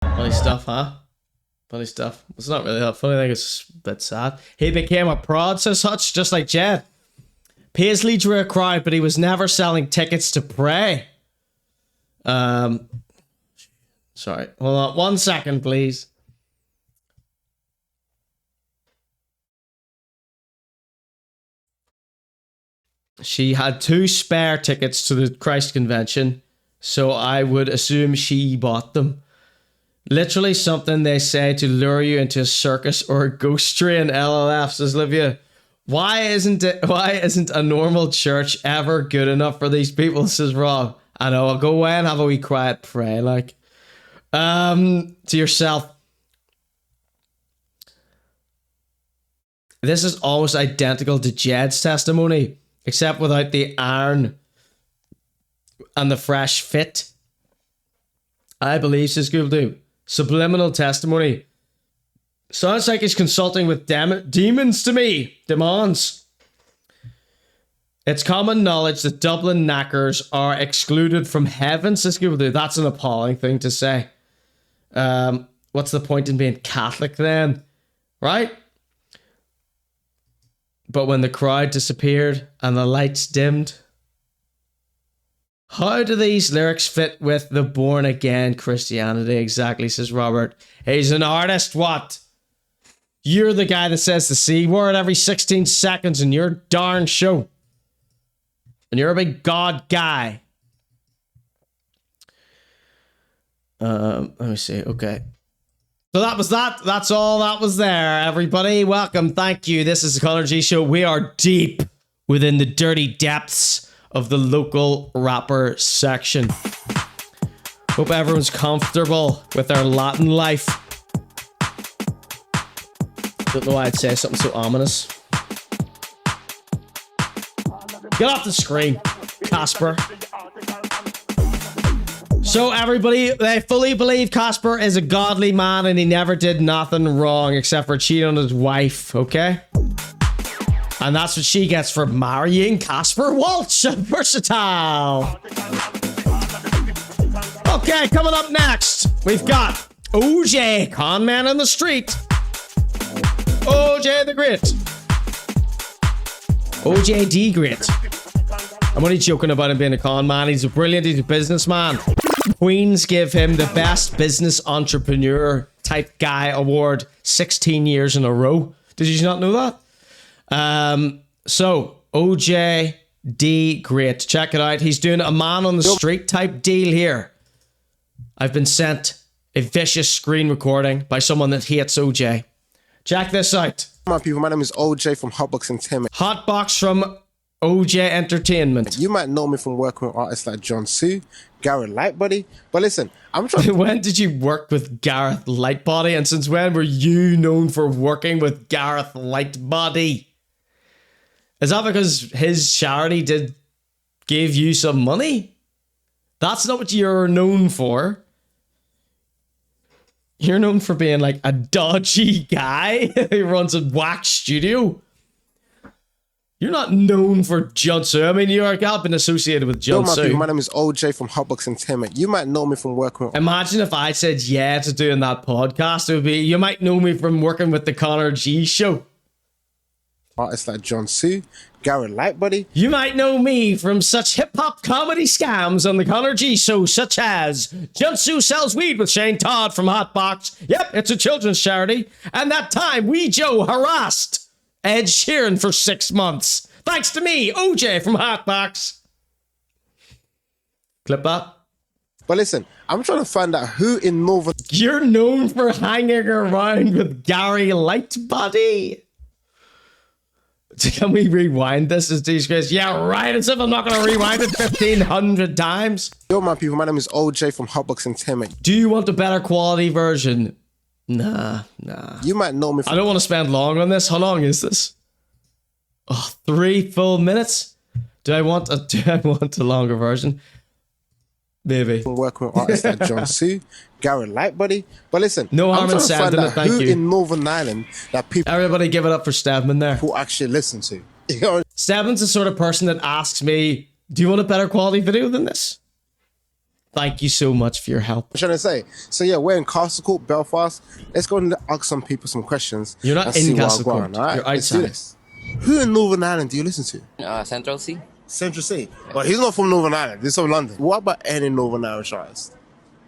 Funny stuff, huh? Funny stuff. It's not really that funny. I think it's a bit sad. He became a prod as such, just like Jed. Paisley drew a crowd, but he was never selling tickets to pray. Sorry. Hold on 1 second, please. She had 2 spare tickets to the Christ Convention, so I would assume she bought them. Literally something they say to lure you into a circus or a ghost train. LLF, says Livia. Why isn't a normal church ever good enough for these people, says Rob. I know, I'll go away and have a wee quiet pray, like. To yourself. This is almost identical to Jed's testimony, except without the iron and the fresh fit. I believe, says Scooby-Doo. Subliminal testimony. Sounds like he's consulting with demons to me. Demons. It's common knowledge that Dublin knackers are excluded from heaven, says Scooby-Doo. That's an appalling thing to say. What's the point in being Catholic then? Right? But when the crowd disappeared and the lights dimmed, how do these lyrics fit with the born again Christianity? Exactly, says Robert. He's an artist, what? You're the guy that says the C word every 16 seconds in your darn show. And you're a big God guy. Let me see. Okay. So that was that. That's all that was there, everybody. Welcome. Thank you. This is the Conor G Show. We are deep within the dirty depths of the local rapper section. Hope everyone's comfortable with their Latin life. Don't know why I'd say something so ominous. Get off the screen, Casper. So everybody, they fully believe Casper is a godly man and he never did nothing wrong except for cheating on his wife, okay? And that's what she gets for marrying Casper Walsh, versatile. Okay, coming up next, we've got OJ, con man in the street. OJ the Great. OJ D Great. I'm only joking about him being a con man. He's brilliant. He's a businessman. Queens give him the best business entrepreneur type guy award 16 years in a row. Did you not know that? So OJ D Great. Check it out. He's doing a man on the street type deal here. I've been sent a vicious screen recording by someone that hates OJ. Check this out. My people, my name is OJ from Hat Bax Entertainment. Hat Bax from OJ Entertainment. You might know me from working with artists like John C, Gareth Lightbody, but listen, I'm trying. When did you work with Gareth Lightbody, and since when were you known for working with Gareth Lightbody? Is that because his charity did give you some money? That's not what you're known for. You're known for being like a dodgy guy who runs a wax studio. You're not known for Junsu. I mean, you've been associated with Junsu. My name is OJ from Hat Bax Entertainment. You might know me from working with... Imagine if I said yeah to doing that podcast. It would be, you might know me from working with the Conor G Show. Artists like John C, Gareth Lightbody. You might know me from such hip-hop comedy scams on the Conor G Show, such as Junsu sells weed with Shane Todd from Hat Bax. Yep, it's a children's charity. And that time, Wee Joe harassed Ed Sheeran for 6 months. Thanks to me, OJ from Hat Bax. Clip that. But listen, I'm trying to find out who in Northern... You're known for hanging around with Gary Lightbody. Can we rewind this? Is these guys? Yeah, right. As if I'm not going to rewind it 1,500 times. Yo, my people, my name is OJ from Hat Bax Entertainment. Do you want a better quality version? Nah. You might know me from... I don't want to spend long on this. How long is this? Oh, 3 full minutes? Do I want a longer version? Maybe. Working with artists like John C, Gareth Lightbody. But listen, no harm in sending it, thank who you. in Northern Ireland that people... Everybody give it up for Stedman there. Who actually listen to. You know? Stedman's the sort of person that asks me, do you want a better quality video than this? Thank you so much for your help. I'm trying to say. So yeah, we're in Castle Court, Belfast. Let's go and ask some people some questions. You're not in Castle Court. Right? You're Let's do outside. this. Who in Northern Ireland do you listen to? Central C. Central C. Well, he's not from Northern Ireland. He's from London. What about any Northern Irish artist?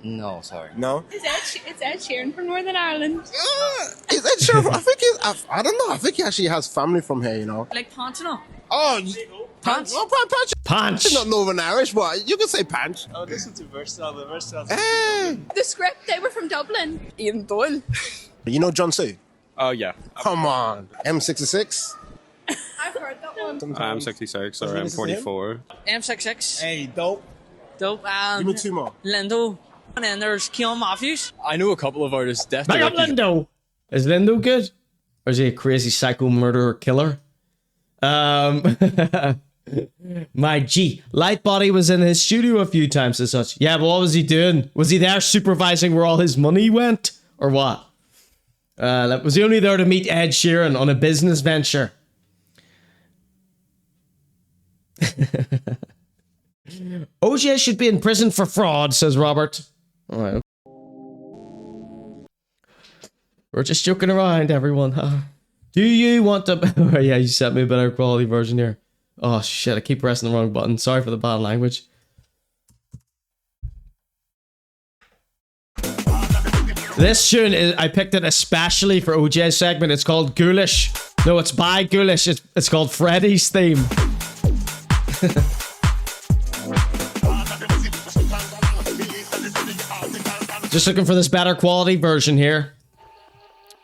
No, sorry. No? It's Ed Sheeran from Northern Ireland. Is Ed Sheeran? I think I don't know. I think he actually has family from here, you know. Like Ponchino. Oh, Punch. Oh, Punch. He's not Northern Irish, but you can say Punch. Oh, listen to Versatile. The Versatile. Hey. The Script, they were from Dublin. Ian Doyle. You know John C? Oh, yeah. Come on. M66? I've heard that one. I'm 66 or I'm 44. M66. Hey, dope. Dope. Give me 2 more. Lindo. And then there's Keon Matthews. I know a couple of artists. Back up Lindo. Is Lindo good? Or is he a crazy psycho murderer killer? My G. Lightbody was in his studio a few times as such. Yeah, but what was he doing? Was he there supervising where all his money went? Or what? Was he only there to meet Ed Sheeran on a business venture? OJ should be in prison for fraud, says Robert. All right. We're just joking around, everyone. Huh? Do you want to... Oh, yeah, you sent me a better quality version here. Oh, shit, I keep pressing the wrong button. Sorry for the bad language. This tune, I picked it especially for OJ's segment. It's called Ghoulish. No, it's by Ghoulish. It's called Freddy's theme. Just looking for this better quality version here.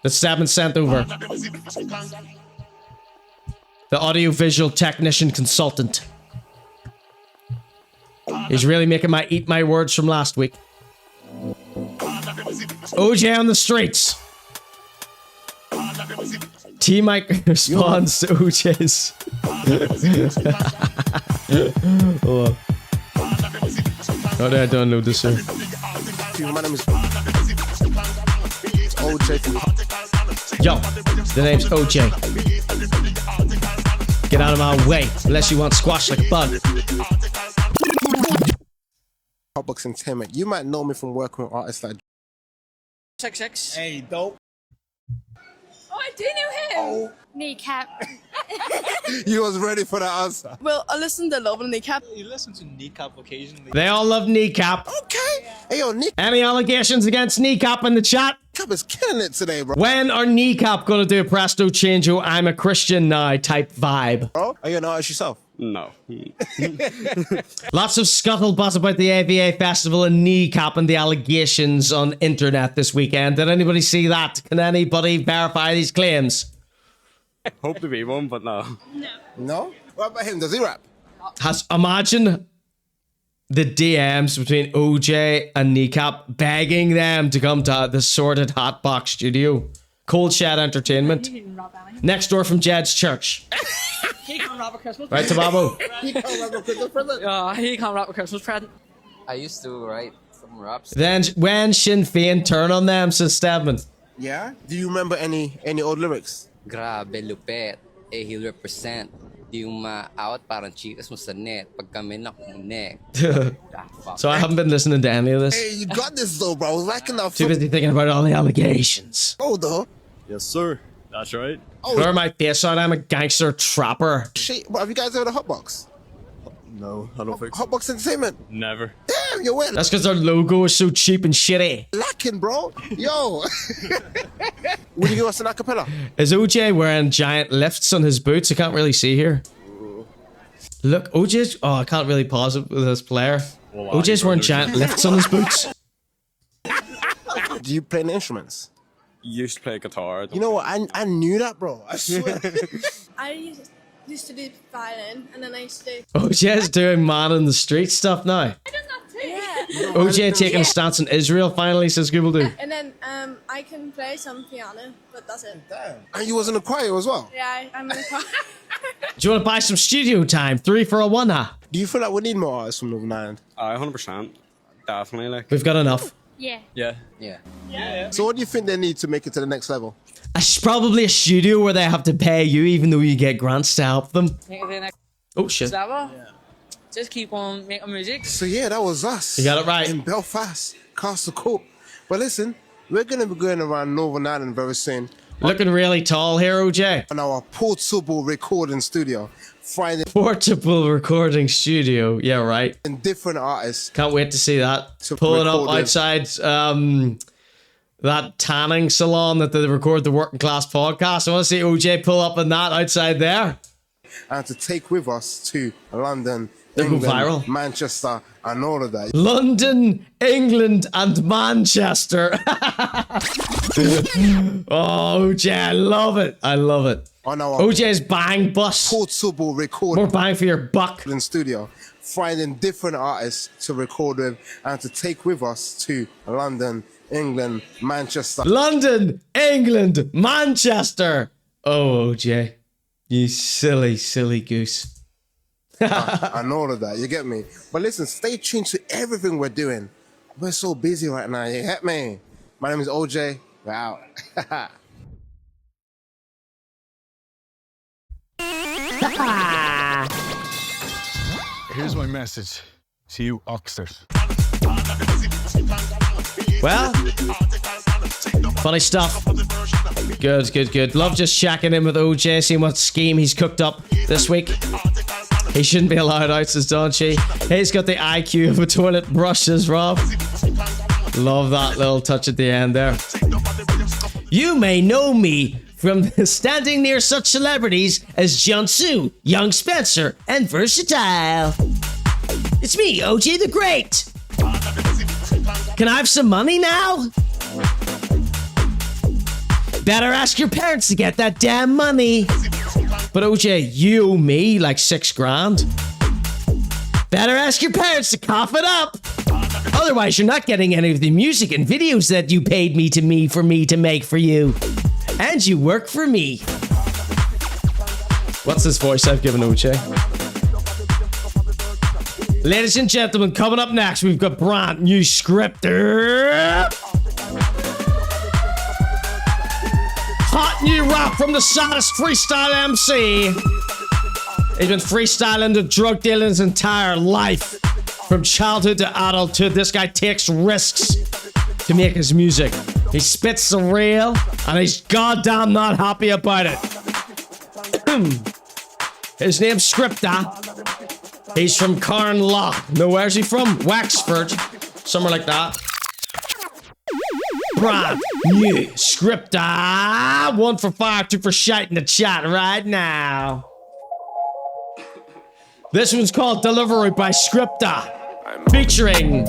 That's been sent over. The audiovisual technician consultant. He's really making my eat my words from last week. OJ on the streets. T-Mike responds to OJ's. Oh. Oh, I download this here. My name is OJ from Yo, the name's OJ. Get out of my way, unless you want squash like a bug. Hat Bax Entertainment. You might know me from working with artists like XX. Hey, dope. Oh, I do know him. Oh. Kneecap. You was ready for that answer. Well, I listen to Love and Kneecap. You listen to Kneecap occasionally. They all love Kneecap. Okay. Hey, yo, Kneecap Any allegations against Kneecap in the chat? is killing it today, bro. When are Kneecap gonna do a presto changeo I'm a Christian now type vibe? Bro, are you an artist yourself? No. Lots of scuttlebutt about the AVA festival and Kneecap and the allegations on internet this weekend. Did anybody see that? Can anybody verify these claims? Hope to be one, but no. No? What about him? Does he rap? Imagine the DMs between OJ and Kneecap begging them to come to the sorted Hat Bax studio. Cold Shed Entertainment. Next door from Jed's church. He can't wrap a Christmas Right, Tababo? He can't rap a Christmas present. He can't wrap a Christmas present. I used to write some raps. Then when Sinn Féin turn on them, says Stedman. Yeah? Do you remember any old lyrics? Grabe lupet, he'll represent. Di yung ma-out parang chicas mo sa net. Pag kami nakunek. So I haven't been listening to any of this. Hey, you got this though, bro. I was liking that. Too busy thinking about all the allegations. Oh, though. Yes, sir. That's right. Blur my face out, I'm a gangster trapper. Shit, but have you guys ever heard of Hat Bax? No, I don't think so. Hat Bax Entertainment. Never. Damn, you win. That's because their logo is so cheap and shitty. Lacking, bro. Yo. Would you give us an acapella? Is OJ wearing giant lifts on his boots? I can't really see here. Look, OJ's... Oh, I can't really pause it with this player. OJ's wearing giant lifts on his boots. Do you play any instruments? Used to play guitar. You know what? I knew that, bro. I swear. I used to do violin, and then I used to do... OJ's doing man in the street stuff now. I did that too. Yeah. OJ taking a stance in Israel finally, says Google-Doo. And then I can play some piano, but that's it. Damn. And you was in the choir as well? Yeah, I'm in the choir. Do you want to buy some studio time? 3 for a 1, huh? Do you feel like we need more artists from Northern Ireland? 100%. Definitely, like. We've got enough. Yeah. Yeah. So what do you think they need to make it to the next level? Probably a studio where they have to pay you even though you get grants to help them. Oh shit. Just keep on making music. So yeah, that was us. You got it right. In Belfast, Castle Court. But listen, we're going to be going around Northern Ireland very soon. Looking really tall here, OJ. On our portable recording studio. Finding Portable recording studio. Yeah, right. and different artists. Can't wait to see that. To Pulling up record it. outside that tanning salon that they record the Working Class podcast. I want to see OJ pull up in that outside there. And to take with us to London, They'll go England, viral. Manchester, and all of that. London, England, and Manchester. Oh, OJ, I love it. I love it. On our OJ's bang bus. portable recording More bang for your buck. studio. Finding different artists to record with and to take with us to London, England, Manchester. London, England, Manchester. Oh, OJ. You silly, silly goose. And all of that, you get me? But listen, stay tuned to everything we're doing. We're so busy right now, you get me? My name is OJ. We're out. Here's my message to you Oxters. Well, funny stuff. Good, good, good. Love just checking in with OJ, seeing what scheme he's cooked up this week. He shouldn't be allowed out, says Donchi. He's got the IQ of a toilet brush, says Rob. Love that little touch at the end there. You may know me from standing near such celebrities as Junsu, Young Spencer, and Versatile. It's me, OJ the Great. Can I have some money now? Better ask your parents to get that damn money. But OJ, you owe me like $6 grand. Better ask your parents to cough it up. Otherwise, you're not getting any of the music and videos that you paid me to make for you. And you work for me. What's this voice I've given Uche? Ladies and gentlemen, coming up next, we've got brand new Skripteh. Hot new rap from the saddest freestyle MC. He's been freestyling the drug dealing his entire life. From childhood to adulthood, this guy takes risks to make his music. He spits the real, and he's goddamn not happy about it. His name's Skripteh. He's from Carnlough. No, where's he from? Wexford. Somewhere like that. Brand new Skripteh. 1 for fire, 2 for shite in the chat right now. This one's called Deliveroo by Skripteh. Featuring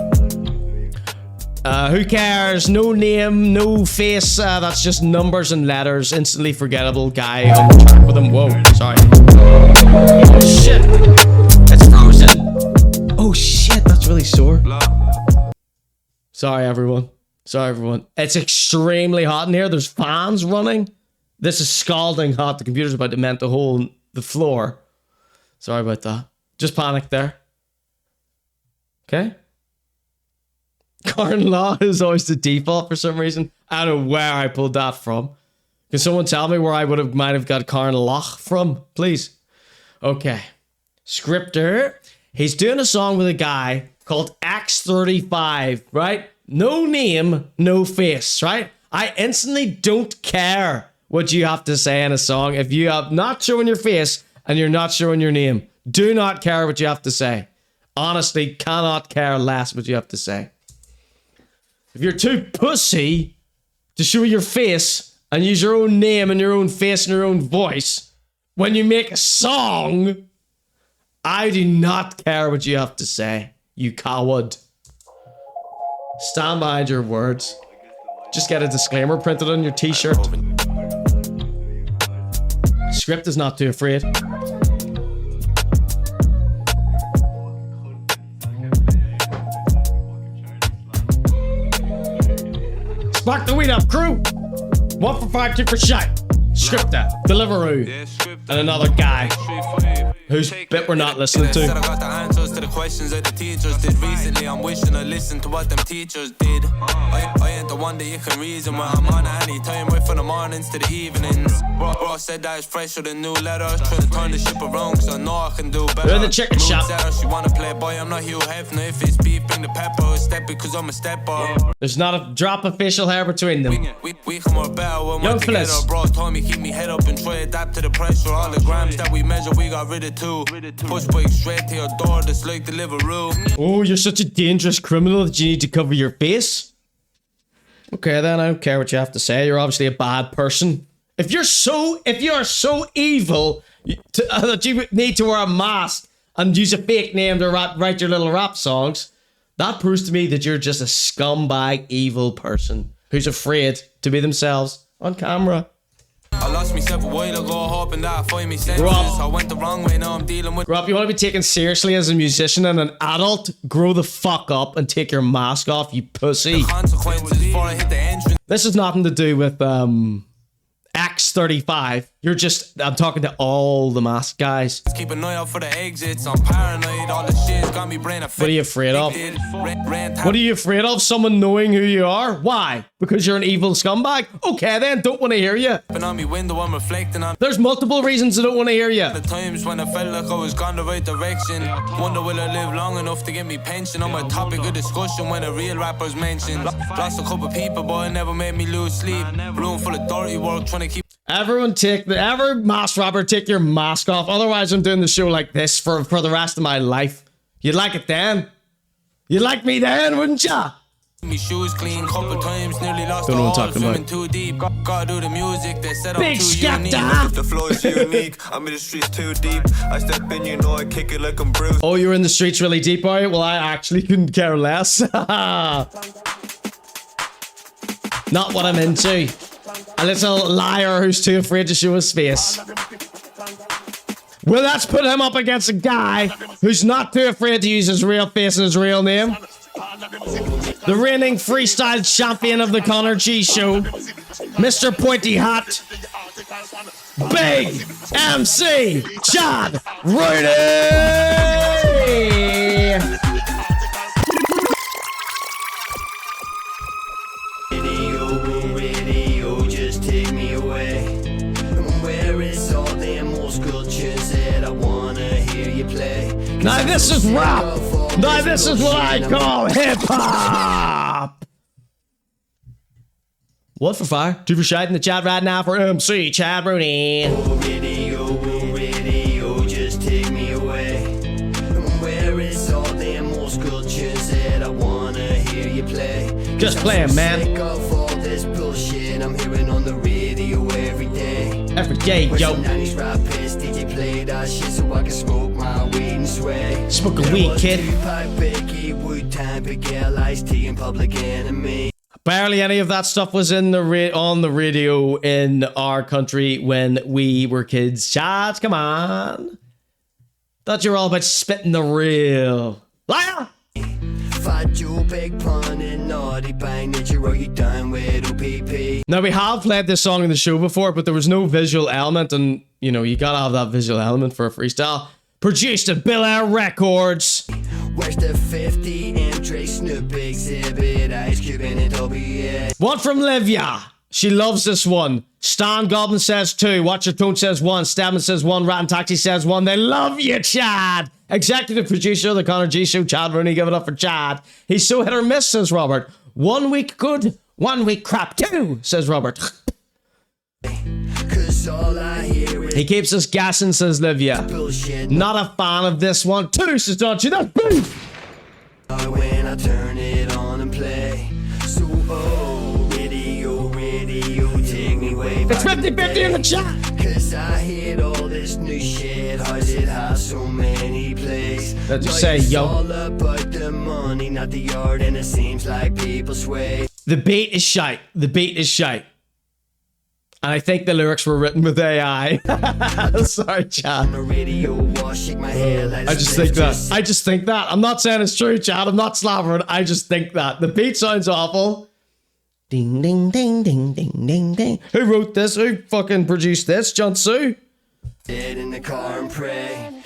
Who Cares, No Name, No Face, that's just numbers and letters, instantly forgettable guy on the track with him. Whoa, sorry. Oh shit, it's frozen. Oh shit, that's really sore. Sorry everyone. It's extremely hot in here. There's fans running. This is scalding hot. The computer's about to melt the hole the floor. Sorry about that. Just panicked there. Okay. Carnlough is always the default for some reason. I don't know where I pulled that from. Can someone tell me where I might have got Carnlough from, please? Okay. Skripteh. He's doing a song with a guy called X35, right? No name, no face, right? I instantly don't care what you have to say in a song if you have not showing your face and you're not showing your name. Do not care what you have to say. Honestly, cannot care less what you have to say. If you're too pussy to show your face and use your own name and your own face and your own voice when you make a song, I do not care what you have to say, you coward. Stand behind your words. Just get a disclaimer printed on your t-shirt. Skripteh is not too afraid. Spark the weed up, crew. 1 for 5, 2 for shite. Skripteh, Deliveroo, and another guy whose bit we're not listening to. I got the answers to the questions that the teachers did recently. I'm wishing I listened to what them teachers did. I ain't the one that you can reason where I'm on at any time, right from the mornings to the evenings. Bro said that it's fresh with a new letters, trying to turn the ship around cause I know I can do better. We're in the chicken shop. She wanna play boy, I'm not Hugh Hefner. If it's beef, bring the pepper. Step because I'm a stepper. There's not a drop of facial hair between them. We come more better when Young we're together. fellas. Bro told me keep me head up and try adapt to the pressure. All the grams that we measure, we got rid of too. Push bike straight to your door, just like Deliveroo. Oh, you're such a dangerous criminal that you need to cover your face? Okay then, I don't care what you have to say. You're obviously a bad person. If you are so evil that you need to wear a mask and use a fake name to write your little rap songs, that proves to me that you're just a scumbag, evil person who's afraid to be themselves on camera. I lost myself a while ago, hoping that I'd find me senses. I went the wrong way, now I'm dealing with. Rob, you want to be taken seriously as a musician and an adult? Grow the fuck up and take your mask off, you pussy. Consequences before I hit the entrance. This has nothing to do with X35. I'm talking to all the mask guys. Keep an eye out for the exits. I'm paranoid, all the shit's got me brain affected. What are you afraid of? What are you afraid of? Someone knowing who you are? Why? Because you're an evil scumbag? Okay then, don't want to hear you. On my window, I'm reflecting on. There's multiple reasons I don't want to hear you. The times when I felt like I was gone the right direction. Wonder will I live long enough to get me pension? I'm a topic of discussion when a real rapper's mentioned. Lost a couple people, but it never made me lose sleep. Room full of dirty work, trying to keep. Every mask rapper, take your mask off. Otherwise, I'm doing the show like this for the rest of my life. You'd like it then? You'd like me then, wouldn't ya? Me shoes clean, couple times, nearly lost Don't know what I'm all, talking swimming about. too deep. Gotta do the music, they said I'm Big too unique. Skripteh. The flow is unique. I'm in the streets too deep. I step in, you know I kick it like I'm Bruce. Oh, you're in the streets really deep, are you? Well, I actually couldn't care less. Not what I'm into. A little liar who's too afraid to show his face. Well, let's put him up against a guy who's not too afraid to use his real face and his real name. The reigning freestyle champion of the Conor G Show, Mr. Pointy Hat, Big Emcee Chad Rooney! Radio, just take me away. Where is all them old school tunes that I wanna hear you play? Now this is rap! Now this is what I call hip-hop! 1 for fire, 2 for shite in the chat right now for Emcee Chad Rooney. Radio, just take me away. Where is all them old school tunes that I wanna hear you play? Just play 'em, man. Sick of all this bullshit I'm hearing on the radio every day. Every day, yo. 90s rap piss, DJ play that shit so I can smoke my weed and sway. Smoke a weed, kid. Tupac, Biggie, Wu-Tang, Big L, Ice-T, and Public Enemy. Barely any of that stuff was in the on the radio in our country when we were kids. Chad, come on. Thought you were all about spitting the real. Liar! Fat Joe, big pun, and naughty bang, did you wrote you down with OPP? Now, we have played this song in the show before, but there was no visual element, and, you know, you gotta have that visual element for a freestyle. Produced at Bill Air Records. Where's the 50 M-Tray, Snoop, Exhibit, Ice Cube, and a WA? One from Livia. She loves this one. Stan Goblin says 2. Watcher Tone says 1. Stabman says 1. Rat Taxi says 1. They love you, Chad. Executive producer of the Conor G Show, Chad Rooney. Give it up for Chad. He's so hit or miss, says Robert. 1 week good, 1 week crap too, says Robert. All I hear is he keeps us gassing, says Livia. bullshit. Not a fan of this one. 2, says Donchi. That's beef. When I turn it on and play. So, radio, take me way It's back 50-50 in the chat. Cause I hit all this new shit. How's it have so many plays? Let's just Like say, it's yo. all about the money, not the art, and it seems like people sway. The beat is shite. The beat is shite. And I think the lyrics were written with AI. Sorry, Chad. I just think that. I just think that. I'm not saying it's true, Chad. I'm not slavering. I just think that. The beat sounds awful. Ding, ding, ding, ding, ding, ding, ding. Who wrote this? Who fucking produced this? John Sue? Sit in the car and pray.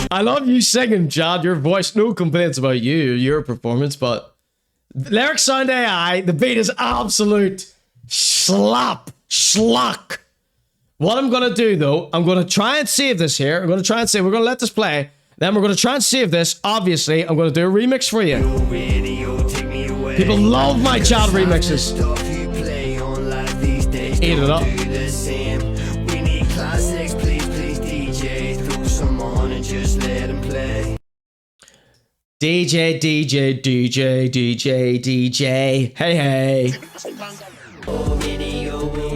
I love you singing, Chad. Your voice, no complaints about you, your performance, but lyrics sound AI. The beat is absolute schlock. What I'm gonna do though, I'm gonna try and save this here. I'm gonna try and save. We're gonna let this play. Then we're gonna try and save this. Obviously, I'm gonna do a remix for you. People love my Chad remixes. Eat it up. We need classics, please, DJ. Throw some on and just let them play. DJ. Hey.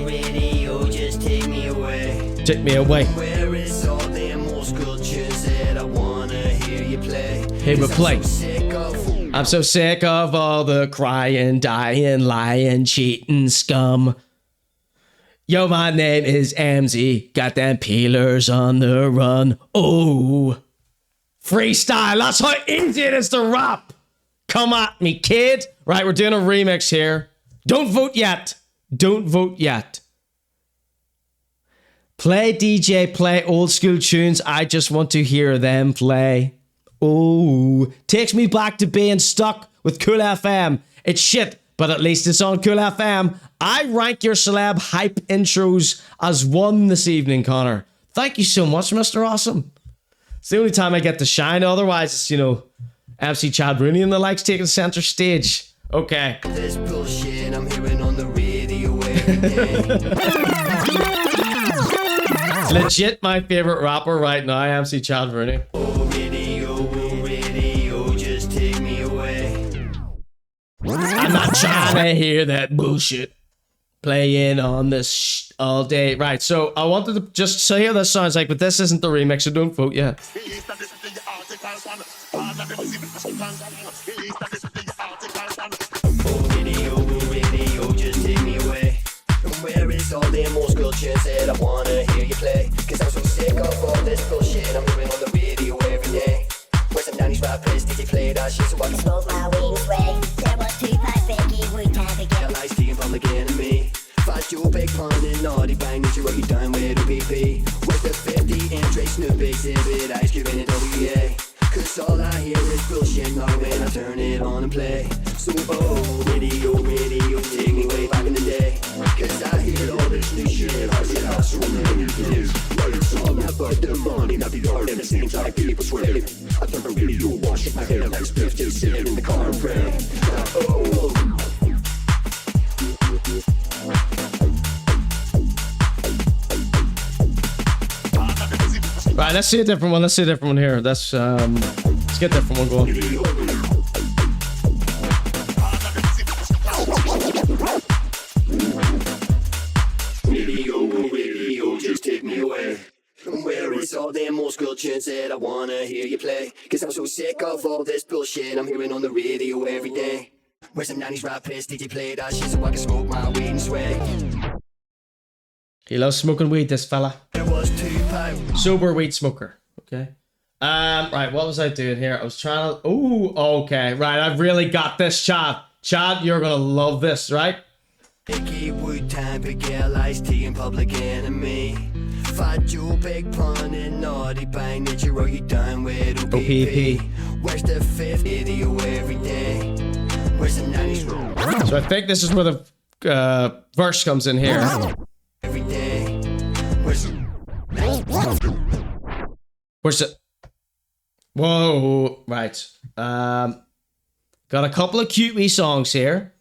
Radio, just take me away. Take me away. Where is all them old school tunes that I wanna hear you play? Hey, but play. I'm so sick of all the crying, dying, lying, cheating scum. Yo, my name is Emmzy. Got them peelers on the run. Oh. Freestyle. That's how easy it is to rap. Come at me, kid. Right, we're doing a remix here. Don't vote yet. Don't vote yet. Play, DJ, play old school tunes. I just want to hear them play. Oh, takes me back to being stuck with Cool FM. It's shit, but at least it's on Cool FM. I rank your celeb hype intros as 1 this evening, Connor. Thank you so much, Mr. Awesome. It's the only time I get to shine. Otherwise, it's, you know, Emcee Chad Rooney and the likes taking center stage. Okay. this bullshit I'm hearing on the radio every day. Legit my favorite rapper right now, Emcee Chad Rooney. Radio, just take me away. I'm not trying to hear that bullshit playing on this all day. Right, so I wanted to just say how this sounds like, but this isn't the remix, so don't vote yet. Radio, just take me away. Where is all them old school tunes that I wanna hear you play? Cause I'm so sick of all this bullshit I'm hearing on the radio every day. Where's the 90s rap? play that shit so I can smoke my weed and sway. There was 2 pipe Vicky, we can't forget. Iced tea and public enemy. Fat Joe, big pun and naughty bang, that you what you done with a PP. Where's the 50 Andre Snoop exhibit, Ice Cube in a WA. Cause all I hear is bullshit now when I turn it on and play. So radio, take me way back in the day. Cause I hear all this new shit, I see how so many days. It's all about the money, not the art, and it seems like people swear. I turn the radio on, shake my head like Skripteh, just sitting in the car and pray. Right, let's see a different one. Let's see a different one here. Let's get a different one going. Radio, just take me away. Where is all them old school tunes that I wanna hear you play? Cause I'm so sick of all this bullshit I'm hearing on the radio every day. Where's some 90s rap piss? Did you play that shit so I can smoke my weed and sway? He loves smoking weed, this fella. Sober weed smoker. Okay. Right, what was I doing here? I was trying to... Ooh, okay. Right, I've really got this, Chad. Chad, you're gonna love this, right? Icky Wu-Tang, big girl, iced tea and public enemy. Fat Joe, big pun and naughty bang, that you wrote you done with OPP. Where's the 5th video every day? Where's the 90s roll? So I think this is where the verse comes in here. Every day. Where's it? Whoa, right. Got a couple of cute wee songs here.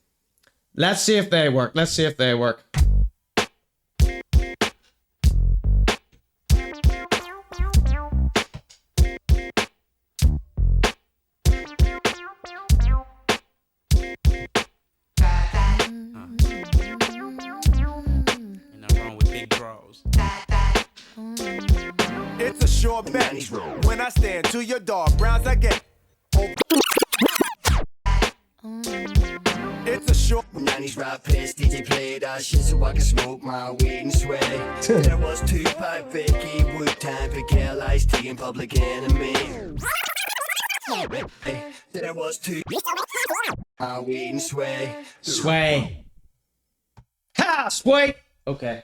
Let's see if they work. Let's see if they work. It's a short bet. When I stand to your dog, Browns I get. It's a short 90s rap piss, DJ play that shit so I can smoke my weed and sway. There was 2 pipe Vicky, Wu-Tang, big girl, iced tea and public enemy. There was 2 my weed and sway. Sway. Ha! Sway! Okay.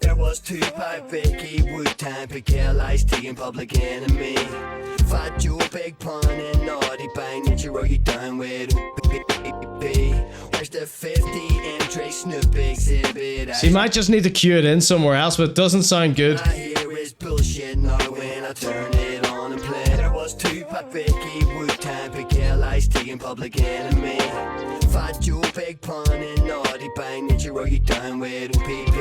There was 2 pipe Vicky, Wu-Tang, big girl, iced tea and public enemy. Fat Joe, big pun and naughty bang, that you wrote you done with Where's the 50 Andre Snoop exhibit? So you might just need to cue it in somewhere else, but it doesn't sound good. I hear is bullshit now when I turn it on and play. There was 2 pipe Vicky, Wu-Tang, big girl, iced tea and public enemy. Fat Joe, big pun and naughty bang, that you wrote you done with OPP.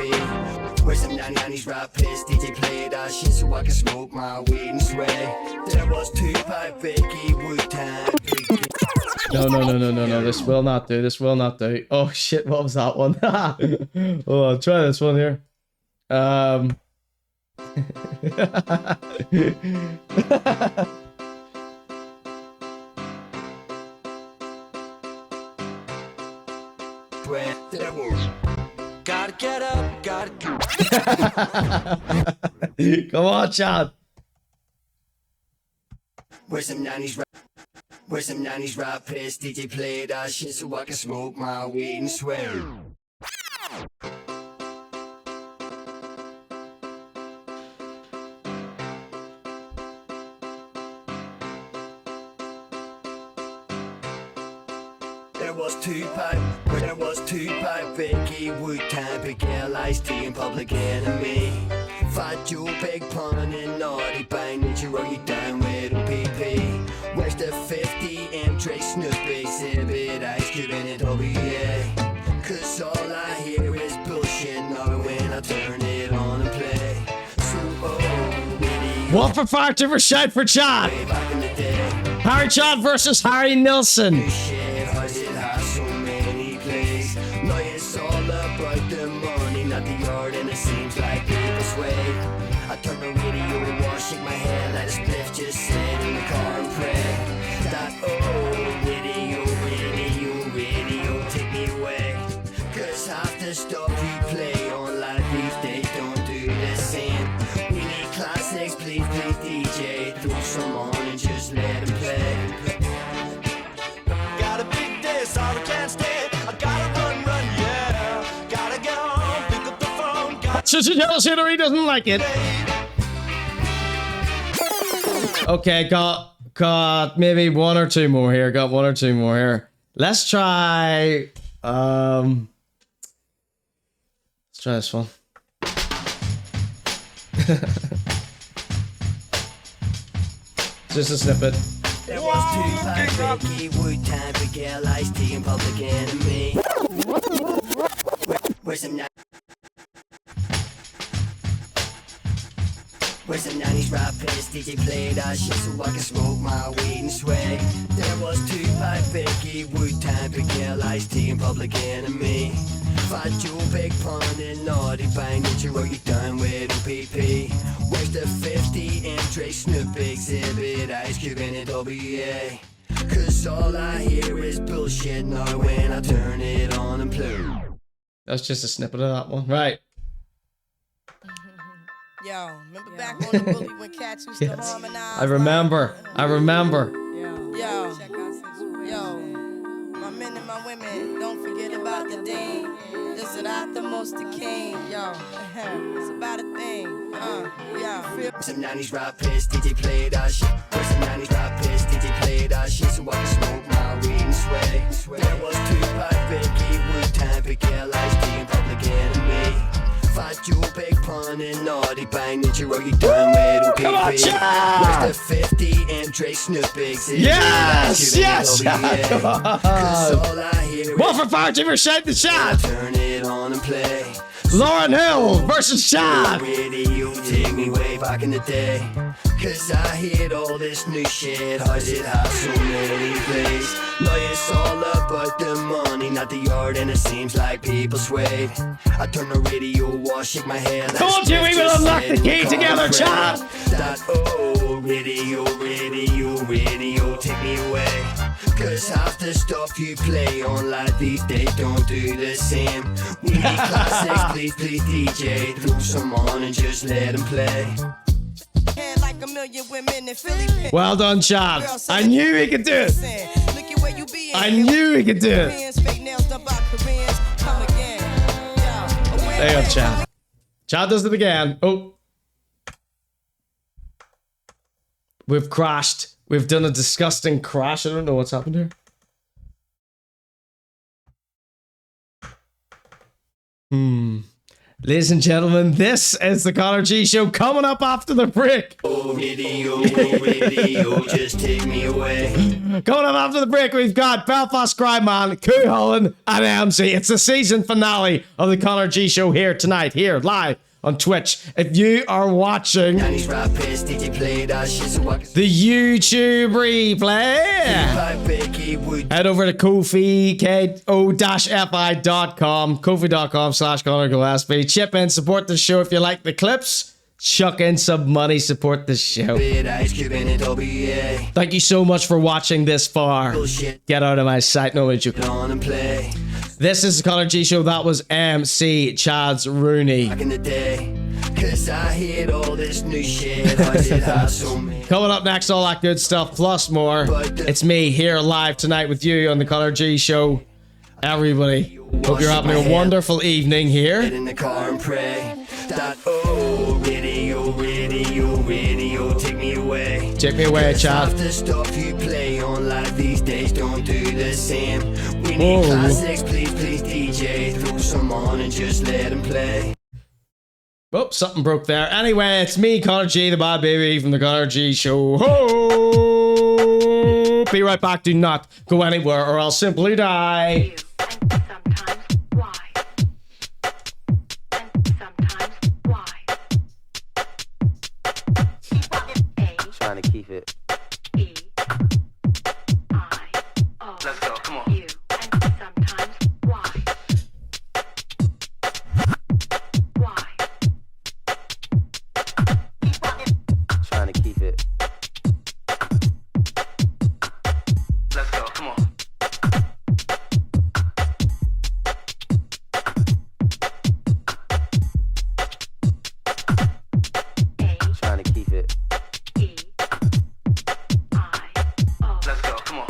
Where's some 90s rap piss? DJ play that shit so I can smoke my weed and sway. There was 2 pipe Vicky, Wu-Tang. No. This will not do. This will not do. Oh shit, what was that one? Oh, I'll try this one here. Gotta get up, gotta Come on, Chad. Where's some 90s rap piss? DJ play that shit so I can smoke my weed and swear. There was 2 pipe Vicky, Wu-Tang, big girl, iced tea and public enemy. Fat Joe, big pun and naughty bang, that you wrote you down with OPP. Where's the 50 Andre Snoop exhibit? Ice Cube in a WA. Cause all I hear is bullshit now when I turn it on and play. So What for factor for shout for Chad? Harry Chad versus Harry Nilsson. I turn the radio on, shake my head, let a spliff, just sit in the car and pray that radio, take me She's jealous hitter. He doesn't like it. Okay, got maybe one or two more here. Got one or two more here. Let's try. Let's try this one. Just a snippet. There was Tupac, Biggie, Wu-Tang, Miguel, Ice-T, and Public Enemy. Where's the 90s rappers? DJ played our shit so I can smoke my weed and sway. There was Tupac, Biggie, Wu-Tang, Miguel, Ice-T, and Public Enemy. Fat Joe, Big Pun, and Naughty Bang, Ninja, what you done with OPP? Where's the 50 Emcee, Snoop, Exhibit, Ice Cube, and WA? Cause all I hear is bullshit now when I turn it on and play. That's just a snippet of that one. Right. Yo, remember back on the bully when cats used to harmonize? I remember. Yo, my men and my women, don't forget about the dean. This is not the most the king, yo. It's about a thing, yeah. Where's the 90s rappers? DJ play that shit. Where's the 90s rappers? DJ play that shit so I can smoke my weed and sway. There was Tupac, Biggie, Wu-Tang, Miguel, Ice-T, and Public Enemy. Fat Joe, Big Pun, and Naughty Bang, Ninja, what you done with OPP? Come on, Chad! Where's the 50 Emcee, Snoop, Exhibit? Yes! Come on! All I hear One for fire, Jimmer, shake the shot! Turn it on and play. Lauren Hill versus Chad! Radio take me way back in the day. Cause I hit all this new shit. How's it have so many plays? Now it's all about the money, not the art, and it seems like people swayed. I turn the radio off, shake my head. Come on, Jimmy, we'll unlock the key together, Chad! That radio, take me away. Cause half the stuff you play on like these days don't do the same. We need classics, please DJ, throw some on and just let them play. Like a million women in Philly. Well done, Chad. I knew he could do it. I knew he could do it. There you go, Chad. Chad does it again. Oh. We've crashed. We've done a disgusting crash. I don't know what's happened here. Ladies and gentlemen, this is the Conor G Show coming up after the break. Radio, just take me away. Coming up after the break, we've got Belfast Grime Man, CU Hullen, and Emmzy. It's the season finale of the Conor G Show here tonight, here live on Twitch. If you are watching the YouTube replay, head over to Ko-fi, ko-fi.com, kofi.com/ConorGillespie. Chip in, support the show if you like the clips. Chuck in some money, support the show. Thank you so much for watching this far. Get out of my sight, no way you can. This is the Conor G Show. That was Emcee Chad Rooney. Coming up next, all that good stuff plus more. It's me here live tonight with you on the Conor G Show. Everybody, hope you're having a wonderful evening here. In the car and pray that radio, take me away. Take me away, Chad. Half the stuff you play on live these days don't do the same. We need classics, please DJ, throw some on and just let them play. Oh, something broke there. Anyway, it's me, Conor G, the bad baby from the Conor G Show. Ho! Be right back. Do not go anywhere or I'll simply die. Trying to keep it. Let's go, come on. Trying to keep it. Let's go, come on. Trying to keep it. Let's go, come on.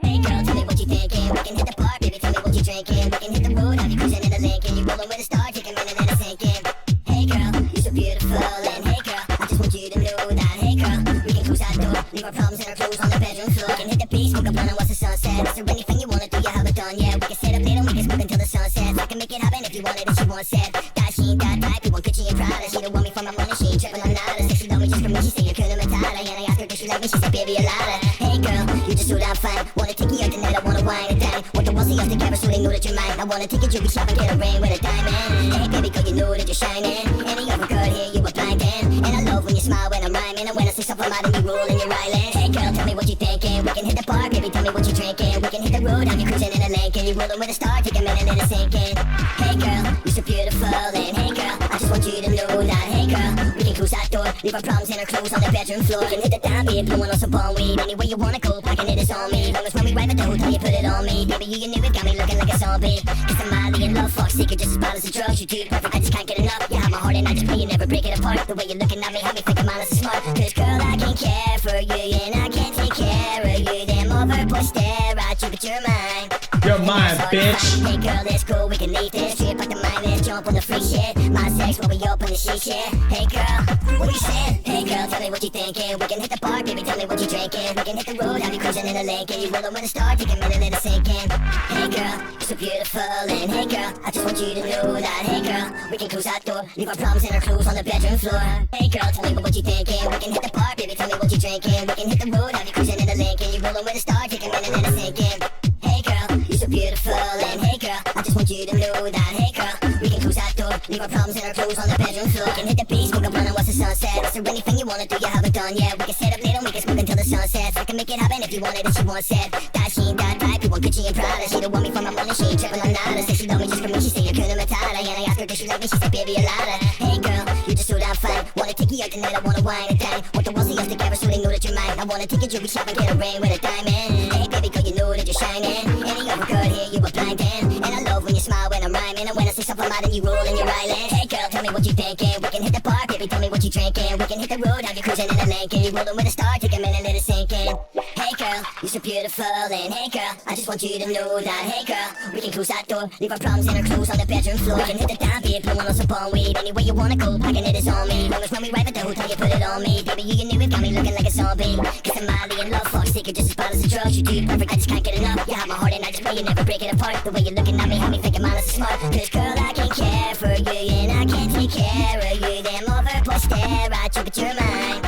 Hey girl, tell me what you thinking. We can hit the bar, baby. Tell me what you drinking. We can hit the road, have you cruising in the Lincoln. You rolling with a star, take a minute and a sinking. Hey girl, you're so beautiful, and hey girl, I just want you to know that. Hey girl, we can cruise outdoor, leave our problems and our clothes on the bedroom floor. We can hit the beach, smoke a blunt and watch the sunset. Is there anything you wanna do? You haven't done yet. We can sit up late and we can smoke until the sun sets. I can make it happen if you want it, and she wants it. That she ain't that type, we want Gucci and Prada. She don't want me for my money, she ain't tripping on nada. Say she love me just for me, she say you're Kuna Matata. And I ask her, does she like me? She said, baby, a lotta. Hey girl, you just so damn fine. Wanna take you out tonight, I wanna wine and dine. Want the ones see us together so they know that you're mine. I wanna take a jewelry shop and get a ring with a diamond. Hey baby girl, you know that you're shining. Any other girl here, you a blinding. And I love when you smile when I'm rhyming. And when I say something out and you roll and you're island. Hey girl, tell me what you thinking. We can hit the bar, baby, tell me what you drinking. We can hit the road, have you cruising in a Lincoln. You rolling with a star, take a minute and a sinking. Hey girl, you're so beautiful. And hey girl, I just want you to know that. Hey girl, we can cruise outdoor, leave our problems and our clothes on the bedroom floor. We can hit the down beat, blowing on some bomb weed. Anywhere you wanna go, packing it is on me. Long as when we arrive at the hotel, you put it on me. Baby, you knew it, got me looking like a zombie. Cause I'm madly in love, fuck secret, just as bad as the drugs. You do perfect, I just can't get enough. You have my heart and I just pray you never break it apart. The way you're looking at me, have me thinking mine is smart. Cause girl, I can care for you and I can't take care of you. Them overboard stare at you, but you're mine. You're mine, bitch. Hey girl, let's go, we can leave this trip out the mind, let's jump on the free shit. My sex when we open the shit shit. Hey girl, what you saying? Hey girl, tell me what you thinking. We can hit the bar, baby, tell me what you drinking. We can hit the road, have you cruising in a Lincoln. You rolling with a star, take a minute and a sinking. Hey girl, you're so beautiful, and hey girl, I just want you to know that. Hey girl, we can cruise outdoor, leave our problems and our clothes on the bedroom floor. Hey girl, tell me what you thinking. We can hit the bar, baby, tell me what you drinking. We can hit the road, have you cruising in a Lincoln. You rolling with a star, take a minute and a sinking. Hey girl, you're so beautiful, and hey girl, I just want you to know that. Hey girl, we can cruise outdoor, leave our problems and our clothes on the bedroom floor. We can hit the beach, smoke a blunt and watch the sunset. Is there anything you wanna do? You haven't done yet. We can sit up late and we can smoke until the sun sets. I can make it happen if you want it, and she wants it. That she ain't that type, we want Gucci and Prada. She don't want me for my money, she ain't tripping on nada. Say she love me just for me, she say you're Kuna Matata. And I ask her, does she like me? She said, baby, a lotta. Hey girl, you just so damn fine. Wanna take you out tonight, I wanna wine and dine. Want the ones see us together so they know that you're mine. I wanna take a jewelry shop and get a ring with a diamond. Hey baby girl, you know that you're shining. Any other girl here, you a blinding. And I love when you smile when I'm rhyming. And when I say something out and you roll and you're island. Hey girl, tell me what you thinking. We can hit the bar, baby, tell me what you drinking. We can hit the road, have you cruising in a Lincoln. You rolling with a star, take a minute, let it sink in. Hey girl, you're so beautiful, and hey girl, I just want you to know that. Hey girl, we can cruise outdoor, leave our problems and our clothes on the bedroom floor. We can hit the down beat, blowing on some bomb weed. Anywhere you wanna go, packing it is on me. Long as when we arrive at the hotel, you put it on me. Baby, you knew it, got me looking like a zombie. Cause I'm madly in love, fuck secret, just as bad as the drugs. You do perfect, I just can't get enough. You have my heart and I just pray you never break it apart. The way you're looking at me, have me thinking mine is smart. Cause girl, I can care for you and I can't take care of you. Them overboard stare at you, but you're mine.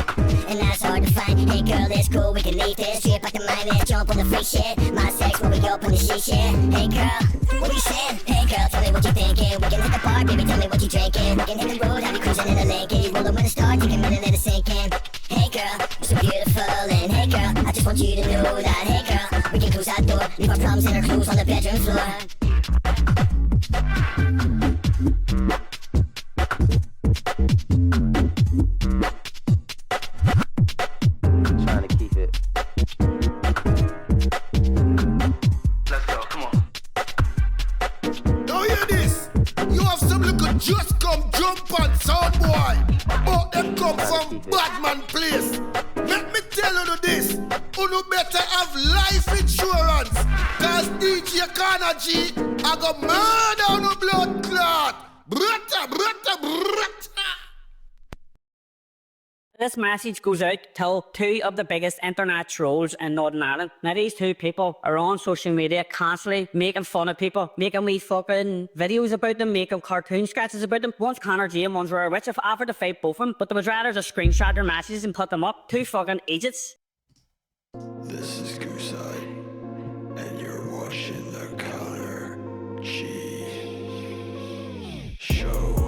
And that's hard to find. Hey girl, let's go, we can leave this trip out the mind, let's jump on the free shit. My sex when we open the shit shit. Hey girl, what you saying? Hey girl, tell me what you thinking. We can hit the bar, baby, tell me what you drinking. We can hit the road, have you cruising in a Lincoln. You rolling with a star, take a minute, let it sink in. Hey girl, you're so beautiful, and hey girl, I just want you to know that. Hey girl, we can cruise outdoor, leave our problems and our clothes on the bedroom floor. Trying to keep it. Let's go, come on. Now hear this. You have some little just come jump on sound boy. But them come from Badman place. Let me tell you this. You better have life insurance. Cause DJ Conor G I got murder on the blood clot. Brutta, brutta, brutta. This message goes out to two of the biggest internet trolls in Northern Ireland. Now these two people are on social media constantly making fun of people, making wee fucking videos about them, making cartoon sketches about them. One's Conor G and one's Rare Witch. I've offered to fight both of them, but they would rather just screenshot their messages and put them up. Two fucking idiots. This is Gooseye, and you're watching the Conor G Show.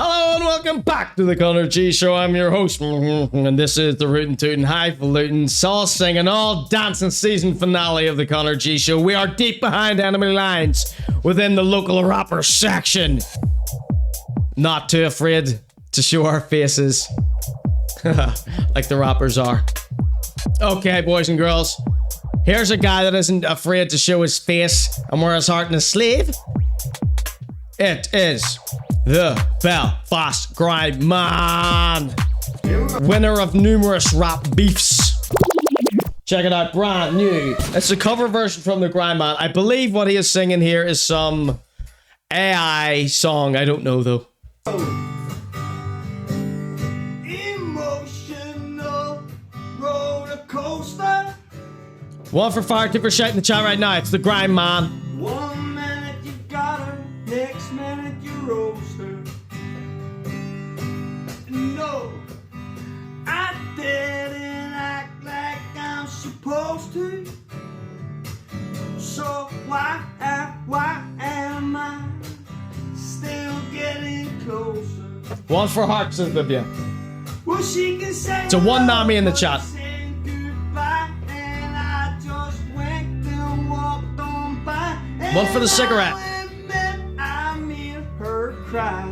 Hello and welcome back to the Conor G Show. I'm your host, and this is the Rootin' Tootin' Highfalutin Soul Singing All Dancing season finale of the Conor G Show. We are deep behind enemy lines within the local rapper section. Not too afraid to to show our faces. Like the rappers are. Okay, boys and girls. Here's a guy that isn't afraid to show his face and wear his heart on his sleeve. It is the Belfast Grime Man. Winner of numerous rap beefs. Check it out, brand new. It's a cover version from the Grime Man. I believe what he is singing here is some AI song. I don't know though. Emotional roller coaster. One for fire, two for shout in the chat right now. It's the Grime Man. 1 minute you got her, next minute you roast her. No, I didn't act like I'm supposed to. So why am I still getting closer? One for heart, says Vivian. Well, she can say It's a one Nami in the chat. goodbye, and I just winked and walked on by. One for the cigarette. I made her cry.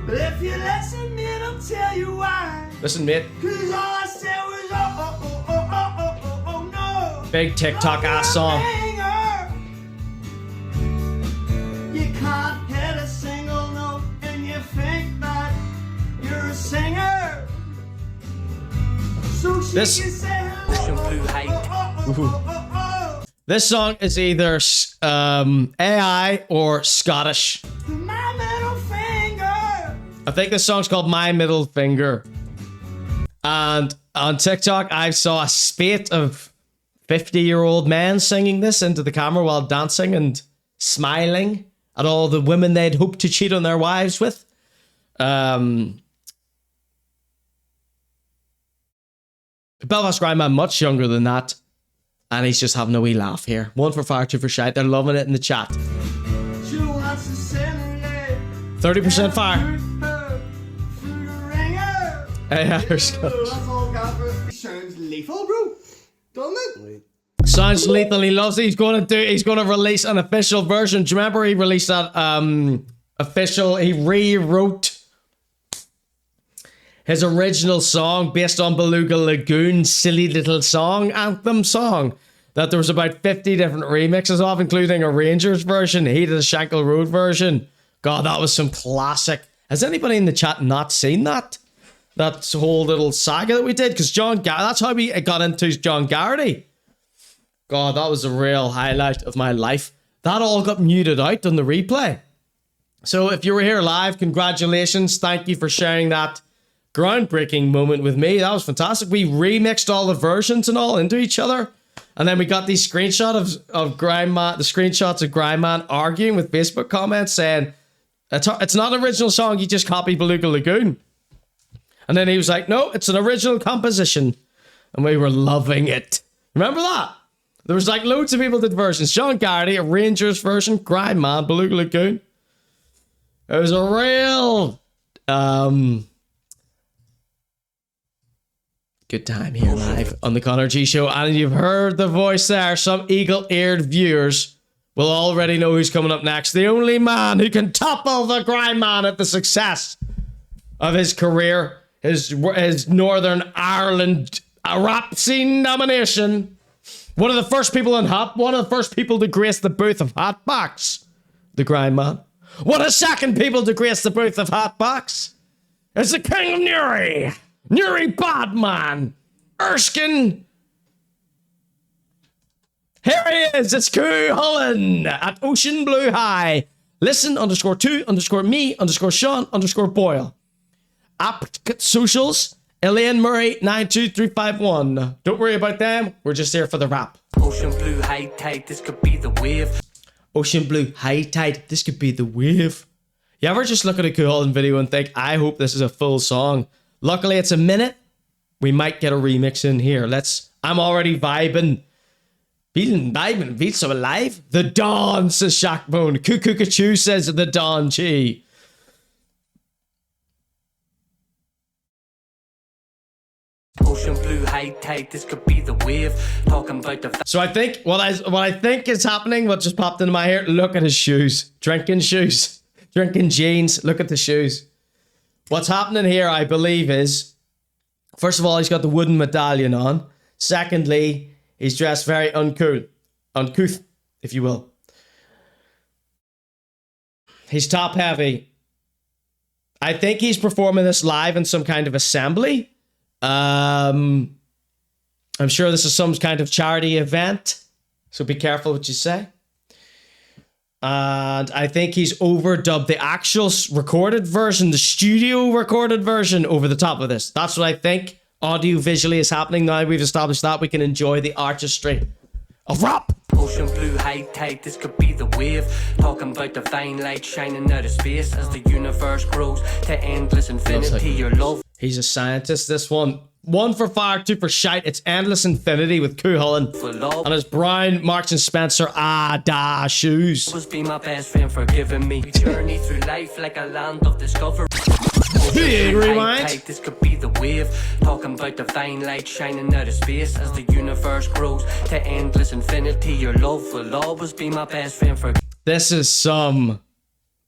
But if you listen, man, I'll tell you why. Listen, mate. Cause all I said was no. Big TikTok ass song. You can't hit a single note and you think that you're a singer. So she This- can say hello. This song is either AI or Scottish. My middle finger. I think this song's called My Middle Finger. And on TikTok, I saw a spate of 50-year-old men singing this into the camera while dancing and smiling at all the women they'd hoped to cheat on their wives with. Belfast Grime Man, much younger than that. And he's just having a wee laugh here. One for fire, two for shite. They're loving it in the chat. She wants to send it. 30% fire. AI or Scottish. That's all Casper. Sounds lethal, bro. Doesn't it? Sounds lethal. He loves it. He's gonna release an official version. Do you remember he released that he rewrote his original song based on Beluga Lagoon's silly little song, anthem song, that there was about 50 different remixes of, including a Rangers version. He did a Shankle Road version. God, that was some classic. Has anybody in the chat not seen that? That whole little saga that we did? Because that's how we got into John Geraghty. God, that was a real highlight of my life. That all got muted out on the replay. So if you were here live, congratulations. Thank you for sharing that groundbreaking moment with me. That was fantastic. We remixed all the versions and all into each other. And then we got these screenshots of Grime Man, the screenshots of Grime Man arguing with Facebook comments saying, it's not an original song, you just copied Beluga Lagoon. And then he was like, no, it's an original composition. And we were loving it. Remember that? There was like loads of people did versions. John Geraghty, a Rangers version, Grime Man, Beluga Lagoon. It was a real good time here live on the Conor G Show. And you've heard the voice there. Some eagle-eared viewers will already know who's coming up next. The only man who can topple the Grime Man at the success of his career. His Northern Ireland rap scene nomination. One of the first people to grace the booth of Hat Bax. The Grime Man. One of the second people to grace the booth of Hat Bax. It's the King of Newry. Newry Badman. Erskine. Here he is. It's CU Hullen at Ocean Blue High. Listen _2_me_Sean_Boyle. App socials, Elaine Murray 92351. Don't worry about them. We're just here for the rap. Ocean blue, high tide, this could be the wave. Ocean blue, high tide, this could be the wave. You ever just look at a CU Hullen video and think, I hope this is a full song? Luckily, it's a minute. We might get a remix in here. I'm already vibing. Feels so alive. The Dawn, says Shackbone. Cuckoo says the Dawn Chi. Ocean blue, high tide, this could be the wave. Talking about the... So I think, what I think is happening, what just popped into my head, look at his shoes. Drinking shoes. Drinking jeans. Look at the shoes. What's happening here, I believe, is, first of all, he's got the wooden medallion on. Secondly, he's dressed very uncouth, if you will. He's top heavy. I think he's performing this live in some kind of assembly. I'm sure this is some kind of charity event, so be careful what you say. And I think he's overdubbed the actual recorded version, the studio recorded version, over the top of this. That's what I think audio visually is happening now. We've established that. We can enjoy the artistry of rap. Ocean blue, high tide, this could be the wave. Talking about divine light shining out of space as the universe grows to endless infinity. Your love. He's a scientist, this one. 1 for fire, 2 for shite. It's endless infinity with CU Hullen and his brown Marks and Spencer shoes. Must be my best friend for giving me journey through life like a land of discovery. Big rewind. This could be the wave. Talking about divine light shining out of space as the universe grows to endless infinity. Your love will always be my best friend for. This is some.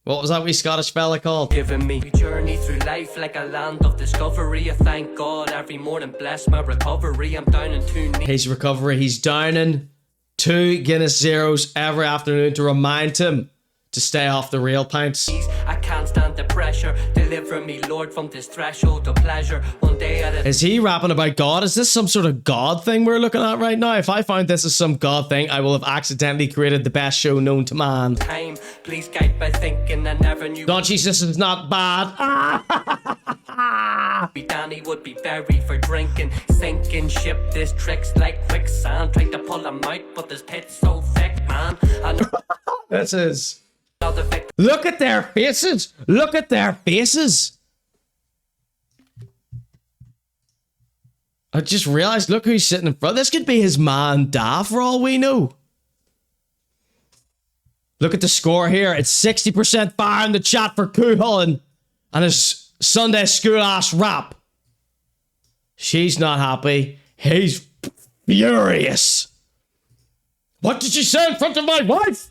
What was that wee Scottish fella called? Giving me journey through life like a land of discovery. I thank God every morning, bless my recovery. I'm down in 2 knees. His recovery. He's downing 2 Guinness Zeros every afternoon to remind him to stay off the real pints. I can't stand the pressure. Deliver me, Lord, from this threshold of pleasure. One day at a Is he rapping about God? Is this some sort of God thing we're looking at right now? If I find this is some God thing, I will have accidentally created the best show known to man. time. Please guide my thinking. I never knew. Don't Jesus is not bad. Danny would be buried for drinking. Sinking ship, this trick's like quicksand. Tried to pull him out, but this pit's so thick, man. I know. This is. Look at their faces. Look at their faces. I just realized, look who's sitting in front. This could be his man, Da, for all we know. Look at the score here. It's 60% fire in the chat for CU Hullen and his Sunday school ass rap. She's not happy. He's furious. What did you say in front of my wife?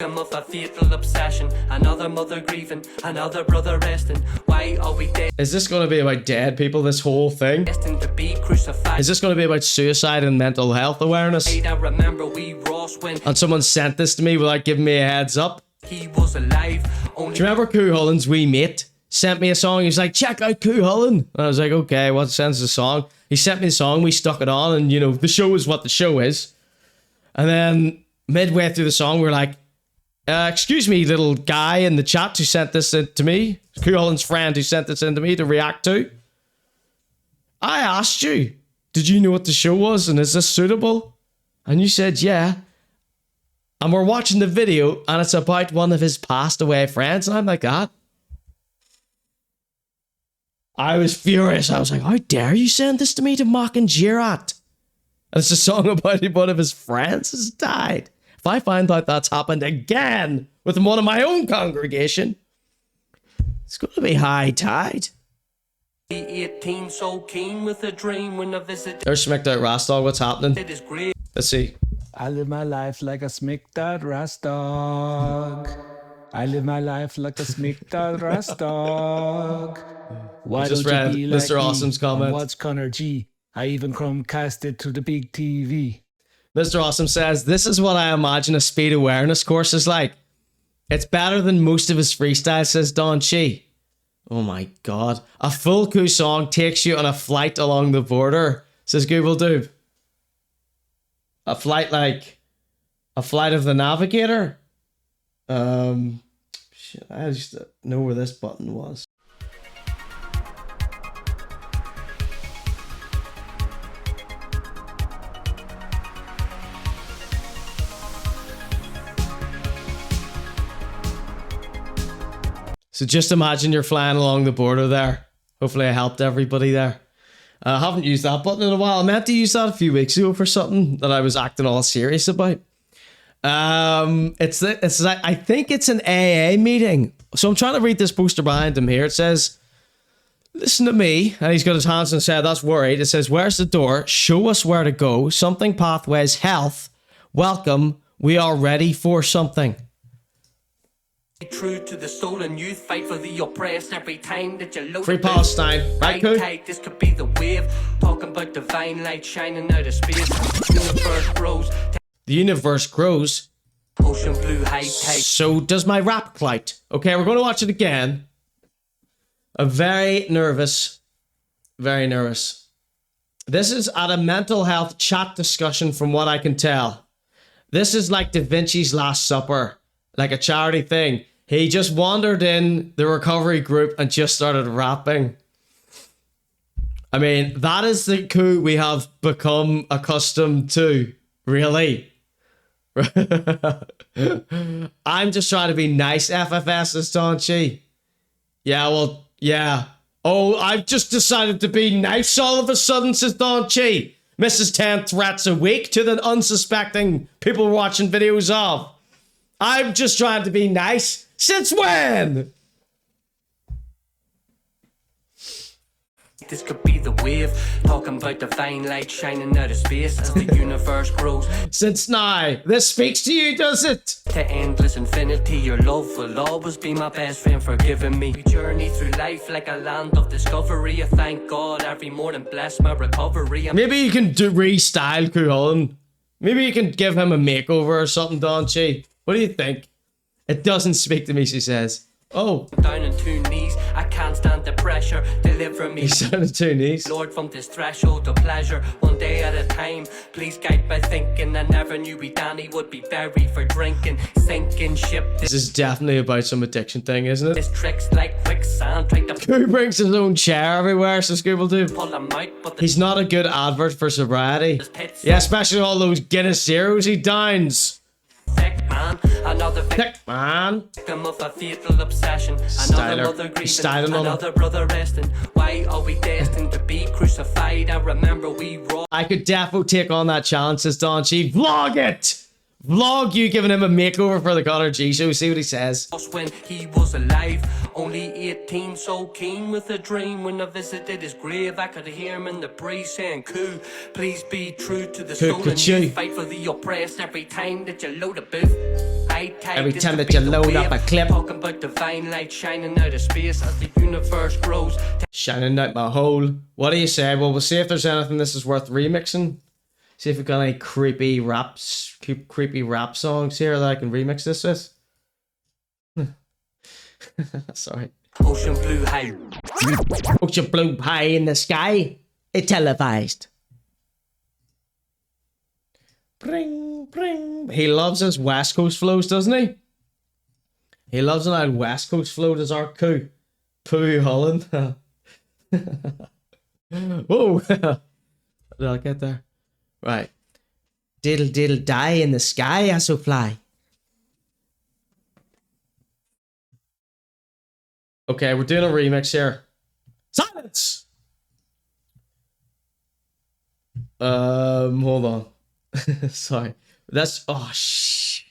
Of a fatal obsession, another mother grieving, another brother resting. Why are we dead? Is this going to be about dead people, this whole thing? Destined to be crucified. Is this going to be about suicide and mental health awareness? I remember we Ross when And someone sent this to me without giving me a heads up. he was alive. Only Do you remember CU Hullen's wee mate sent me a song? He was like, check out CU Hullen. And I was like, okay, what sense is the song? He sent me the song, we stuck it on, and you know, the show is what the show is. And then midway through the song, we're like, excuse me, little guy in the chat who sent this in to me, CU Hullen's friend who sent this in to me to react to. I asked you, did you know what the show was and is this suitable? And you said, yeah. And we're watching the video and it's about one of his passed away friends. And I'm like, that. I was furious. I was like, how dare you send this to me to mock and jeer at? And it's a song about one of his friends has died. If I find out that's happened again with one of my own congregation, it's going to be high tide. 18, so keen with a dream when I visited. There's Smicked Out Rastog. What's happening? It is great. Let's see. I live my life like a smicked out Rastog. I live my life like a smicked out Rastog. Why just don't read you be like Mr. Awesome's comment. What's Conor G? I even Chromecast it to the big TV. Mr. Awesome says, this is what I imagine a speed awareness course is like. It's better than most of his freestyle, says Don Chi. Oh my god. A full CU song takes you on a flight along the border, says Google Doob. A flight like a flight of the navigator? Shit, I just know where this button was. So just imagine you're flying along the border there. Hopefully I helped everybody there. I haven't used that button in a while. I meant to use that a few weeks ago for something that I was acting all serious about. I think it's an AA meeting. So I'm trying to read this poster behind him here. It says, listen to me. And he's got his hands on his head. That's worried. It says, where's the door? Show us where to go. Something pathways, health. Welcome. We are ready for something. True to the stolen youth, fight for the oppressed every time that you load Free the booth. Palestine, right, Cool? Tight, this could be the wave. Talking about divine light shining out of space. Universe grows. The universe grows. Ocean blue, high tide. So does my rap clout. Okay, we're going to watch it again. I'm very nervous. Very nervous. This is at a mental health chat discussion from what I can tell. This is like Da Vinci's Last Supper. Like a charity thing. He just wandered in the recovery group and just started rapping. I mean, that is the coup we have become accustomed to. Really. I'm just trying to be nice, FFS, is Donchi. Yeah, well, yeah. Oh, I've just decided to be nice all of a sudden, says Donchi. Mrs. 10 threats a week to the unsuspecting people watching videos of. I'm just trying to be nice. Since when? This could be the wave. Talking about divine light shining out of space as the universe grows. Since now, this speaks to you, does it? To endless infinity, your love will always be my best friend, forgiving me. We journey through life like a land of discovery. I thank God every morning, bless my recovery. Maybe you can restyle CU Hullen. Maybe you can give him a makeover or something, Donchi. What do you think? It doesn't speak to me, she says. Oh. Down on two knees, I can't stand the pressure. Deliver me, He's down on two knees. Lord, from this threshold of pleasure. One day at a time, please guide my thinking. I never knew we Danny would be buried for drinking. Sinking ship. This is definitely about some addiction thing, isn't it? This trick's like quicksand. Try to CU brings his own chair everywhere, so Scooble do. pull him out, but He's not a good advert for sobriety. Yeah, especially all those Guinness Zeros he downs. thick man. Another Thick man. victim of a fatal obsession. Styler. Another mother He's grieving. styling on him. Another brother resting. Why are we destined to be crucified? I remember we raw. I could defo take on that challenge, says Donchi. Vlog it! Vlog you giving him a makeover for the Conor G Show. See what he says. When he was alive, only 18, so keen with a dream. When I visited his grave, I could hear him in the breeze saying, "CU, please be true to the stolen could you? youth. Fight for the oppressed every time that you load a booth." Every time that you load up a clip. Talking about divine light shining out of space as the universe grows. Shining out my hole. What do you say? Well, we'll see if there's anything this is worth remixing. See if we've got any creepy rap songs here that I can remix this with. Sorry. Ocean blue high. Ocean blue high in the sky. It's televised. Bring, bring. He loves his West Coast flows, doesn't he? He loves an old West Coast flow, does our CU Hullen. Whoa. Did I get there? Right. Diddle diddle die in the sky, I so fly. Okay, we're doing a remix here. Silence! Hold on. Sorry. That's, oh, shh.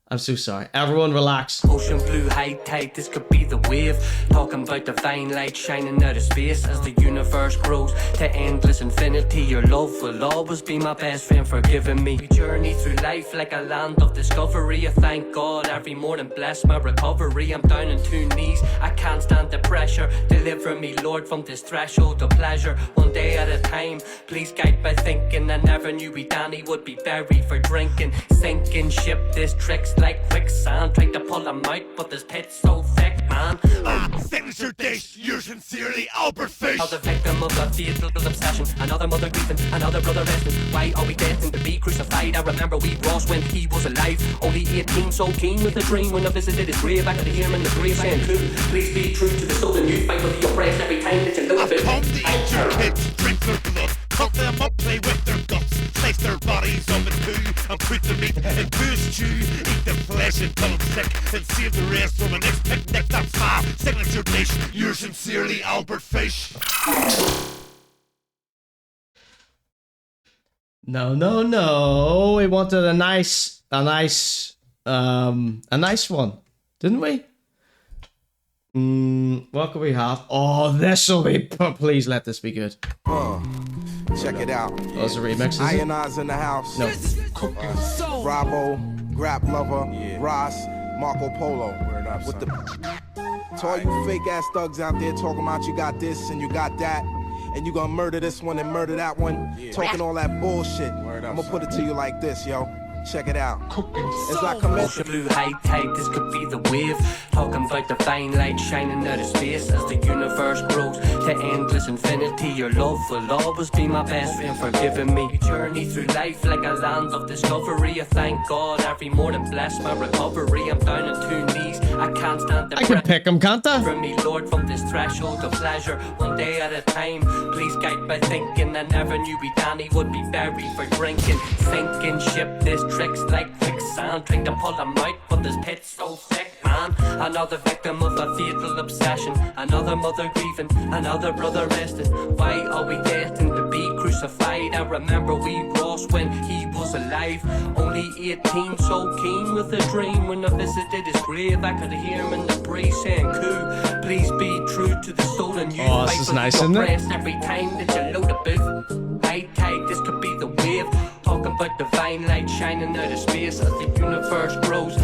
I'm so sorry. Everyone relax. Ocean blue high tide, this could be the wave. Talking about divine light shining out of space as the universe grows to endless infinity. Your love will always be my best friend, forgiving me. We journey through life like a land of discovery. I thank God every morning, bless my recovery. I'm down on two knees, I can't stand the pressure. Deliver me, Lord, from this threshold of pleasure. One day at a time, please guide my thinking. I never knew we Danny would be buried for drinking. Sinking ship, this trick's like quicksand. Tried to pull him out, but this pit's so thick, man. Signature date, yours sincerely, Albert Fish. Another victim of a fatal obsession. Another mother grieving, another brother resting. Why are we destined to be crucified? I remember we rose when he was alive. Only 18, so keen with a dream. When I visited his grave, I could hear him in the grave saying, "CU, please be true to the stolen youth. Fight for the oppressed every time that you look a bit." Come to eat your kids, drink their blood, cut them up, play with their guts, slice their bodies up in two, and put the meat in goose stew. Eat the flesh until it's sick, then save the rest for the next picnic. That's my signature dish. Yours sincerely, Albert Fish. No. We wanted a nice one, didn't we? What could we have? Oh, this'll be. Please let this be good. Check it out. Oh, it's a remix. Is it? Ionized in the house. No. Bravo, Grab Lover, Ross, Marco Polo. With the to all you fake ass thugs out there talking about you got this and you got that, and you gonna murder this one and murder that one, talking all that bullshit. I'm gonna put it to you like this, yo. Check it out. As I commence blue high tide, this could be the wave. Talking about the fine light shining out of space as the universe grows to endless infinity. Your love will always be my best friend, forgiving me. Journey through life like a land of discovery. I thank God every morning, bless my recovery. I'm down on 2 knees, I can't stand the I can pick him, can't I? from me, Lord, from this threshold of pleasure, one day at a time. Please guide my thinking. I never knew we Danny would be buried for drinking. Sinking ship, this tricks like quicksand. Trying to pull him out, but this pit's so thick, man. Another victim of a fatal obsession. Another mother grieving, another brother resting. Why are we destined to be crucified? I remember we Ross when he was alive. Only 18, so keen with a dream. When I visited his grave, I could hear him in the breeze saying, "Coo, please be true to the soul and you." Oh, this is nice, isn't it? Every time that you load a booth, high tide, this could be the wave. Talking about divine light shining out of space as the universe grows.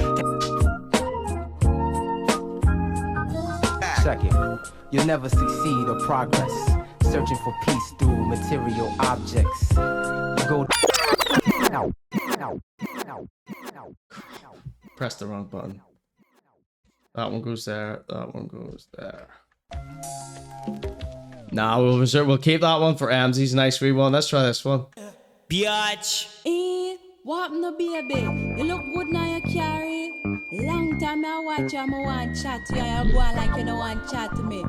Second, you'll never succeed or progress searching for peace through material objects. You go. Press the wrong button. That one goes there. That one goes there. Nah, we'll keep that one for Emmzee's nice wee one. Let's try this one. Biatch. What no baby? You look good now you carry. Long time I watch you, I want chat to you. You go on like you don't want chat to me.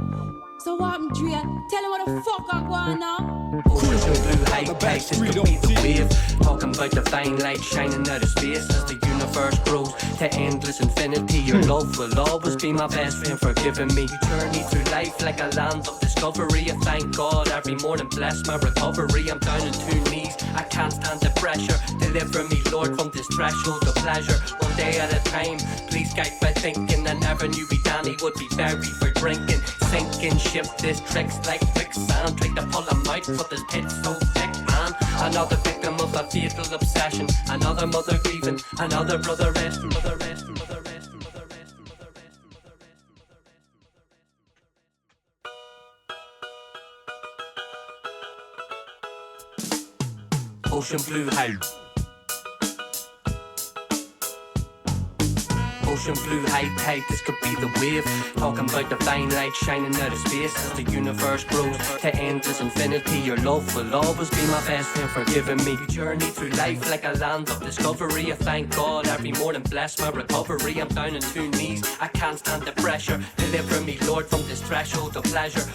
So what I'm Dre? Tell him what the fuck I go on now. Blue high tide, this could be the wave. Talking about the fine light shining out of space as the universe grows to endless infinity. Your love will always be my best friend, forgiving me. You journey through life like a land of discovery. I thank God every morning, bless my recovery. I'm down on 2 knees, I can't stand the pressure. Deliver me, Lord, from this threshold of pleasure, one day at a time. Please guide my thinking. I never knew we Danny would be buried for drinking. Sinking ship, this tricks like quicksand. Trying to pull him out, but this pit's so thick, man. Another victim of a fatal obsession. Another mother grieving, another brother resting, mother resting, mother resting, mother resting, mother resting, mother resting. Ocean blue high. Ocean blue high tide, this could be the wave. Talking about the fine light shining out of space as the universe grows to endless infinity. Your love will always be my best friend, forgiving me. You journey through life like a land of discovery. I thank God every morning, bless my recovery. I'm down on 2 knees, I can't stand the pressure. Deliver me, Lord, from this threshold of pleasure.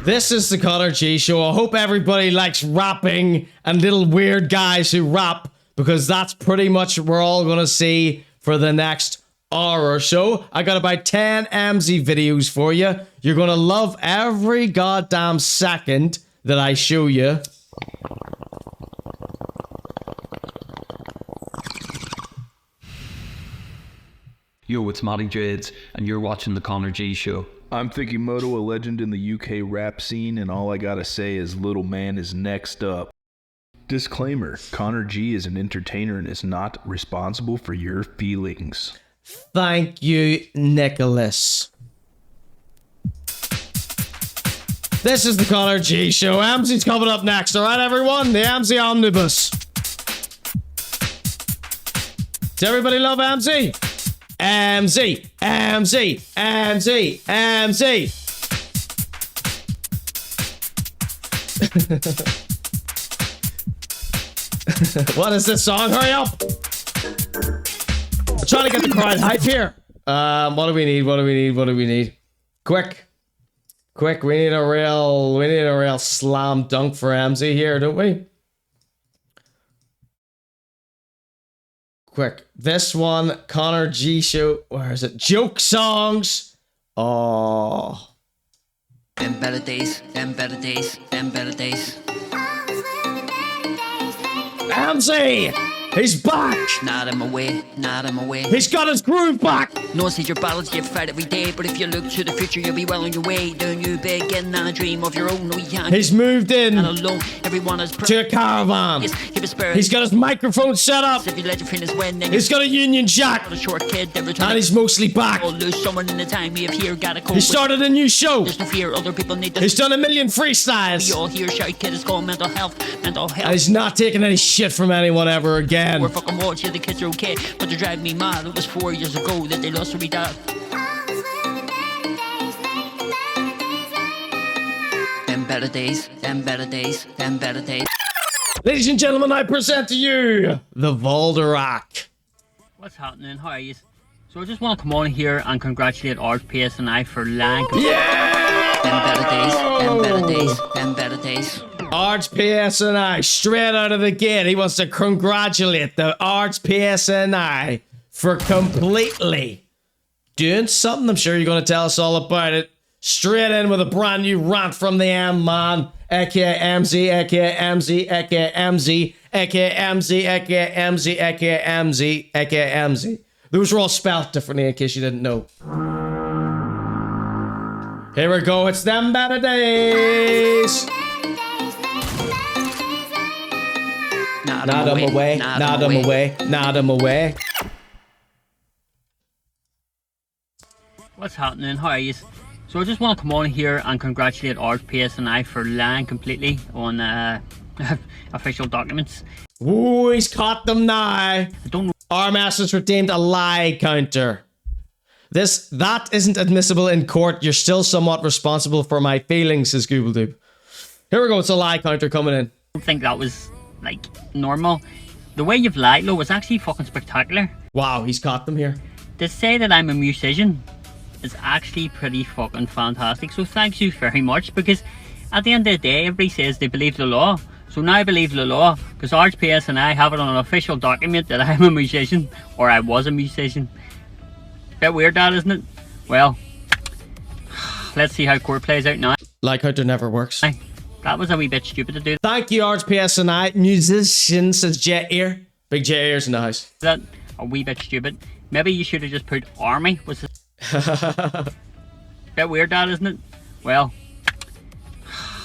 This is the Conor G Show. I hope everybody likes rapping and little weird guys who rap, because that's pretty much what we're all gonna see for the next hour or so. I got about 10 Emmzy videos for you. You're gonna love every goddamn second that I show you. Yo, it's Matty Jades, and you're watching the Conor G Show. I'm thinking Moto, a legend in the UK rap scene, and all I gotta say is Little Man is next up. Disclaimer, Conor G is an entertainer and is not responsible for your feelings. Thank you, Nicholas. This is the Conor G Show. Emmzee's coming up next, alright everyone? The Emmzy Omnibus. Does everybody love Emmzy? Emmzy, Emmzy, Emmzy, Emmzy. What is this song? Hurry up! I'm trying to get the crowd hype here. What do we need? What do we need? What do we need? Quick. Quick, we need a real slam dunk for Emmzy here, don't we? Quick. This one, Conor G Show. Where is it? Joke songs. Oh. Them better days, them better days, them better days. Emmzy! He's back! Not in my way, not in my way. He's got his groove back! No one sees your battles, you fight every day. But if you look to the future, you'll be well on your way. Don't you begin and a dream of your own. No, you can't. He's moved in And alone, everyone is to a caravan. Yes, keep a spirit. He's got his microphone set up. If you let your feelings win, then He's got a Union Jack. got a short kid. Every And he's mostly back. I'll lose someone in the time we have here. Gotta cope. He started a new show. There's no fear, other people need this. He's done a million We freestyles. all here shout, kid, it's called mental health. Mental health. And he's not taking any shit from anyone ever again. We're fucking watch, yeah, the kids are okay, but they're driving me mad. It was 4 years ago that they lost their wee dad. Them better days, them better days, them better days. Ladies and gentlemen, I present to you the Valderak. What's happening? How are you? So I just want to come on here and congratulate Ards PSNI for lang. Them better days, them better days, them better days. Ards PSNI, straight out of the gate, he wants to congratulate the Ards PSNI for completely doing something. I'm sure you're going to tell us all about it. Straight in with a brand new rant from the M-Man, aka Emmzy, aka Emmzy, aka Emmzy, aka Emmzy, aka Emmzy, aka Emmzy, aka Emmzy. Those were all spelled differently in case you didn't know. Here we go, it's them better days. Not him away, not him away, not him away. What's happening? How are you? So I just want to come on here and congratulate Ards PSNI for lying completely on official documents. Ooh, he's caught them now. I don't know. RMS has redeemed a lie counter. That isn't admissible in court. You're still somewhat responsible for my feelings, says Google. Here we go, it's a lie counter coming in. I don't think that was, like, normal. The way you've lied, though, was actually fucking spectacular. Wow, he's caught them here. To say that I'm a musician is actually pretty fucking fantastic. So thanks you very much, because at the end of the day, everybody says they believe the law. So now I believe the law, because Ards PSNI have it on an official document that I'm a musician, or I was a musician. Bit weird that, isn't it? Well, let's see how court plays out now. Lie counter never works. That was a wee bit stupid to do. Thank you, Ards PSNI. Musician, says Jet Ear. Big Jet Ear's in the house. That a wee bit stupid. Maybe you should have just put army. Was bit weird that, isn't it? Well,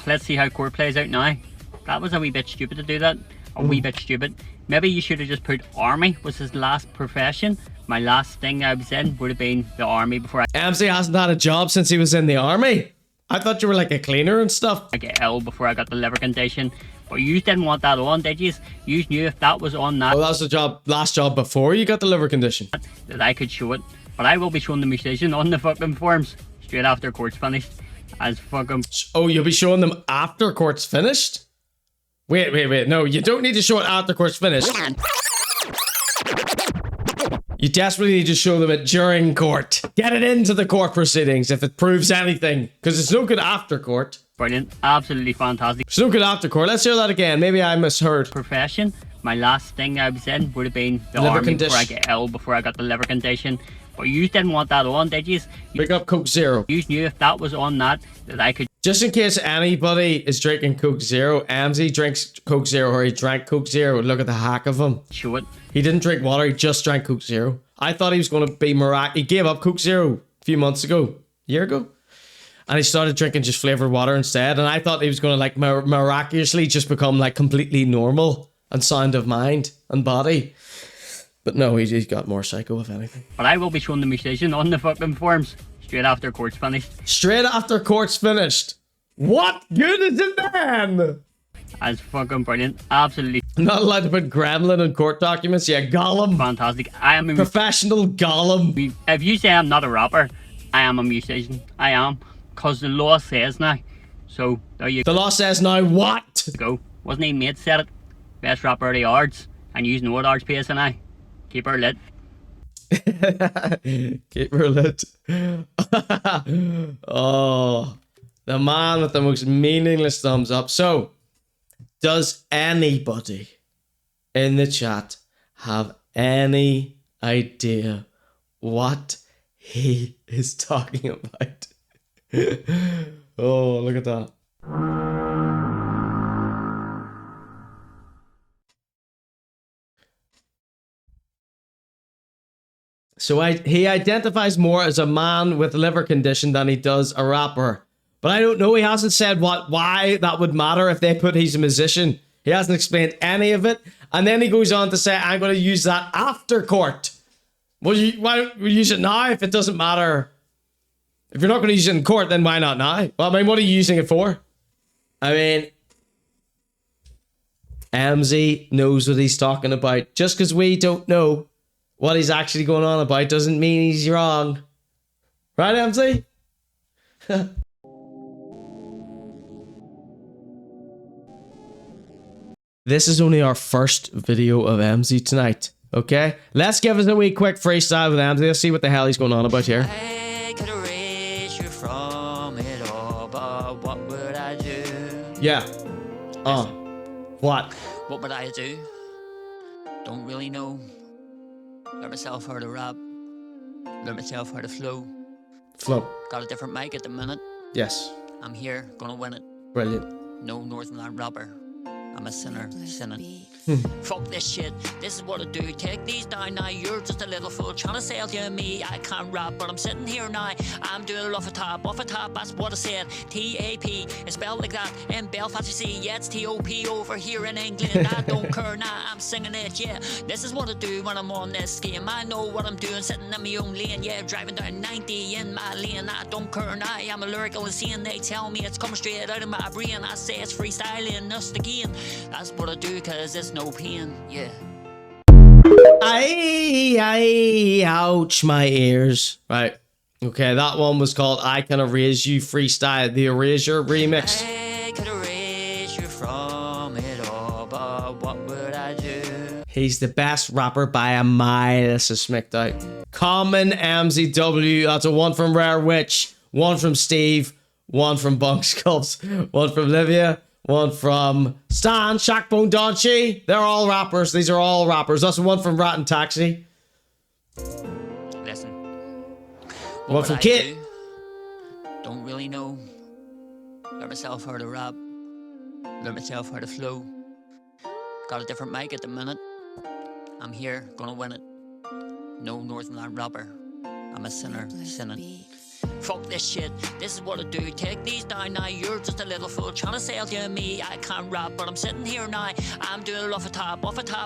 let's see how court plays out now. That was a wee bit stupid to do that. A wee bit stupid. Maybe you should have just put army was his last profession. My last thing I was in would have been the army before I... Emmzy hasn't had a job since he was in the army. I thought you were like a cleaner and stuff. I get ill before I got the liver condition. But you didn't want that on, did you? You knew if that was on that... Oh, that was the last job before you got the liver condition. That I could show it. But I will be showing the musician on the fucking forums straight after court's finished. As fucking... Oh, you'll be showing them after court's finished? Wait. No, you don't need to show it after court's finished. You desperately need to show them it during court. Get it into the court proceedings if it proves anything. Because it's no good after court. Brilliant. Absolutely fantastic. It's no good after court. Let's hear that again. Maybe I misheard. Profession. My last thing I was in would have been the liver army condition. before I get ill, before I got the liver condition. But you didn't want that on, did you? Pick up Coke Zero. You knew if that was on that I could... Just in case anybody is drinking Coke Zero, Emmzy drinks Coke Zero, or he drank Coke Zero. Look at the hack of him. Show it. He didn't drink water, he just drank Coke Zero. I thought he was going to be He gave up Coke Zero a few months ago. A year ago. And he started drinking just flavored water instead. And I thought he was going to like miraculously just become like completely normal and sound of mind and body. But no, he's got more psycho, if anything. But I will be showing the musician on the fucking forums straight after court's finished. Straight after court's finished. What good is it then? That's fucking brilliant. Absolutely. Not allowed to put gremlin in court documents. Yeah, Gollum. Fantastic. I am a professional Gollum. If you say I'm not a rapper, I am a musician. I am. Because the law says now. So, there you go. The law says now what? Go. Wasn't he mate said it? Best rapper of the Ards. And you know it, Ards PSNI. Keep her lit. Keep her lit. Oh, the man with the most meaningless thumbs up. So, does anybody in the chat have any idea what he is talking about? Oh, look at that. So he identifies more as a man with liver condition than he does a rapper. But I don't know. He hasn't said why that would matter if they put he's a musician. He hasn't explained any of it. And then he goes on to say, I'm going to use that after court. Well, why don't we use it now if it doesn't matter? If you're not going to use it in court, then why not now? Well, I mean, what are you using it for? I mean, Emmzy knows what he's talking about. Just because we don't know what he's actually going on about doesn't mean he's wrong. Right, Emmzy? This is only our first video of Emmzy tonight, okay? Let's give us a wee quick freestyle with Emmzy. Let's see what the hell he's going on about here. I could erase you from it all, but what would I do? Yeah. What? What would I do? Don't really know. Learn myself how to rap. Learn myself how to flow. Flow. Got a different mic at the minute. Yes. I'm here, gonna win it. Brilliant. No Northern rapper. I'm a sinner, sinning. Fuck this shit, this is what I do. Take these down now, you're just a little fool trying to sell to me. I can't rap, but I'm sitting here now. I'm doing it off a top, that's what I said. T-A-P, it's spelled like that. In Belfast, you see, yeah, it's T-O-P over here in England. I don't care now, I'm singing it, yeah. This is what I do when I'm on this game. I know what I'm doing, sitting in my own lane, yeah. Driving down 90 in my lane. I don't care now, I'm a lyrical insane. They tell me it's coming straight out of my brain. I say it's freestyling, just again. That's what I do, cause it's no pain, yeah. Ouch, my ears. Right. Okay, that one was called I Can Erase You Freestyle, the Erasure remix. I could erase you from it all, but what would I do? He's the best rapper by a mile. This is smicked out. Common Emmzy W. That's a one from Rare Witch, one from Steve, one from Bunk Sculpts, one from Livia, one from Stan, Shackbone Donchi. They're all rappers. These are all rappers. That's one from Rat and Taxi. Listen. One from Kit. Don't really know. Learn myself how to rap. Learn myself how to flow. Got a different mic at the minute. I'm here, gonna win it. No Northern rapper. I'm a sinner, sinning. Fuck this shit, this is what I do. Take these down now, you're just a little fool trying to sell to me. I can't rap, but I'm sitting here now. I'm doing it off a top,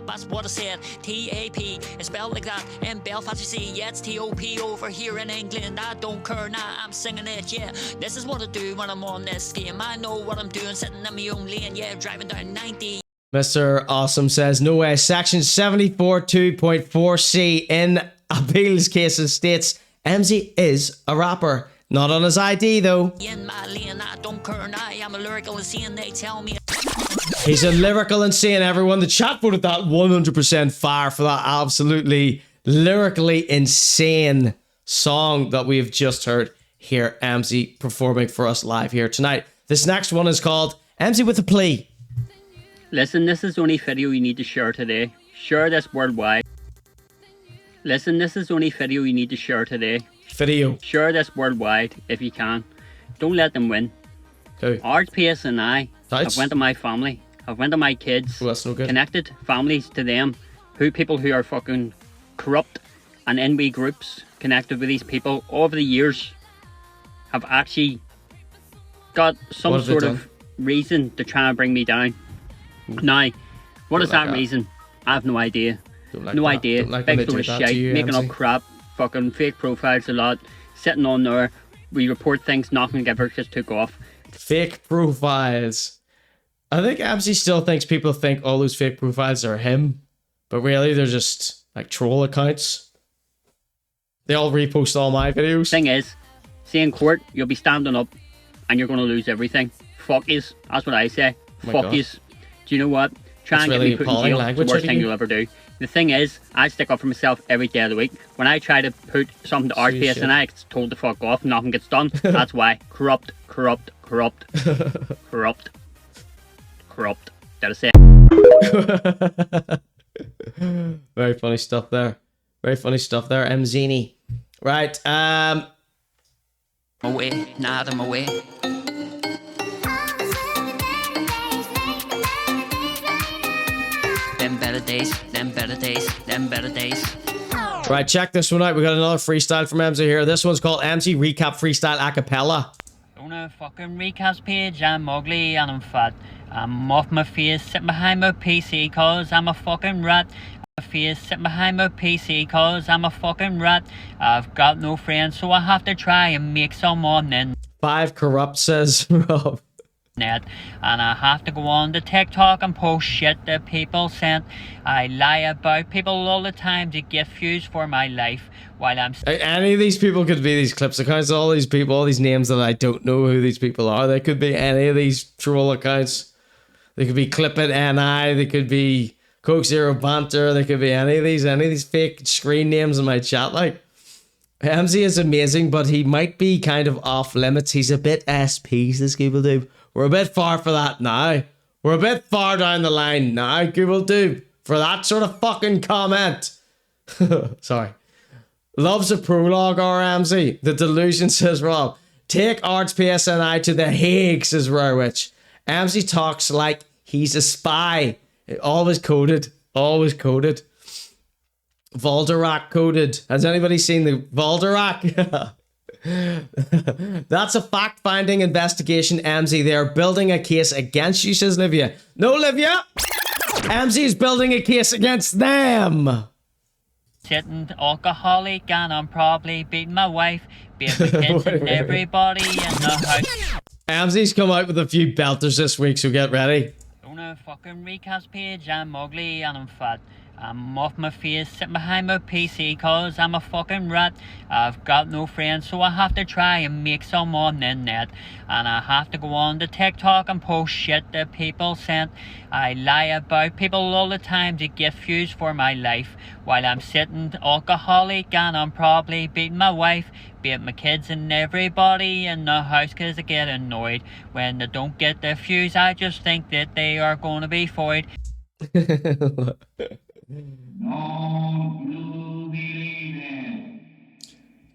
that's what I said. T-A-P, it's spelled like that. In Belfast, you see, yeah, it's T-O-P over here in England. I don't care now, I'm singing it, yeah. This is what I do when I'm on this game. I know what I'm doing, sitting in my own lane, yeah. Driving down 90. Mr. Awesome says, no way. Section 74.2.4c in Appeals cases states Emmzy is a rapper. Not on his ID though. In my lane, I don't care now. I'm a lyrical insane, they tell me. He's a lyrical insane, everyone. The chat voted that 100% fire for that absolutely lyrically insane song that we've just heard here. Emmzy performing for us live here tonight. This next one is called Emmzy with a Plea. Listen, this is the only video you need to share today. Share this worldwide. Listen, this is the only video you need to share today. Video. Share this worldwide if you can. Don't let them win. Who? Ards PSNI. Touts? I've went to my family. I've went to my kids. Oh, that's no good. Connected families to them. People who are fucking corrupt and NB groups connected with these people over the years have actually got some sort of reason to try and bring me down. Now, what is that reason? I have no idea. No idea. Big sort of shite, making up crap, fucking fake profiles a lot, sitting on there. We report things, nothing ever just took off. Fake profiles. I think Emmzy still thinks people think all those fake profiles are him, but really they're just like troll accounts. They all repost all my videos. Thing is, see in court, you'll be standing up and you're going to lose everything. Fuck yous. That's what I say. Fuck yous. Do you know what? Try and get me put in jail. It's the worst thing you'll ever do. The thing is, I stick up for myself every day of the week. When I try to put something to Ards PSNI, I get told to fuck off, nothing gets done. That's why. Corrupt. Did I say? Very funny stuff there. Emmzy. Right, Away, not I'm away. Them better days. Right, check this one out. We got another freestyle from Emmzy here. This one's called Emmzy Recap Freestyle Acapella. On a fucking recaps page, I'm ugly and I'm fat. I'm off my face, sitting behind my PC, cause I'm a fucking rat. My face, sitting behind my PC, cause I'm a fucking rat. I've got no friends, so I have to try and make someone in. 5 corrupt, says Rob. Net, and I have to go on to TikTok and post shit that people sent. I lie about people all the time to get views for my life while I'm any of these people could be these clips accounts. All these people, all these names that I don't know who these people are. They could be any of these troll accounts. They could be Clip It NI. They could be Coke Zero Banter. They could be any of these fake screen names in my chat. Like, Emmzy is amazing, but he might be kind of off limits. He's a bit SP, says Google Doob. We're a bit far for that now. We're a bit far down the line now, Google Doob, for that sort of fucking comment. Sorry. Loves a prologue, or Emmzy. The delusion, says Rob. Take Ards PSNI to the Hague, says Rarewitch. Emmzy talks like he's a spy. Always coded. Always coded. Volderak coded. Has anybody seen the Volderak? That's a fact-finding investigation, Emmzy. They're building a case against you, says Livia. No, Livia! Emmzy is building a case against them. sitting alcoholic and I'm probably beating my wife, beating my kids and everybody in the house. Emmzy's come out with a few belters this week, so get ready. On a fucking recaps page, I'm ugly and I'm fat. I'm off my face, sitting behind my PC, cause I'm a fucking rat. I've got no friends, so I have to try and make someone in net. And I have to go on to TikTok and post shit that people sent. I lie about people all the time to get views for my life. While I'm sitting alcoholic and I'm probably beating my wife, beating my kids and everybody in the house, cause I get annoyed when they don't get their views. I just think that they are gonna be void.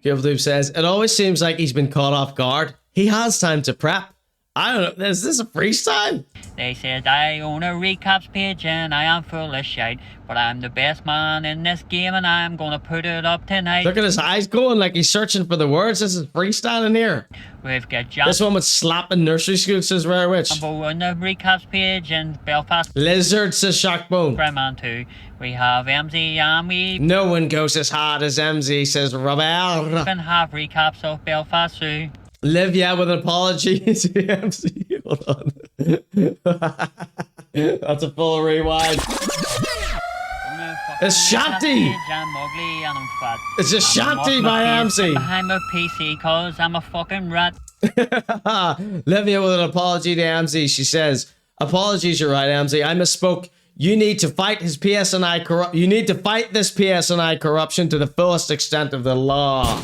Gildoop says, it always seems like he's been caught off guard. He has time to prep. I don't know, is this a freestyle? They said I own a recaps page and I am full of shite, but I'm the best man in this game and I'm gonna put it up tonight. Look at his eyes going like he's searching for the words. This is freestyling here. We've got this one with slapping nursery school, says Rare Witch. On the recaps page in Belfast. Lizard, says Shockbone. Grime 2. We have Emmzy and we... No one goes as hard as Emmzy, says Robert. We can have recaps of Belfast too. Livia with an apology to Emmzy. Hold on. That's a full rewind. It's Shanty! It's a Shanty by Emmzy. Behind my PC cause I'm a fucking rat. Livia with an apology to Emmzy. She says, apologies, you're right, Emmzy. I misspoke. You need to fight his PSNI You need to fight this PSNI corruption to the fullest extent of the law.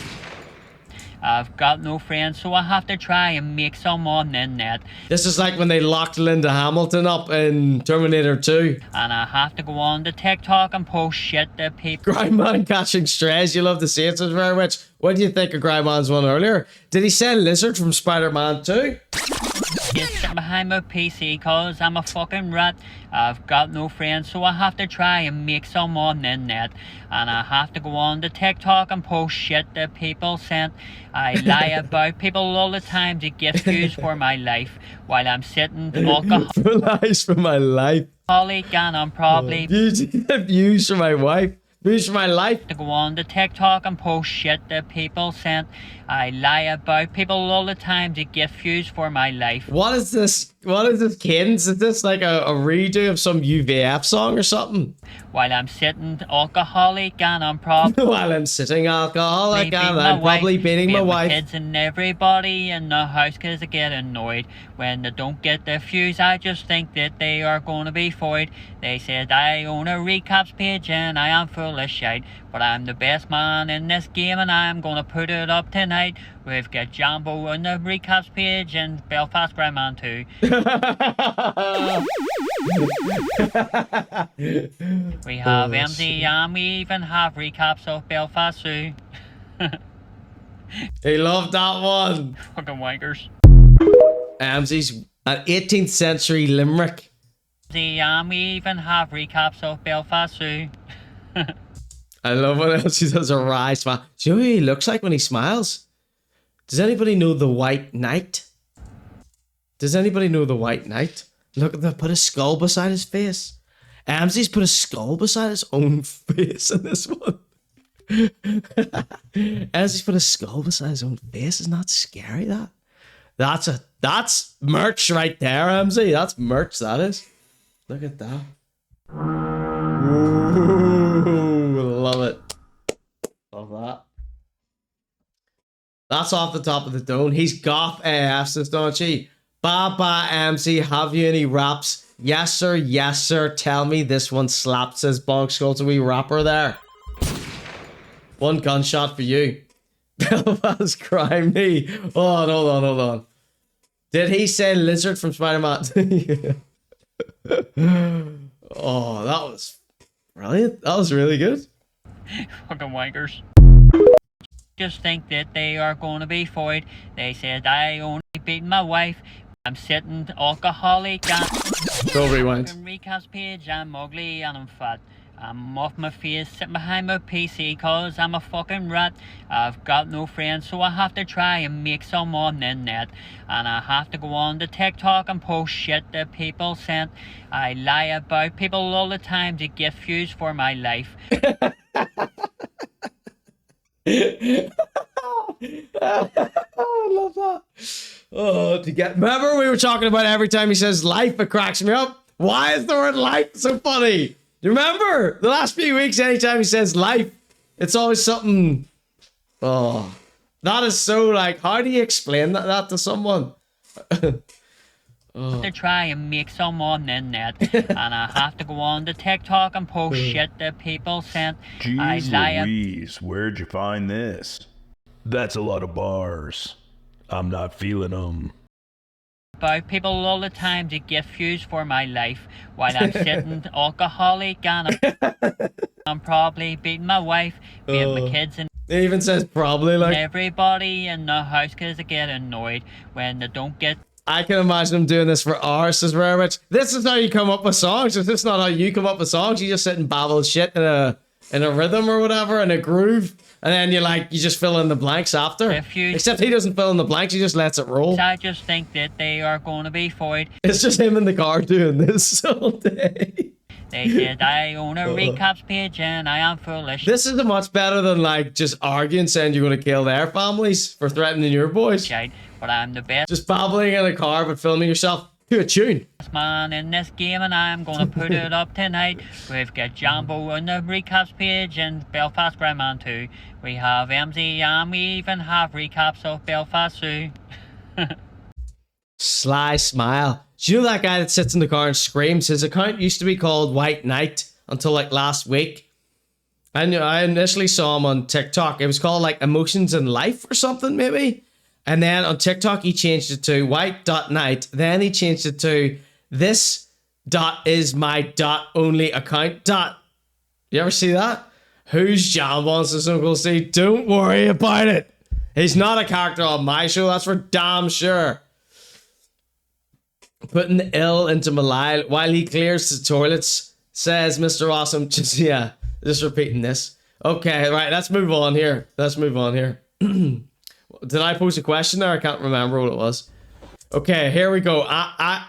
I've got no friends, so I have to try and make someone in net. This is like when they locked Linda Hamilton up in Terminator 2. And I have to go on to TikTok and post shit that people... Grime Man catching strays. You love to see it so very much. What do you think of Grime Man's one earlier? Did he say Lizard from Spider-Man 2? Sitting behind my PC cause I'm a fucking rat. I've got no friends, so I have to try and make someone in net. And I have to go on to TikTok and post shit that people sent. I lie about people all the time to get views for my life. While I'm sitting Views for my life. And I'm probably views for my wife. Views for my life. To go on to TikTok and post shit that people sent. I lie about people all the time to get views for my life. What is this? What is this, kids? Is this like a redo of some UVF song or something? While I'm sitting alcoholic and I'm probably... While I'm sitting alcoholic and I'm probably beating my wife. Kids and everybody in the house cause I get annoyed when they don't get their views. I just think that they are going to be void. They said I own a recaps page and I am full of shite, but I'm the best man in this game and I'm going to put it up tonight. We've got Jumbo on the recaps page and Belfast Grime 2. We have Emmzy and we even have recaps of Belfast too. He loved that one. Fucking wankers. Emmzy's an 18th century limerick. And we even have recaps of Belfast too. I love when Emmzy does a wry smile. Do you know who he looks like when he smiles? Does anybody know the White Knight? Does anybody know the White Knight? Look, they put a skull beside his face. Emmzy's put a skull beside his own face in this one. Emmzy's put a skull beside his own face. Isn't that scary, that? That's merch right there, Emmzy. That's merch, that is. Look at that. Ooh, love it. Love that. That's off the top of the dome. He's goth AF, says Donchi. Baba Emmzy, have you any raps? Yes, sir. Yes, sir. Tell me this one slapped, says Bonk Skull's a wee rapper there. One gunshot for you. Belfast Grime me. Oh, hold on. Did he say lizard from Spider-Man? Oh, that was brilliant. That was really good. Fucking wankers. Just think that they are going to be fired. They said I only beat my wife. I'm sitting alcoholic and Go rewind. Recaps page. I'm ugly and I'm fat. I'm off my face, sitting behind my PC cause I'm a fucking rat. I've got no friends, so I have to try and make some on the net. And I have to go on to TikTok and post shit that people sent. I lie about people all the time to get views for my life. I love that. Oh, to get. Remember, we were talking about every time he says life, it cracks me up. Why is the word life so funny? You remember the last few weeks, anytime he says life, it's always something. Oh, that is so like, how do you explain that to someone? To try and make some on the net. And I have to go on to TikTok and post shit that people sent. Jeez Louise, where'd you find this? That's a lot of bars. I'm not feeling them. About people all the time to get views for my life while I'm sitting alcoholic and I'm probably beating my wife, beating my kids, and it even says probably like everybody in the house because they get annoyed when they don't get. I can imagine him doing this for hours, says Rarewitch. This is how you come up with songs. Is this not how you come up with songs? You just sit and babble shit in a rhythm or whatever, in a groove, and then you just fill in the blanks after. Except he doesn't fill in the blanks, he just lets it roll. I just think that they are going to be fired. It's just him in the car doing this all day. They said I own a recaps page and I am foolish. This is much better than just arguing, saying you're going to kill their families for threatening your boys. But I'm the best. Just babbling in a car but filming yourself to a tune. Man in this game, and I'm gonna put it up tonight. We've got Jambo on the recaps page and Belfast Grime Man 2. We have Emmzy and we even have recaps of Belfast too. Sly smile. Do you know that guy that sits in the car and screams? His account used to be called White Knight until last week. I initially saw him on TikTok. It was called Emotions in Life or something maybe. And then on TikTok, he changed it to white.night. Then he changed it to this dot is my dot only account dot. You ever see that? Who's Jambon, says Uncle Steve? Don't worry about it. He's not a character on my show. That's for damn sure. Putting the ill into Malai while he clears the toilets, says Mr. Awesome. Just repeating this. Okay, right. Let's move on here. Did I pose a question there? I can't remember what it was. Okay, here we go. I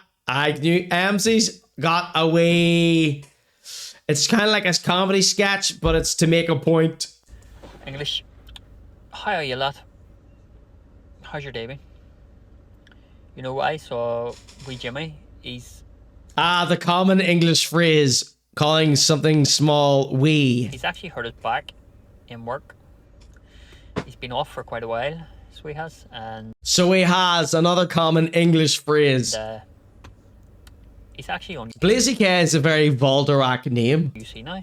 knew Emmzy's got away. It's kind of like a comedy sketch, but it's to make a point. English. How are you, lad? How's your day been? You know, I saw wee Jimmy. He's... the common English phrase, calling something small wee. He's actually hurt his back in work. He's been off for quite a while. So he has another common English phrase. He's actually on Blazy K is a very Volderak name. You see now?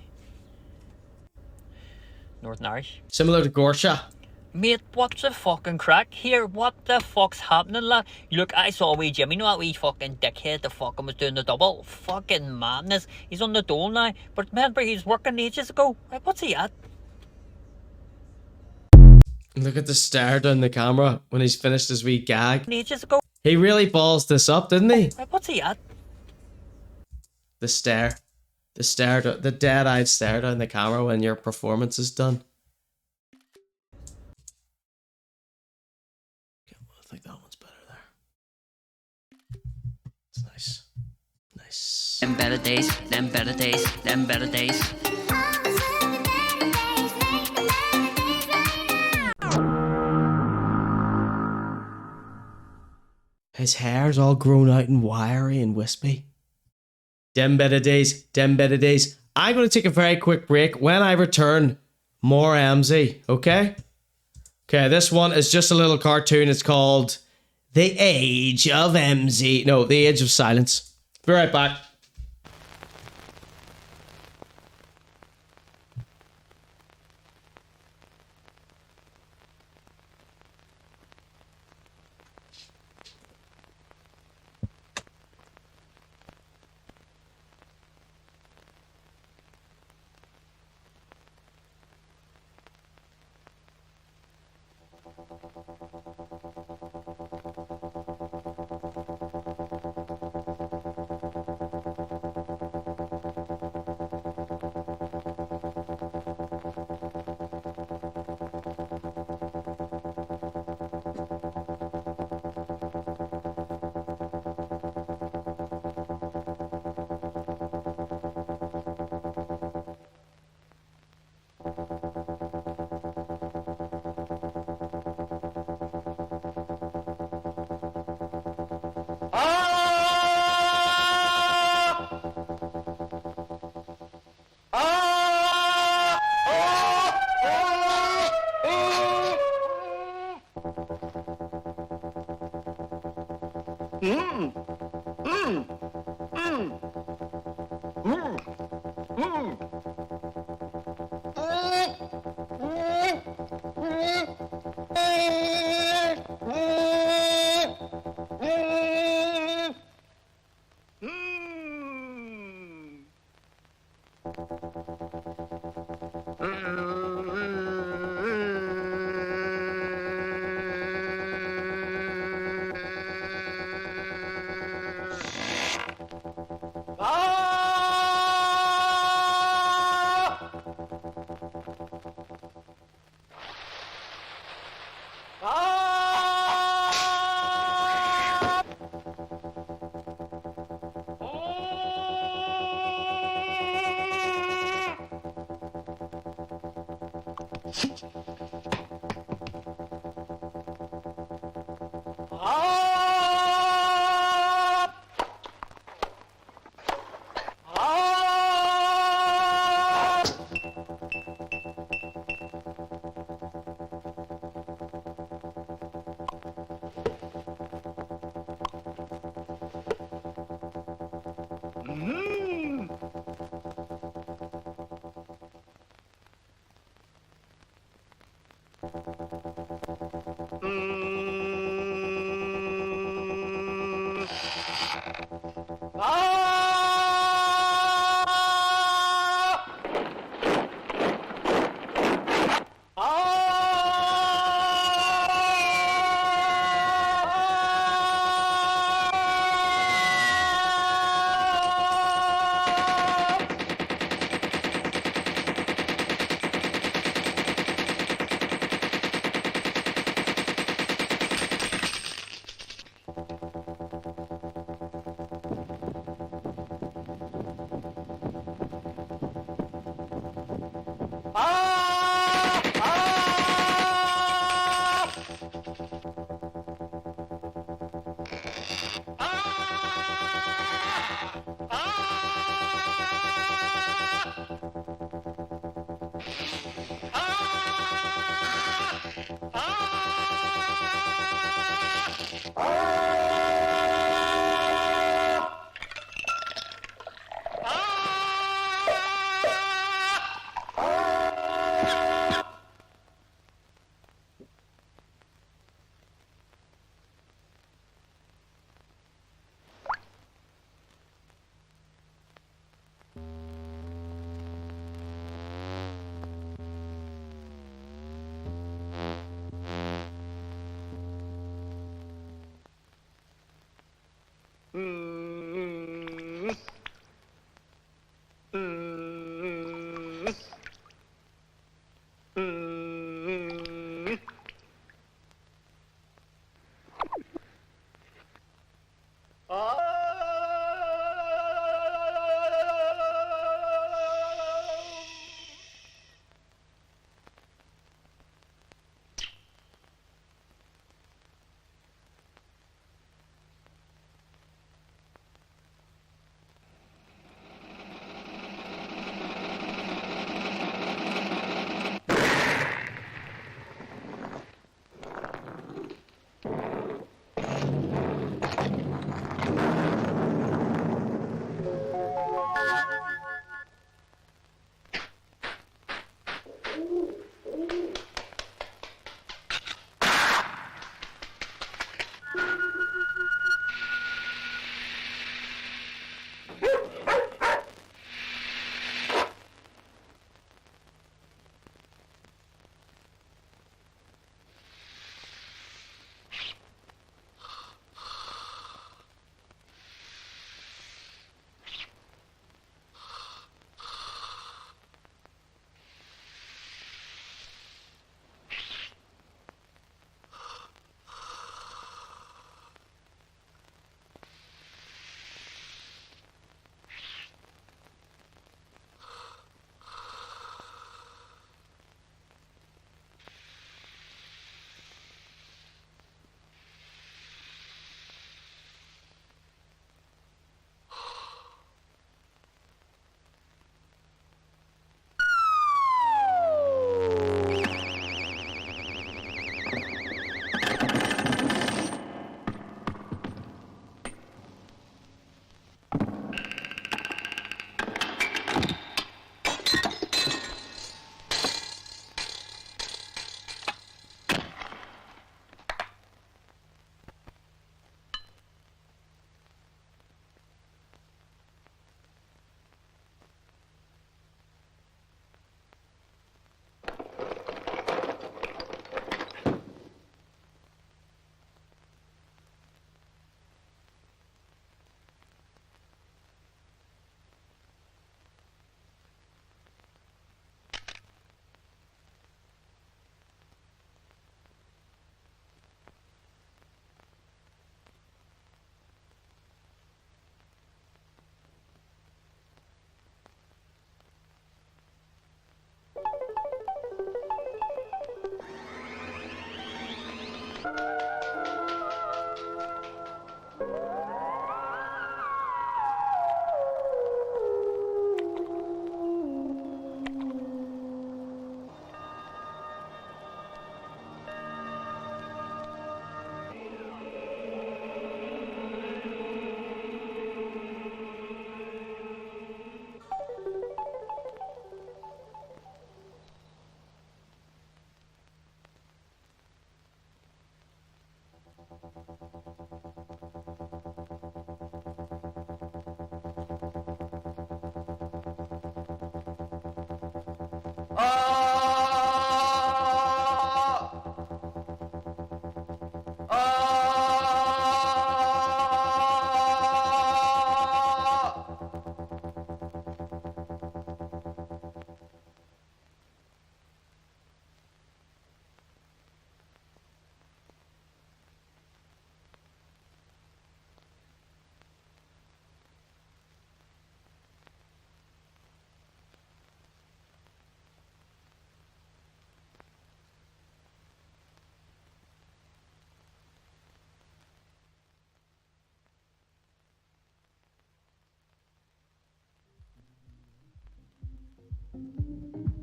Northern Irish. Similar to Gorsha. Mate, what's the fucking crack here? What the fuck's happening, lad? Look, I saw wee Jimmy, you know that wee fucking dickhead, the fucking was doing the double. Fucking madness. He's on the dole now. But remember, he's working ages ago. What's he at? Look at the stare down the camera when he's finished his wee gag. Ages ago. He really balls this up, didn't he? What's he at? The stare. The dead-eyed stare down the camera when your performance is done. Okay, well, I think that one's better there. It's nice. Nice. Them better days, them better days, them better days. His hair's all grown out and wiry and wispy. Dem better days, dem better days. I'm going to take a very quick break. When I return, more Emmzy, okay? Okay, this one is just a little cartoon. It's called The Age of Emmzy. No, The Age of Silence. Be right back.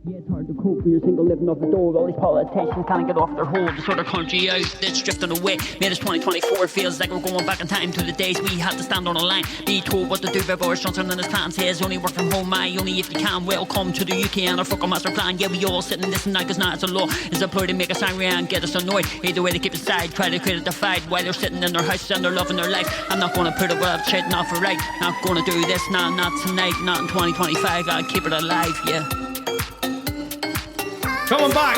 Yeah, it's hard to cope when you're single living off a dole. All these politicians can't get off their hold. They sort of country out that's drifting away. Made us 2024 feels like we're going back in time to the days we had to stand on a line. Be told what to do by Boris Johnson and his plan says only work from home, only if you can. Welcome to the UK and our fucking master plan. Yeah, we all sit and listen now cause now it's a law. It's a ploy to make us angry and get us annoyed. Either way they keep it side, try to create a divide while they're sitting in their houses and they're loving their life. I'm not gonna put up with shit, not for right. Not gonna do this, nah, not tonight, not in 2025. Gotta keep it alive, yeah. Coming back.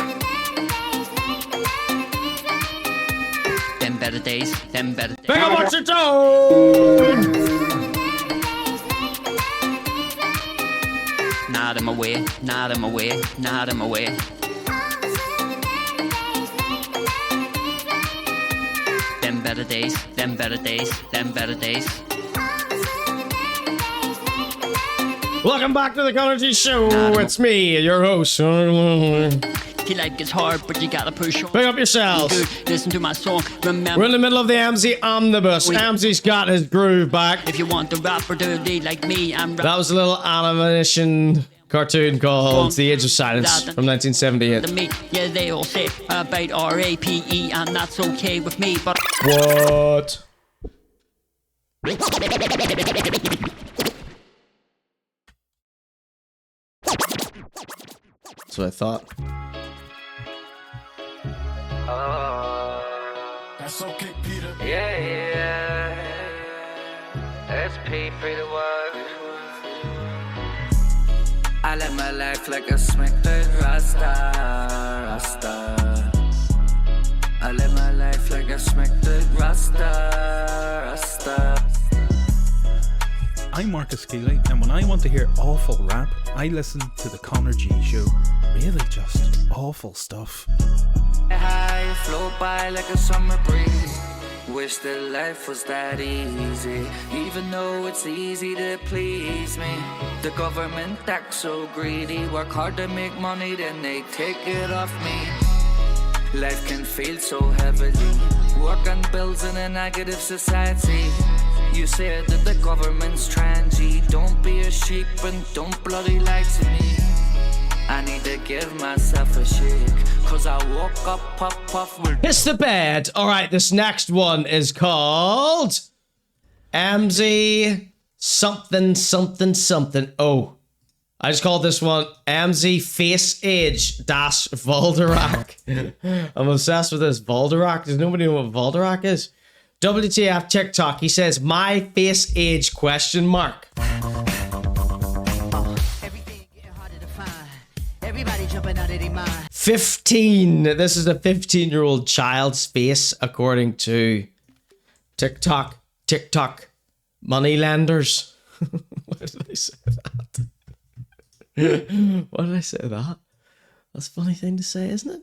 Them better days, them better days. Big up, watch your tone. Nod him away, nod him away, nod him away. Them better days, them better days, them better days. Welcome back to the Conor G Show. It's me, your host. Life gets hard, but you gotta push on. Pick up yourselves. Listen to my song. Remember, we're in the middle of the Emmzy omnibus. Emmzy's got his groove back. If you want to rap or do it like me, that was a little animation cartoon called The Age of Silence from 1978. Yeah, they all say about RAPE, and that's okay with me. But what? That's what I thought. That's okay, Peter. Yeah. Let's pay for the work. I live my life like a smacked Rasta. I live my life like a smacked Rasta. I'm Marcus Keeley, and when I want to hear awful rap, I listen to the Conor G Show. Really just awful stuff. High, float by like a summer breeze. Wish that life was that easy, even though it's easy to please me. The government acts so greedy, work hard to make money, then they take it off me. Life can feel so heavily, work on bills in a negative society. You said that the government's transy. Don't be a sheep and don't bloody lie to me. I need to give myself a shake, cause I woke up puff with... It's the bed. Alright, this next one is called Emmzy something. Oh, I just called this one Emmzy Face Age dash Volderak. I'm obsessed with this Volderak. Does nobody know what Volderak is? WTF TikTok, he says, my face age question mark. Everybody jumping out of their mind. 15. This is a 15-year-old child's face, according to TikTok moneylenders. Why did I say that? Why did I say that? That's a funny thing to say, isn't it?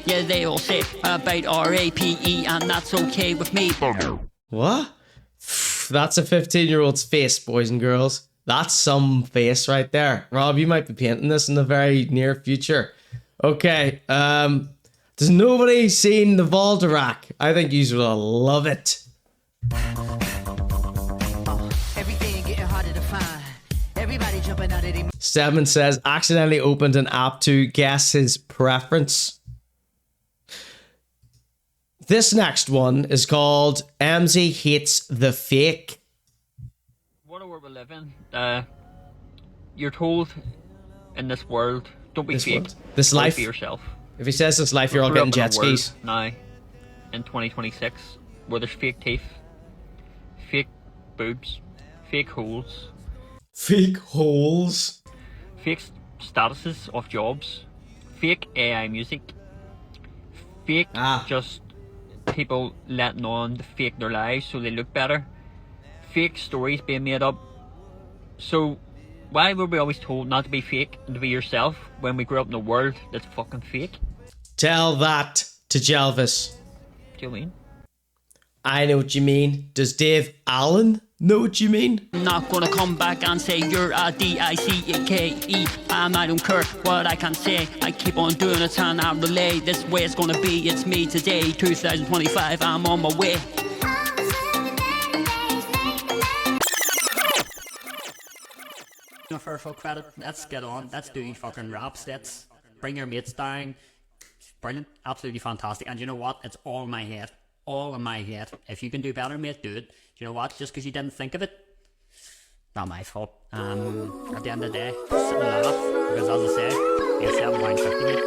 Yeah, they all say about RAPE, and that's okay with me. What? That's a 15-year-old's face, boys and girls. That's some face right there. Rob, you might be painting this in the very near future. Okay, does nobody seen the Volderak? I think you will love it. Everything getting harder to find. Everybody jumping out of their mind. Stedman says, accidentally opened an app to guess his preference. This next one is called Emmzy Hates the Fake. What a world we live in. You're told in this world, don't be fake. This life. Be yourself. If he says this life, you're all getting jet skis. Now, in 2026, where there's fake teeth, fake boobs, fake holes. Fake holes? Fake statuses of jobs, fake AI music, fake just people letting on to fake their lives so they look better, fake stories being made up. So why were we always told not to be fake and to be yourself when we grew up in a world that's fucking fake? Tell that to Jelvis. Do you mean? I know what you mean. Does Dave Allen know what you mean? I'm not gonna come back and say you're a D-I-C-A-K-E. I don't care what I can say. I keep on doing it and I relay. This way it's gonna be. It's me today, 2025. I'm on my way. asking for full credit. Let's get on. Let's do fucking raps. Let's bring your mates down. Brilliant. Absolutely fantastic. And you know what? It's all in my head. All in my head. If you can do better, mate, do it. Do you know what? Just because you didn't think of it, not my fault. At the end of the day, just sit and laugh. Because as I say, it's £7.50, mate.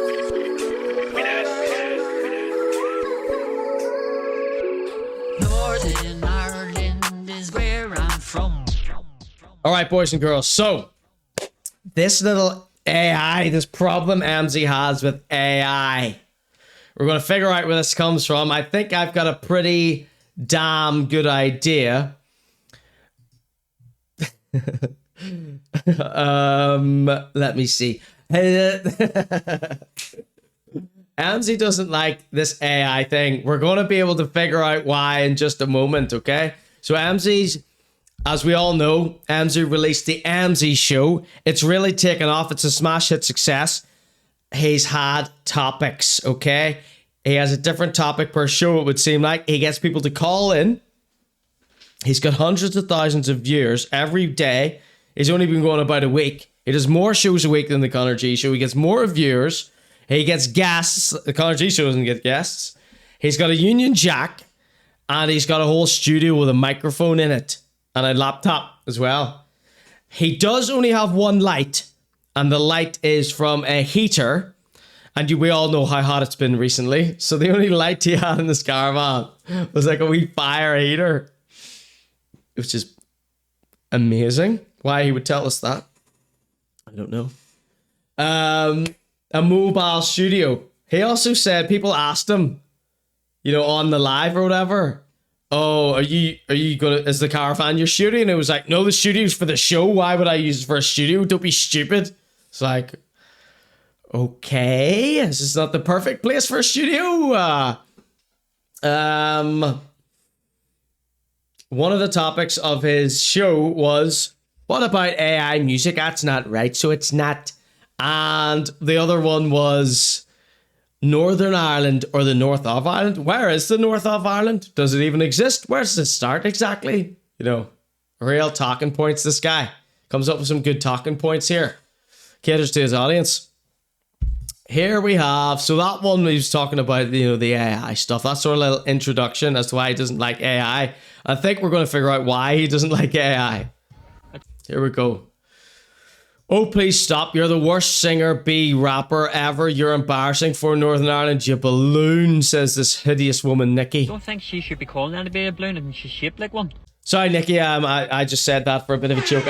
Northern Ireland is where I'm from. All right, boys and girls. So, this little AI, this problem Emmzy has with AI, we're going to figure out where this comes from. I think I've got a pretty damn good idea. Let me see. Emmzy doesn't like this AI thing. We're going to be able to figure out why in just a moment, okay? So Emmzy's, as we all know, Emmzy released the Emcee Show. It's really taken off. It's a smash hit success. He's had topics, okay? He has a different topic per show, it would seem like. He gets people to call in. He's got hundreds of thousands of viewers every day. He's only been going about a week. He does more shows a week than the Conor G Show. He gets more viewers. He gets guests. The Conor G Show doesn't get guests. He's got a Union Jack. And he's got a whole studio with a microphone in it. And a laptop as well. He does only have one light. And the light is from a heater. And we all know how hot it's been recently. So the only light he had in this caravan was like a wee fire heater. Which is amazing. Why he would tell us that, I don't know. A mobile studio. He also said, people asked him, you know, on the live or whatever, oh, are you gonna, is the caravan your studio? And it was like, no, the studio's for the show. Why would I use it for a studio? Don't be stupid. It's like, okay, this is not the perfect place for a studio. One of the topics of his show was, what about AI music? That's not right. So it's not. And the other one was Northern Ireland or the North of Ireland. Where is the North of Ireland? Does it even exist? Where does it start exactly? You know, real talking points. This guy comes up with some good talking points here. Caters to his audience. Here we have, so that one he was talking about, you know, the AI stuff. That's sort of a little introduction as to why he doesn't like AI. I think we're going to figure out why he doesn't like AI. Here we go. Oh, please stop. You're the worst singer, B, rapper ever. You're embarrassing for Northern Ireland, you balloon, says this hideous woman, Nikki. I don't think she should be calling anybody a balloon and she's shaped like one. Sorry, Nikki. I just said that for a bit of a joke.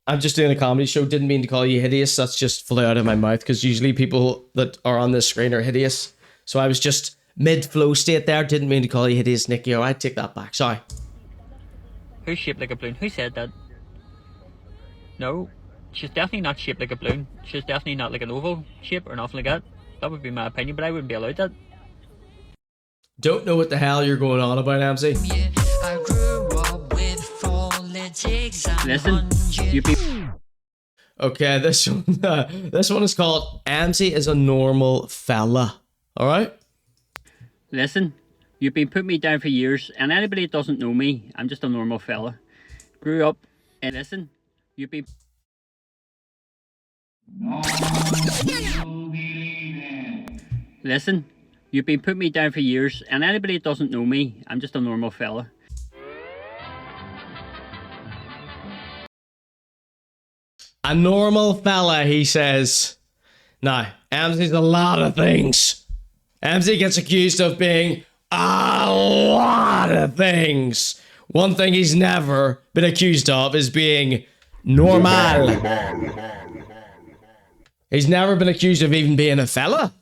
I'm just doing a comedy show. Didn't mean to call you hideous. That's just flew out of my mouth because usually people that are on this screen are hideous. So I was just mid-flow state there. Didn't mean to call you hideous, Nikki. All right, take that back. Sorry. Who's shaped like a balloon? Who said that? No, she's definitely not shaped like a balloon. She's definitely not like an oval shape or nothing like that. That would be my opinion, but I wouldn't be allowed that. Don't know what the hell you're going on about, Emmzy. I grew up with 4 legs. Listen, you be... Okay, this one is called Emmzy is a normal fella. All right? Listen, you've been putting me down for years, and anybody that doesn't know me, I'm just a normal fella. Grew up, and listen, you've been... Listen, you've been putting me down for years, and anybody that doesn't know me, I'm just a normal fella. A normal fella, he says. Now, Emmzy's a lot of things. Emmzy gets accused of being a lot of things. One thing he's never been accused of is being normal. He's never been accused of even being a fella.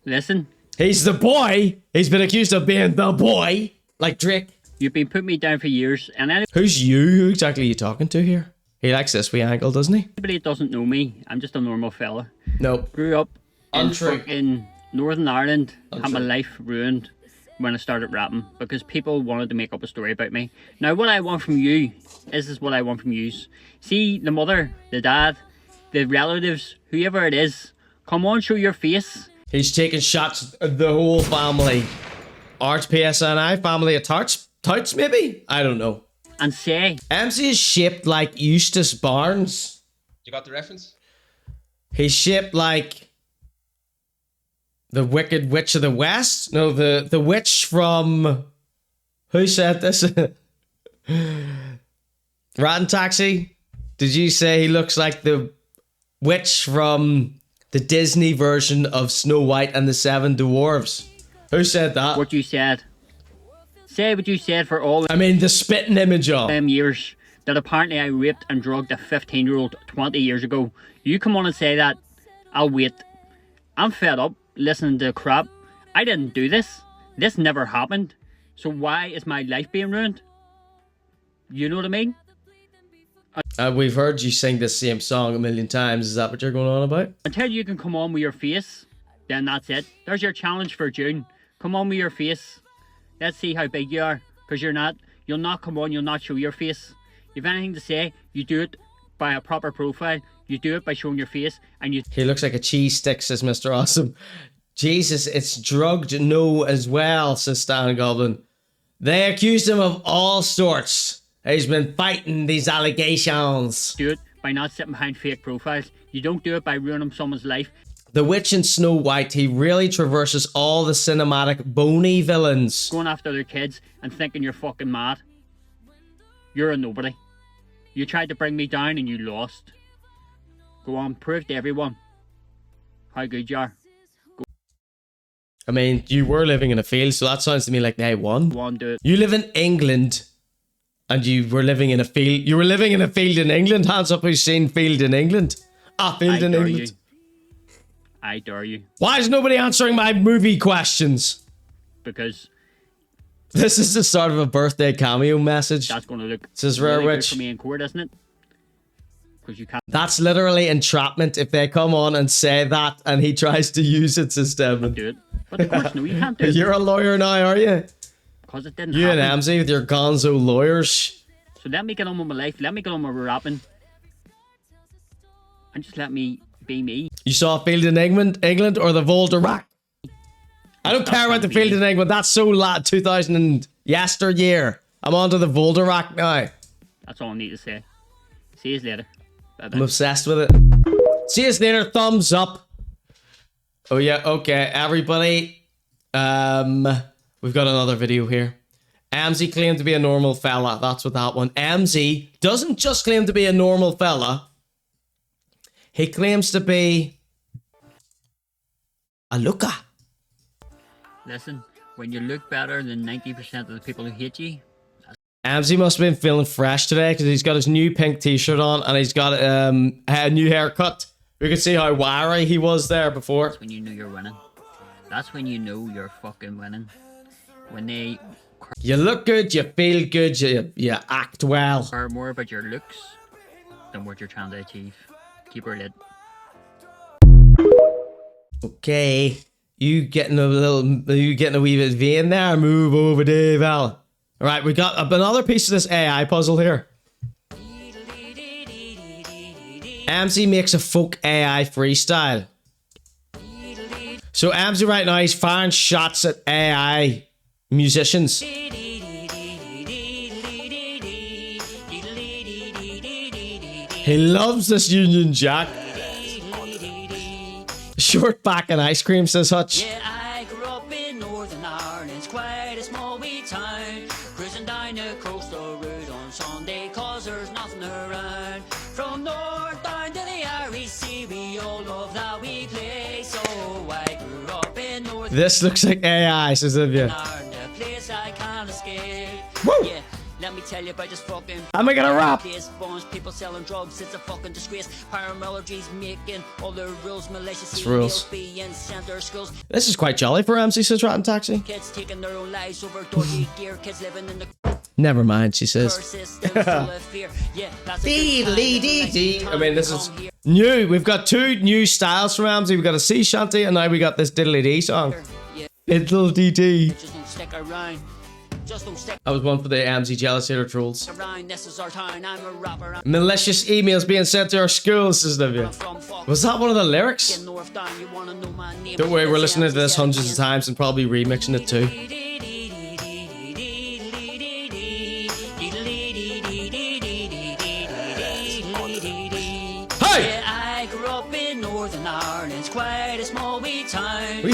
Listen. He's the boy. He's been accused of being the boy. Like Drake. You've been putting me down for years, and Who's you? Who exactly are you talking to here? He likes this wee angle, doesn't he? Anybody that doesn't know me, I'm just a normal fella. Nope. Grew up Untrue. in Northern Ireland. Untrue. Had my life ruined when I started rapping because people wanted to make up a story about me. Now what I want from you is what I want from you. See the mother, the dad, the relatives, whoever it is, come on, show your face. He's taking shots at the whole family. Ards PSNI, family of Touts maybe? I don't know. and say... Emmzy is shaped like Eustace Barnes. You got the reference? He's shaped like the Wicked Witch of the West. No, the witch from... Who said this? Rat and Taxi. Did you say he looks like the witch from the Disney version of Snow White and the Seven Dwarfs? Who said that? What you said. Say what you said for all... I mean, the spitting image of... ...them years that apparently I raped and drugged a 15-year-old 20 years ago. You come on and say that, I'll wait. I'm fed up listening to crap. I didn't do this. This never happened. So why is my life being ruined? You know what I mean? We've heard you sing this same song a million times. Is that what you're going on about? Until you can come on with your face, then that's it. There's your challenge for June. Come on with your face. Let's see how big you are. Because you'll not come on, you'll not show your face. If you have anything to say, you do it by a proper profile. You do it by showing your face. And you... He looks like a cheese stick, says Mr. Awesome. Jesus, it's drugged no as well, says Stan Goblin. They accused him of all sorts. He's been fighting these allegations. Do it by not sitting behind fake profiles. You don't do it by ruining someone's life. The witch in Snow White, he really traverses all the cinematic bony villains. Going after other kids and thinking you're fucking mad. You're a nobody. You tried to bring me down and you lost. Go on, prove to everyone how good you are. I mean, you were living in a field, so that sounds to me like they won. Go on, do it. You live in England, and you were living in a field. You were living in a field in England. Hands up who's seen field in England. Field in England. You. I dare you. Why is nobody answering my movie questions? Because this is the start of a birthday cameo message. That's going to look says Rare really Witch. Good for me in court, isn't it? Because you can't. That's literally entrapment. If they come on and say that, and he tries to use it, says Devin. Do it. But of course, no, you can't do it. You're a lawyer now, are you? Because it didn't You happen. and Emmzy with your gonzo lawyers. So let me get on with my life. Let me get on with rapping. And just let me be me. You saw a field in England or the Volta? I don't care about the field in England. That's so 2000 and yesteryear. I'm on to the Volta now. That's all I need to say. See you later. Bye-bye. I'm obsessed with it. See you later. Thumbs up. Oh yeah, okay, everybody. We've got another video here. Emmzy claimed to be a normal fella. That's what that one. Emmzy doesn't just claim to be a normal fella. He claims to be a looker. Listen, when you look better than 90% of the people who hate you. Emmzy must have been feeling fresh today because he's got his new pink t-shirt on and he's got a new haircut. We could see how wiry he was there before. That's when you know you're winning. That's when you know you're fucking winning. When they... You look good, you feel good, you act well. Care more about your looks than what you're trying to achieve. Keep her lit. Okay. You getting a wee bit vain there? Move over there, Val. Alright, we got another piece of this AI puzzle here. Emmzy makes a folk AI freestyle. So Emmzy right now, he's firing shots at AI musicians. He loves this Union Jack. Short back and ice cream, says Hutch. Yeah, I grew up in Northern Ireland, it's quite a small wee town. Cruising down the coastal road on Sunday, cause there's nothing around. From north down to the Irish Sea, we all love that wee place. So I grew up in Northern This looks like AI, says Olivia. Ireland, a place I can't escape. Woo! Yeah. Let me tell you about this fucking Am I gonna rap? place. Bonds, people selling drugs, it's a fucking disgrace. Paramilitary's making all the rules, malicious It's rules. emails being sent to schools. This is quite jolly for Emmzy, says Rat and Taxi. Kids taking their own lives over dodgy gear, kids living in the Never mind, she says. systems full of fear. Yeah, that's a good time. I mean, this is new. We've got two new styles from Emmzy. We've got a sea shanty, and now we got this diddly dee song. Diddle dee dee. Just don't stick around. Just don't stick That was one for the Emmzy Jealous Hater trolls. around. This is our town. I'm a rapper. I'm Malicious emails being sent to our schools, says Olivia. Was that one of the lyrics? north down. You wanna know my name? Don't worry, we're listening to this hundreds of times and probably remixing it too.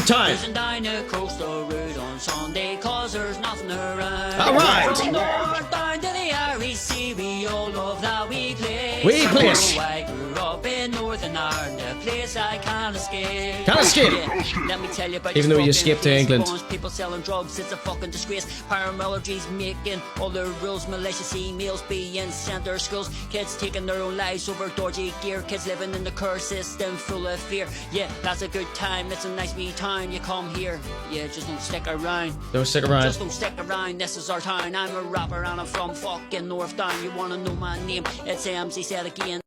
time. Cruising down the coastal road on Sunday, cause there's nothing around. All right. From north down to the REC, we all love that wee place. Wee place. Oh, I grew up in Northern Ireland, a place I can't escape. Can't escape. Yeah, let me tell you about Even this though you fucking skipped to place. England. Bunch of people selling drugs, it's a fucking disgrace. Paramilitaries making all the rules, malicious emails being sent to schools. Kids taking their own lives over dodgy gear. Kids living in the curse system full of fear. Yeah, that's a good time, it's a nice wee time. You come here, yeah, just don't stick around. Don't stick around. Just don't stick around, this is our town. I'm a rapper and I'm from fucking North Down. You wanna know my name? It's Emmzy, said again.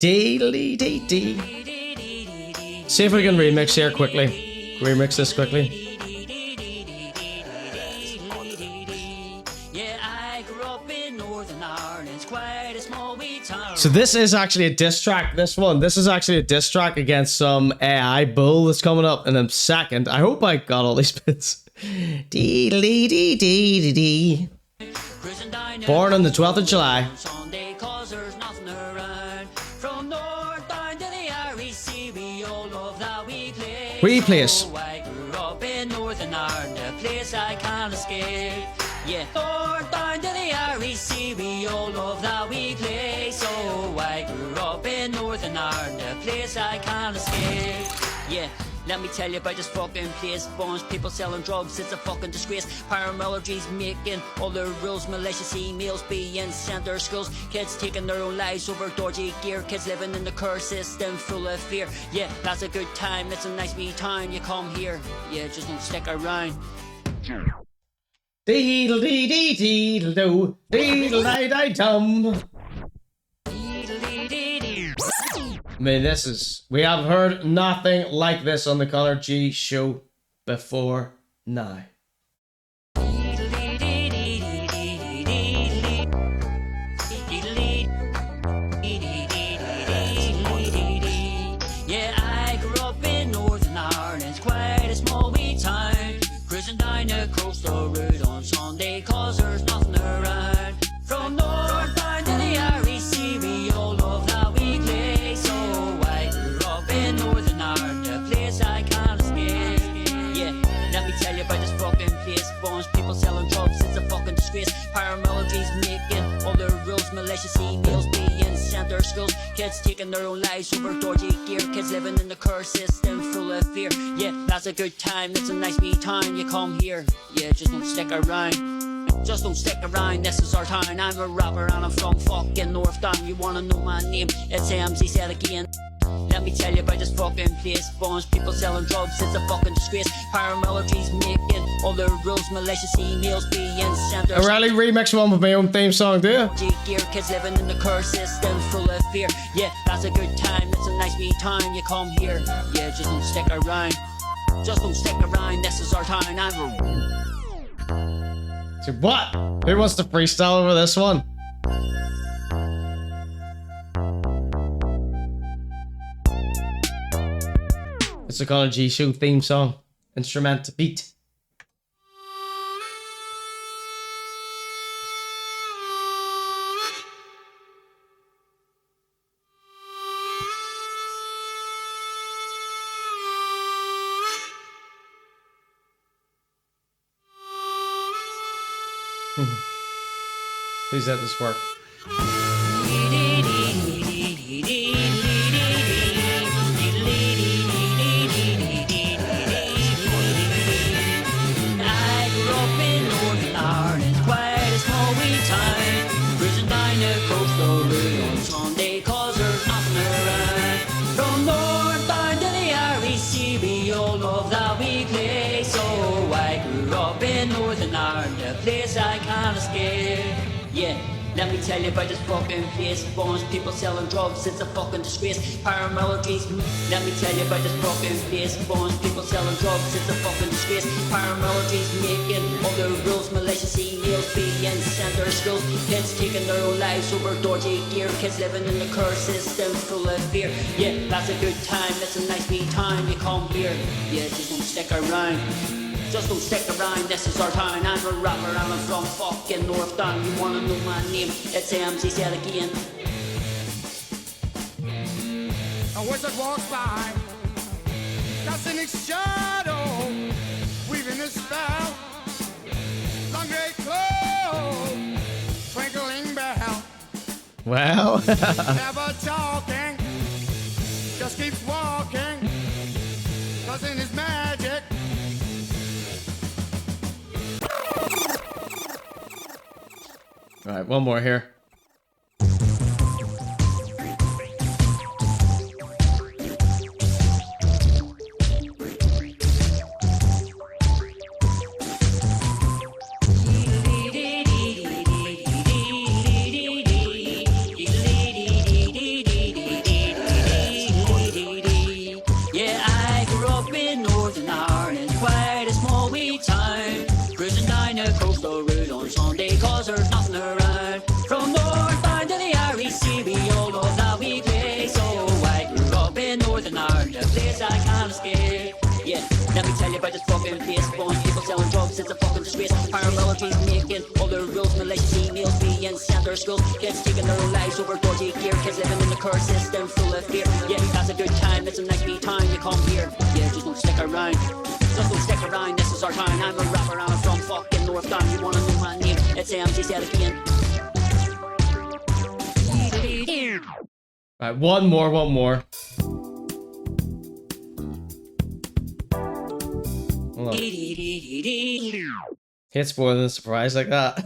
Deedly dee dee. See if we can remix here quickly. Remix this quickly. So this is actually a diss track. This is actually a diss track against some AI bull that's coming up in a second. I hope I got all these bits. Deedly dee dee dee. Born on the 12th of July. Wee place. I grew up in Northern Ireland, a place I can't escape. Yeah, north down to the REC, we all love that wee place. Oh, I grew up in Northern Ireland, a place I can't escape. Yeah. Let me tell you about this fucking place. Bunch of people selling drugs, it's a fucking disgrace. Paramilitaries making all the rules, malicious emails being sent to schools. Kids taking their own lives over dodgy gear. Kids living in the curse system full of fear. Yeah, that's a good time, it's a nice wee time. You come here, yeah, just don't stick around. Deedle dee dee deedle do. Deedle die die dum. I mean, we have heard nothing like this on the Conor G Show before now. Yeah, I grew up in Northern Ireland, it's quite a small wee town. Cruising down the coastal road on Sunday, cause there's nothing around. From north down to the REC, we all love that wee place. Oh, I grew up in Northern Ireland, a place I can't escape. Yeah, let me tell you about this fucking place. Bunch of people selling drugs, it's a fucking disgrace. Paramilitaries making all the rules, malicious emails being sent to schools. Kids taking their own lives over dodgy gear. Kids living in the curse system full of fear. Yeah, that's a good time, it's a nice wee time. You come here, yeah, just don't stick around. Just don't stick around, this is our town. I'm a rapper and I'm from fucking North Down. You wanna know my name? It's Emmzy, said again. Let me tell you about this fucking place. Bunch of people selling drugs, it's a fucking disgrace. Paramilitaries making all the rules, malicious emails being sent to I rarely remix one with my own theme song, do you? gear. Kids living in the curse system full of fear. Yeah, that's a good time, it's a nice wee time. You come here, yeah, just don't stick around. Just don't stick around, this is our town. I'm a... So what? Who wants to freestyle over this one? It's the Conor G Show theme song. Instrument to beat. Please let this work. I grew up in Northern Ireland, quite a small wee town. Cruising down the coastal road on Sunday, cause there's nothing around. From north down to the REC, we all love that wee place. Oh, I grew up in Northern Ireland, a place I can't escape. Yeah. Let me tell you about this fucking place. Bunch of people selling drugs, it's a fucking disgrace. Paramilitaries. Let me tell you about this fucking place. Bunch of people selling drugs, it's a fucking disgrace. Paramilitaries making all the rules, malicious emails being sent to schools. Kids taking their own lives over dodgy gear. Kids living in the curse system full of fear. Yeah, that's a good time, it's a nice wee time. You come here, yeah, just don't stick around. Just don't stick around, this is our town. I'm a rapper and I'm from fucking North Down. You wanna know my name? It's Emmzy, said again. A wizard walks by, Casting its shadow, weaving a spell. Long gray cloak, twinkling bell. Wow. Never talking, just keeps walking. Causing his magic. All right, one more here. Yeah, I grew up in Northern Ireland, quite a small wee town. Cruising down the coastal road on Sunday, cause there's nothing around. From North down to the Irish Sea, we all love that wee place. So I grew up in Northern Ireland, a place I can't escape. Yeah, let me tell you about this fucking place. Bunch of people selling drugs, it's a fucking disgrace. Paramilitaries making all the rules, malicious emails being sent to schools. Kids taking their own lives over dodgy gear. Kids living in the curse system full of fear. Yeah, that's a good time, it's a nice wee time you come here. Yeah, just don't stick around. Just don't stick around, this is our time. I'm a rapper, I'm from fucking North Down. You wanna know my name? It's Emmzy, say it again. All right, one more. Hold on. Can't spoil the surprise like that.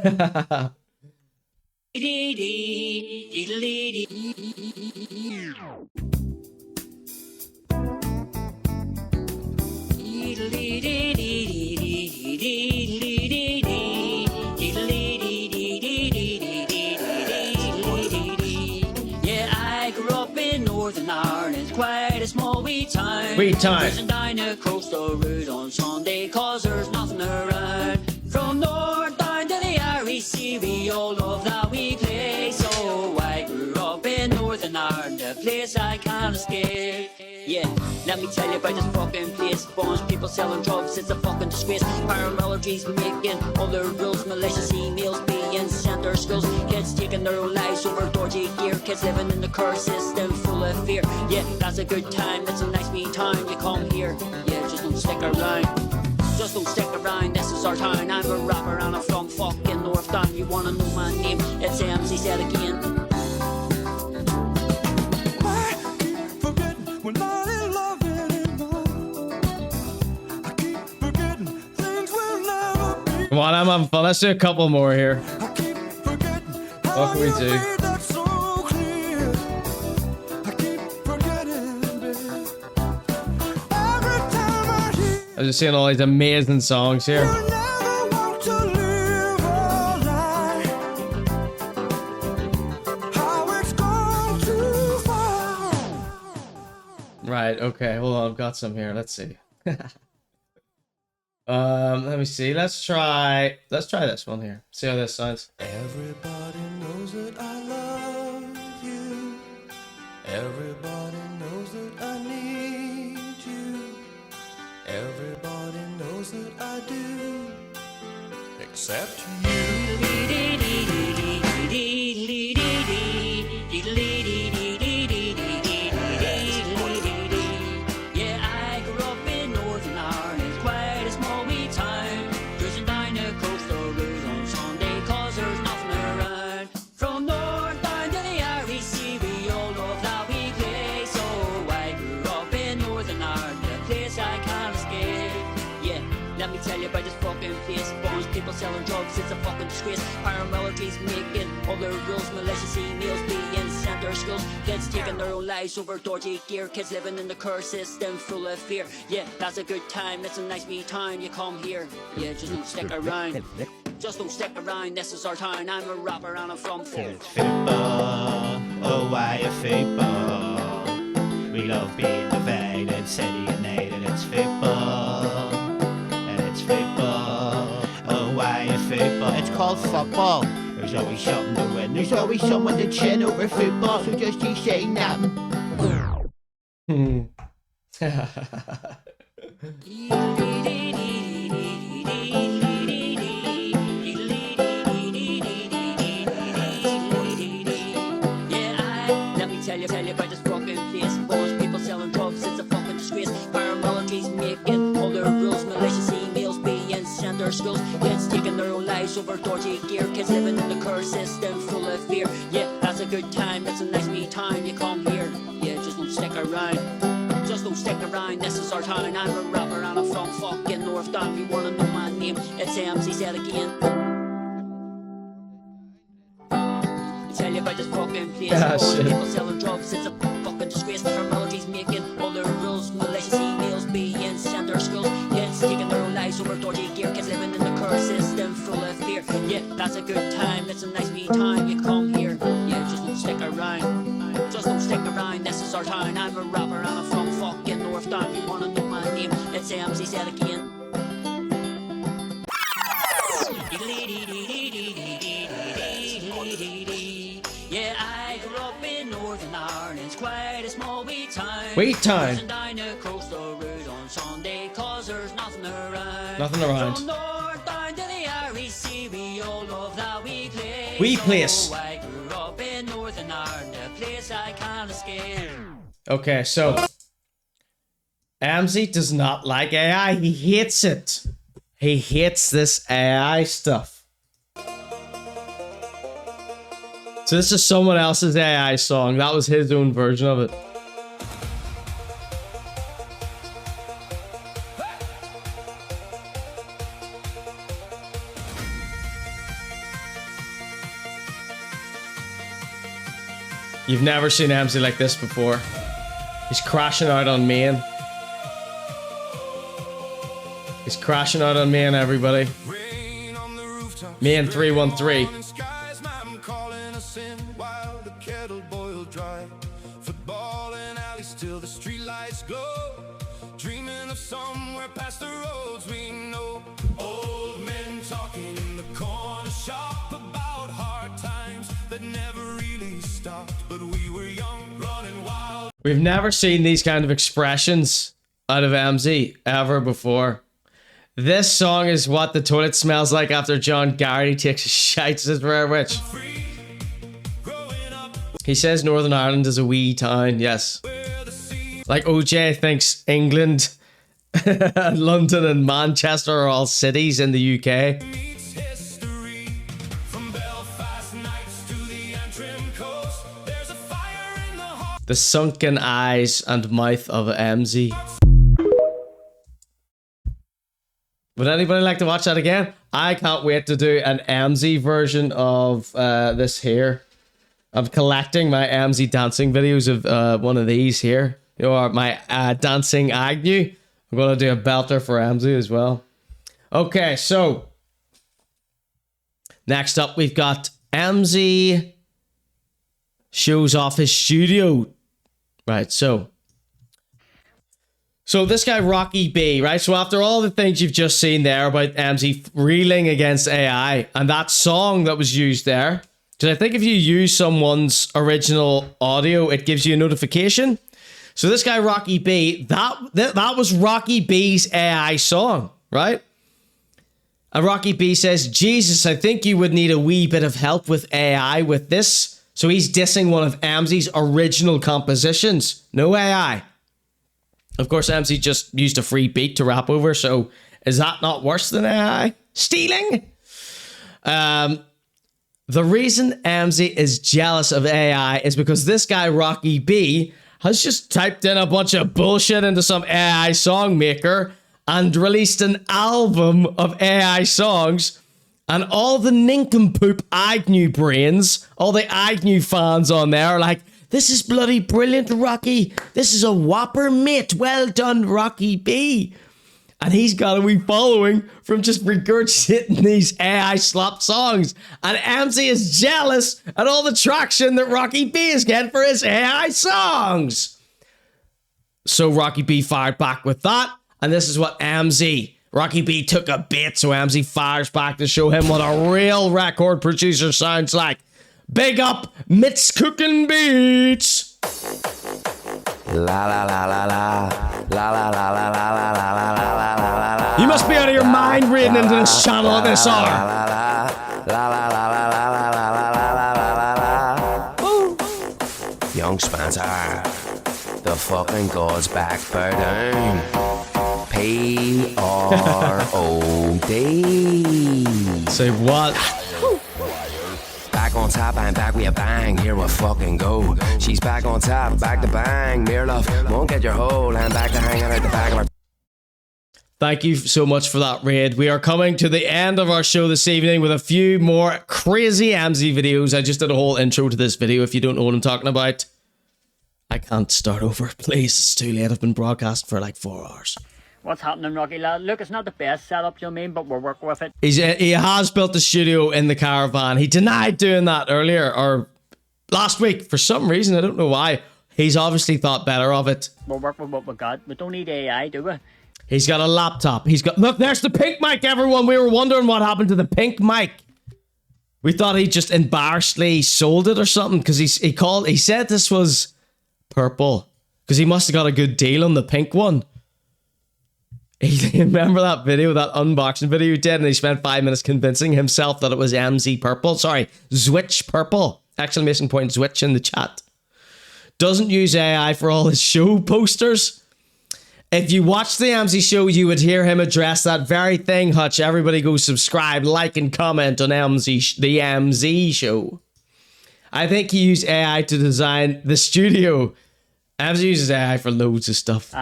Yeah, I grew up in Northern Ireland, quite a small wee town. Wee town. Cruising down the coastal road on Sunday, cause there's nothing around. From North down to the Irish Sea, we all love that wee place. So I grew up in Northern Ireland, a place I can't escape. Yeah, let me tell you about this fucking place. Bunch of people selling drugs, it's a fucking disgrace. Paramilitaries making all the rules, malicious emails being sent to schools. Kids taking their own lives over dodgy gear. Kids living in the curse system full of fear. Yeah, that's a good time, it's a nice wee time you come here. Yeah, just don't stick around. Just don't stick around, this is our town. I'm a rapper and I'm from fucking North Down. You wanna know my name? It's Emmzy, say it again. We're not in love anymore. I keep forgetting things will never be. Come on, I'm having fun. Let's do a couple more here. What can we do? That's so clear. I keep forgetting, babe. Every time I hear I'm just seeing all these amazing songs here. never want to live a lie. How it's gone too far. Right, okay, hold on, I've got some here. Let's see. Let me see. Let's try this one here. See how this sounds. Everybody knows that I love you. Everybody knows that I need you. Everybody knows that I do. Except Yeah, I grew up in Northern Ireland, quite a small wee town. Cruising down the coastal road on Sunday, cause there's nothing around. From North down to the Irish Sea, we all love that wee place. So I grew up in Northern Ireland, a place I can't escape. Yeah, let me tell you about this fucking place. Bunch of people selling drugs, it's a fucking disgrace. Paramilitaries making all the rules, malicious emails being sent to schools. Kids taking their own lives over dodgy gear. Kids living in the curse system full of fear. Yeah, that's a good time, it's a nice wee time you come here. Yeah, just don't stick around. Just don't stick around, this is our town. I'm a rapper and I'm from Football, oh why a football? We love being divided, city united. It's football, and it's football. Oh why a football? It's called football. There's always something to win. There's always someone to chin over football. So just keep saying that. Let me tell you about this fucking place. Bunch of people selling drugs, it's a fucking disgrace. Paramilitaries center schools. Kids taking their own lives over dodgy gear. Kids living in the curse system full of fear. Yeah, that's a good time, that's a nice wee time. You come here, yeah, just don't stick around. Just don't stick around, this is our town. I'm a rapper and I'm from fucking North Down. If you wanna know my name, it's Emmzy said again. Tell you about this fucking place. All the people selling drugs, it's a fucking disgrace. For melodies making all the rules, malicious emails being sent to schools. Kids taking their own lives over dodgy gear. Kids living in the curse system full of fear. Yeah, that's a good time, it's a nice wee time. You come here, yeah, just don't stick around. Just don't stick around, this is our town. I'm a rapper and I'm from fucking North Down. If you wanna know my name, it's Emmzy said again. Yeah, I grew up in Northern Ireland. It's quite a small wee town. Wee town. Cruising down across the road on Sunday, 'cause there's nothing around. Nothing around. From north down to the Irish Sea, we all love that wee place. Wee place. Oh, I grew up in Northern Ireland, a place I can't escape. Okay, so Emmzy does not like AI. He hates it. He hates this AI stuff. So this is someone else's AI song. That was his own version of it. You've never seen Emmzy like this before. He's crashing out on Maine. He's crashing out on Maine, everybody. Maine 313. Till the streetlights glow, dreaming of somewhere past the roads we know. Old men talking in the corner shop about hard times that never really stopped, but we were young, running wild. We've never seen these kind of expressions out of Emmzy ever before. This song is what the toilet smells like after John Geraghty takes a shite, says Rare Witch. He says Northern Ireland is a wee town, yes. Like OJ thinks England, London and Manchester are all cities in the UK. The sunken eyes and mouth of Emmzy. Would anybody like to watch that again? I can't wait to do an Emmzy version of this here. I'm collecting my Emmzy dancing videos of one of these here. Or my dancing Agnew. I'm going to do a belter for Emmzy as well. Okay, so next up we've got Emmzy shows off his studio. Right, so this guy Rocky B, right? So after all the things you've just seen there about Emmzy reeling against AI and that song that was used there, because I think if you use someone's original audio, it gives you a notification. So this guy Rocky B, that was Rocky B's AI song, right? And Rocky B says, Jesus, I think you would need a wee bit of help with AI with this. So he's dissing one of Emmzy's original compositions. No AI. Of course, Emmzy just used a free beat to rap over, so is that not worse than AI? Stealing? The reason Emmzy is jealous of AI is because this guy Rocky B has just typed in a bunch of bullshit into some AI song maker and released an album of AI songs, and all the nincompoop Agnew brains, all the Agnew fans on there are like, this is bloody brilliant, Rocky. This is a whopper, mate. Well done, Rocky B. And he's got a wee following from just regurgitating these AI slop songs. And Emmzy is jealous at all the traction that Rocky B is getting for his AI songs. So Rocky B fired back with that. And this is what Emmzy, Rocky B took a bit, so Emmzy fires back to show him what a real record producer sounds like. Big up Mitts Cooking Beats. La la la la la la la la la la la la la la. You must be out of your mind reading into this channel at this hour. Young Spencer, the fucking God's back burden. K-R-O-D. Say what? Back on top, I'm back with a bang. Here we fucking go. She's back on top, back to bang. Mere love, won't get your hole. I'm back to hanging out the back of her. Thank you so much for that raid. We are coming to the end of our show this evening with a few more crazy Emmzy videos. I just did a whole intro to this video. If you don't know what I'm talking about, I can't start over. Please, it's too late. I've been broadcasting for like 4 hours. What's happening, Rocky lad? Look, it's not the best setup, you know what I mean, but we're working with it. He has built the studio in the caravan. He denied doing that earlier or last week for some reason. I don't know why. He's obviously thought better of it. We'll work with what we got. We don't need AI, do we? He's got a laptop. He's got, look, there's the pink mic, everyone. We were wondering what happened to the pink mic. We thought he just embarrassedly sold it or something because he said this was purple because he must have got a good deal on the pink one. Remember that video, that unboxing video he did, and he spent 5 minutes convincing himself that it was Emmzy purple. Sorry, Zwitch purple. Exclamation point Zwitch in the chat. Doesn't use AI for all his show posters. If you watch the Emmzy show, you would hear him address that very thing, Hutch. Everybody go subscribe, like, and comment on the Emmzy show. I think he used AI to design the studio. Emmzy uses AI for loads of stuff.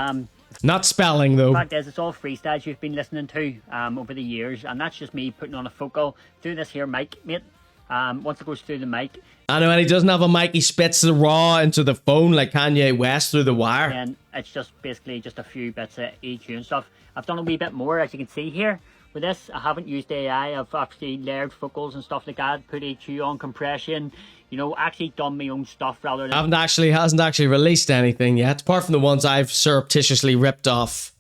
Not spelling, though. The fact is, it's all freestyles you've been listening to over the years, and that's just me putting on a focal through this here mic, mate. Once it goes through the mic. I know, and he doesn't have a mic, he spits the raw into the phone like Kanye West through the wire. And it's just basically just a few bits of EQ and stuff. I've done a wee bit more, as you can see here. With this, I haven't used AI. I've actually layered focals and stuff like that, put EQ on, compression, you know, actually done my own stuff rather than... Hasn't actually released anything yet, apart from the ones I've surreptitiously ripped off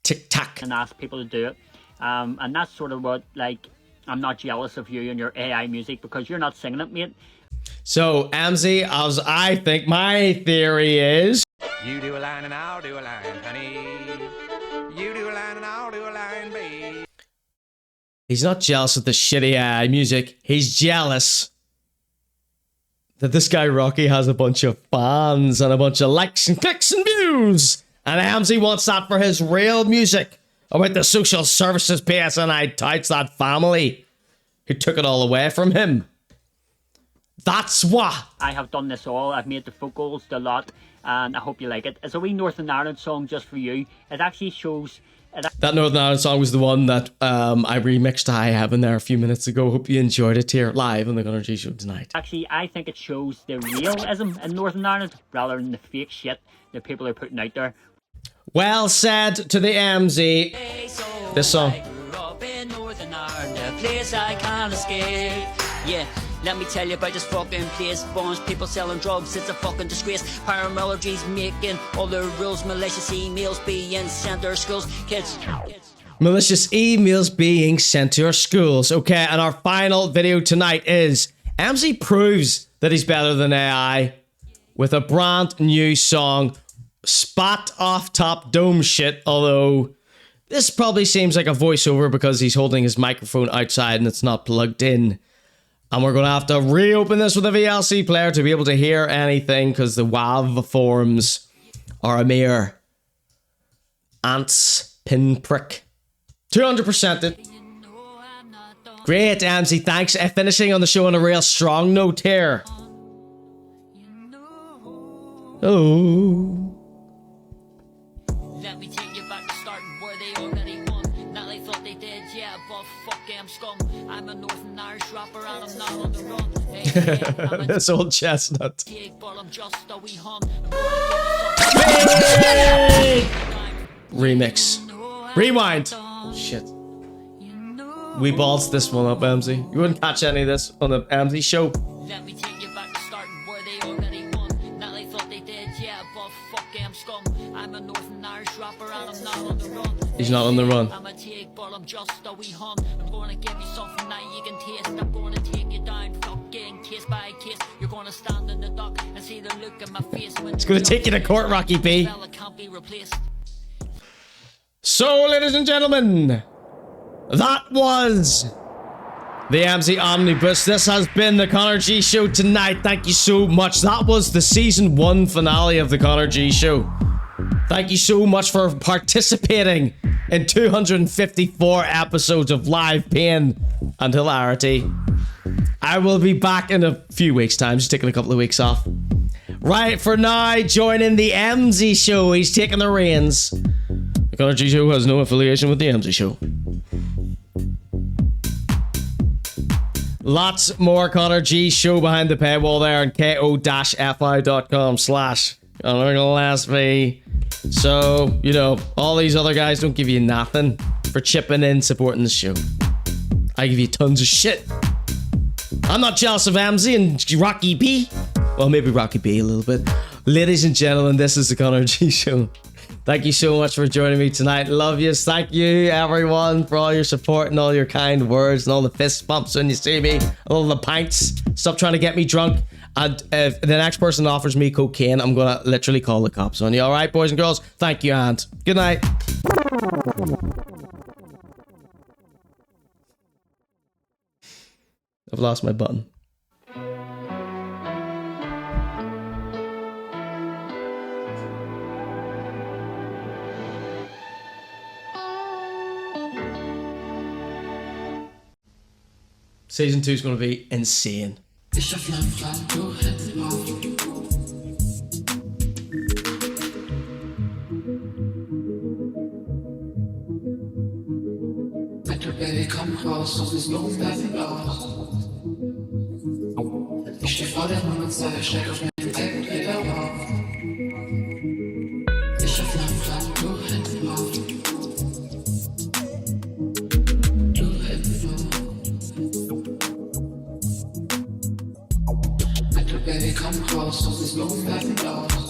TikTok. And asked people to do it. And that's sort of what, like, I'm not jealous of you and your AI music because you're not singing it, mate. So, Emmzy, as I think my theory is... You do a line and I'll do a line, honey. You do a line and I'll do a line, babe. He's not jealous of the shitty AI music. He's jealous that this guy Rocky has a bunch of fans and a bunch of likes and clicks and views. And Emmzy wants that for his real music. About the social services PSNI Touts, that family who took it all away from him. That's what. I have done this all. I've made the vocals, the lot, and I hope you like it. It's a wee Northern Ireland song just for you. It actually shows... That Northern Ireland song was the one that I remixed I have in there a few minutes ago. Hope you enjoyed it here live on the Conor G Show tonight. Actually, I think it shows the realism in Northern Ireland rather than the fake shit that people are putting out there. Well said to the Emmzy. This song. Yeah, let me tell you about this fucking place. Bonds, people selling drugs, it's a fucking disgrace. Paramilitary's making all the rules. Malicious emails being sent to our schools. Kids. Malicious emails being sent to our schools. Okay, and our final video tonight is Emmzy proves that he's better than AI with a brand new song. Spot off top dome shit, although this probably seems like a voiceover because he's holding his microphone outside and it's not plugged in. And we're going to have to reopen this with a VLC player to be able to hear anything because the WAV forms are a mere ant's pinprick. 200% it. Great, Emmzy. Thanks. Finishing on the show on a real strong note here. Oh. Let me take you back to start where they already won. Now they thought they did, yeah, but fuck them scum. I'm a Northern Irish rapper and I'm not on the run. Hey, this old chestnut. but I'm just a wee hum. Remix. Rewind. Shit. We ballsed this one up, Emmzy. You wouldn't catch any of this on the Emmzy show. Let me take you back to start where they already won. Now they thought they did, yeah, but fuck them scum. I'm a Northern Irish rapper and I'm not on the run. He's not on the run. I'm a take, but I'm just a wee hum. I'm gonna give you something that you can taste. I'm gonna take you down, fucking case by case. You're gonna stand in the dock and see the look in my face. It's gonna take you to court, Rocky B. So, ladies and gentlemen, that was the Emmzy Omnibus. This has been the Conor G Show tonight. Thank you so much. That was the season 1 finale of the Conor G Show. Thank you so much for participating in 254 episodes of live pain and hilarity. I will be back in a few weeks' time, just taking a couple of weeks off. Right, for now, joining the Emcee Show. He's taking the reins. The Conor G Show has no affiliation with the Emcee Show. Lots more Conor G Show behind the paywall there on ko-fi.com/ConorGillespie. So, you know, all these other guys don't give you nothing for chipping in, supporting the show. I give you tons of shit. I'm not jealous of Emmzy and Rocky B. Well, maybe Rocky B a little bit. Ladies and gentlemen, this is the Conor G Show. Thank you so much for joining me tonight. Love you. Thank you, everyone, for all your support and all your kind words and all the fist bumps when you see me, and all the pints. Stop trying to get me drunk. And if the next person offers me cocaine, I'm going to literally call the cops on you. All right, boys and girls? Thank you, and good night. I've lost my button. Season 2 is going to be insane. Komm raus aus diesem Luftblasen raus. Ich steh vor der Polizei, steig auf den Deck und geh darauf. Ich hab Flammen, du hinten auf. Du hinten auf. Bitte Baby, komm raus aus diesem Luftblasen raus.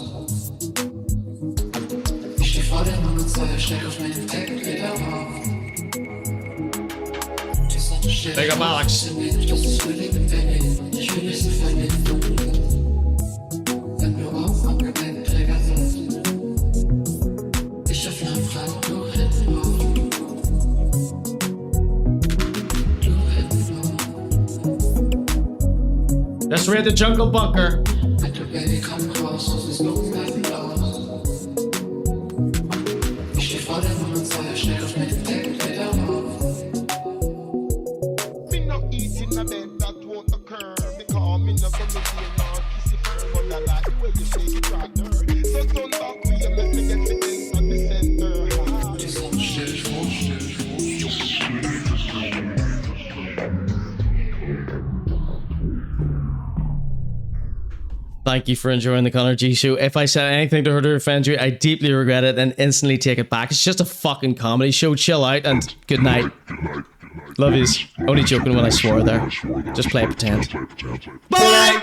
Ich steh vor der Polizei, steig auf den Deck und geh darauf. Big up, Alex. Let's raid the jungle bunker. Thank you for enjoying the Conor G Show. If I said anything to hurt or offend you, I deeply regret it and instantly take it back. It's just a fucking comedy show. Chill out and good night. Love yous. Only joking when I swore there. Just play pretend. Bye!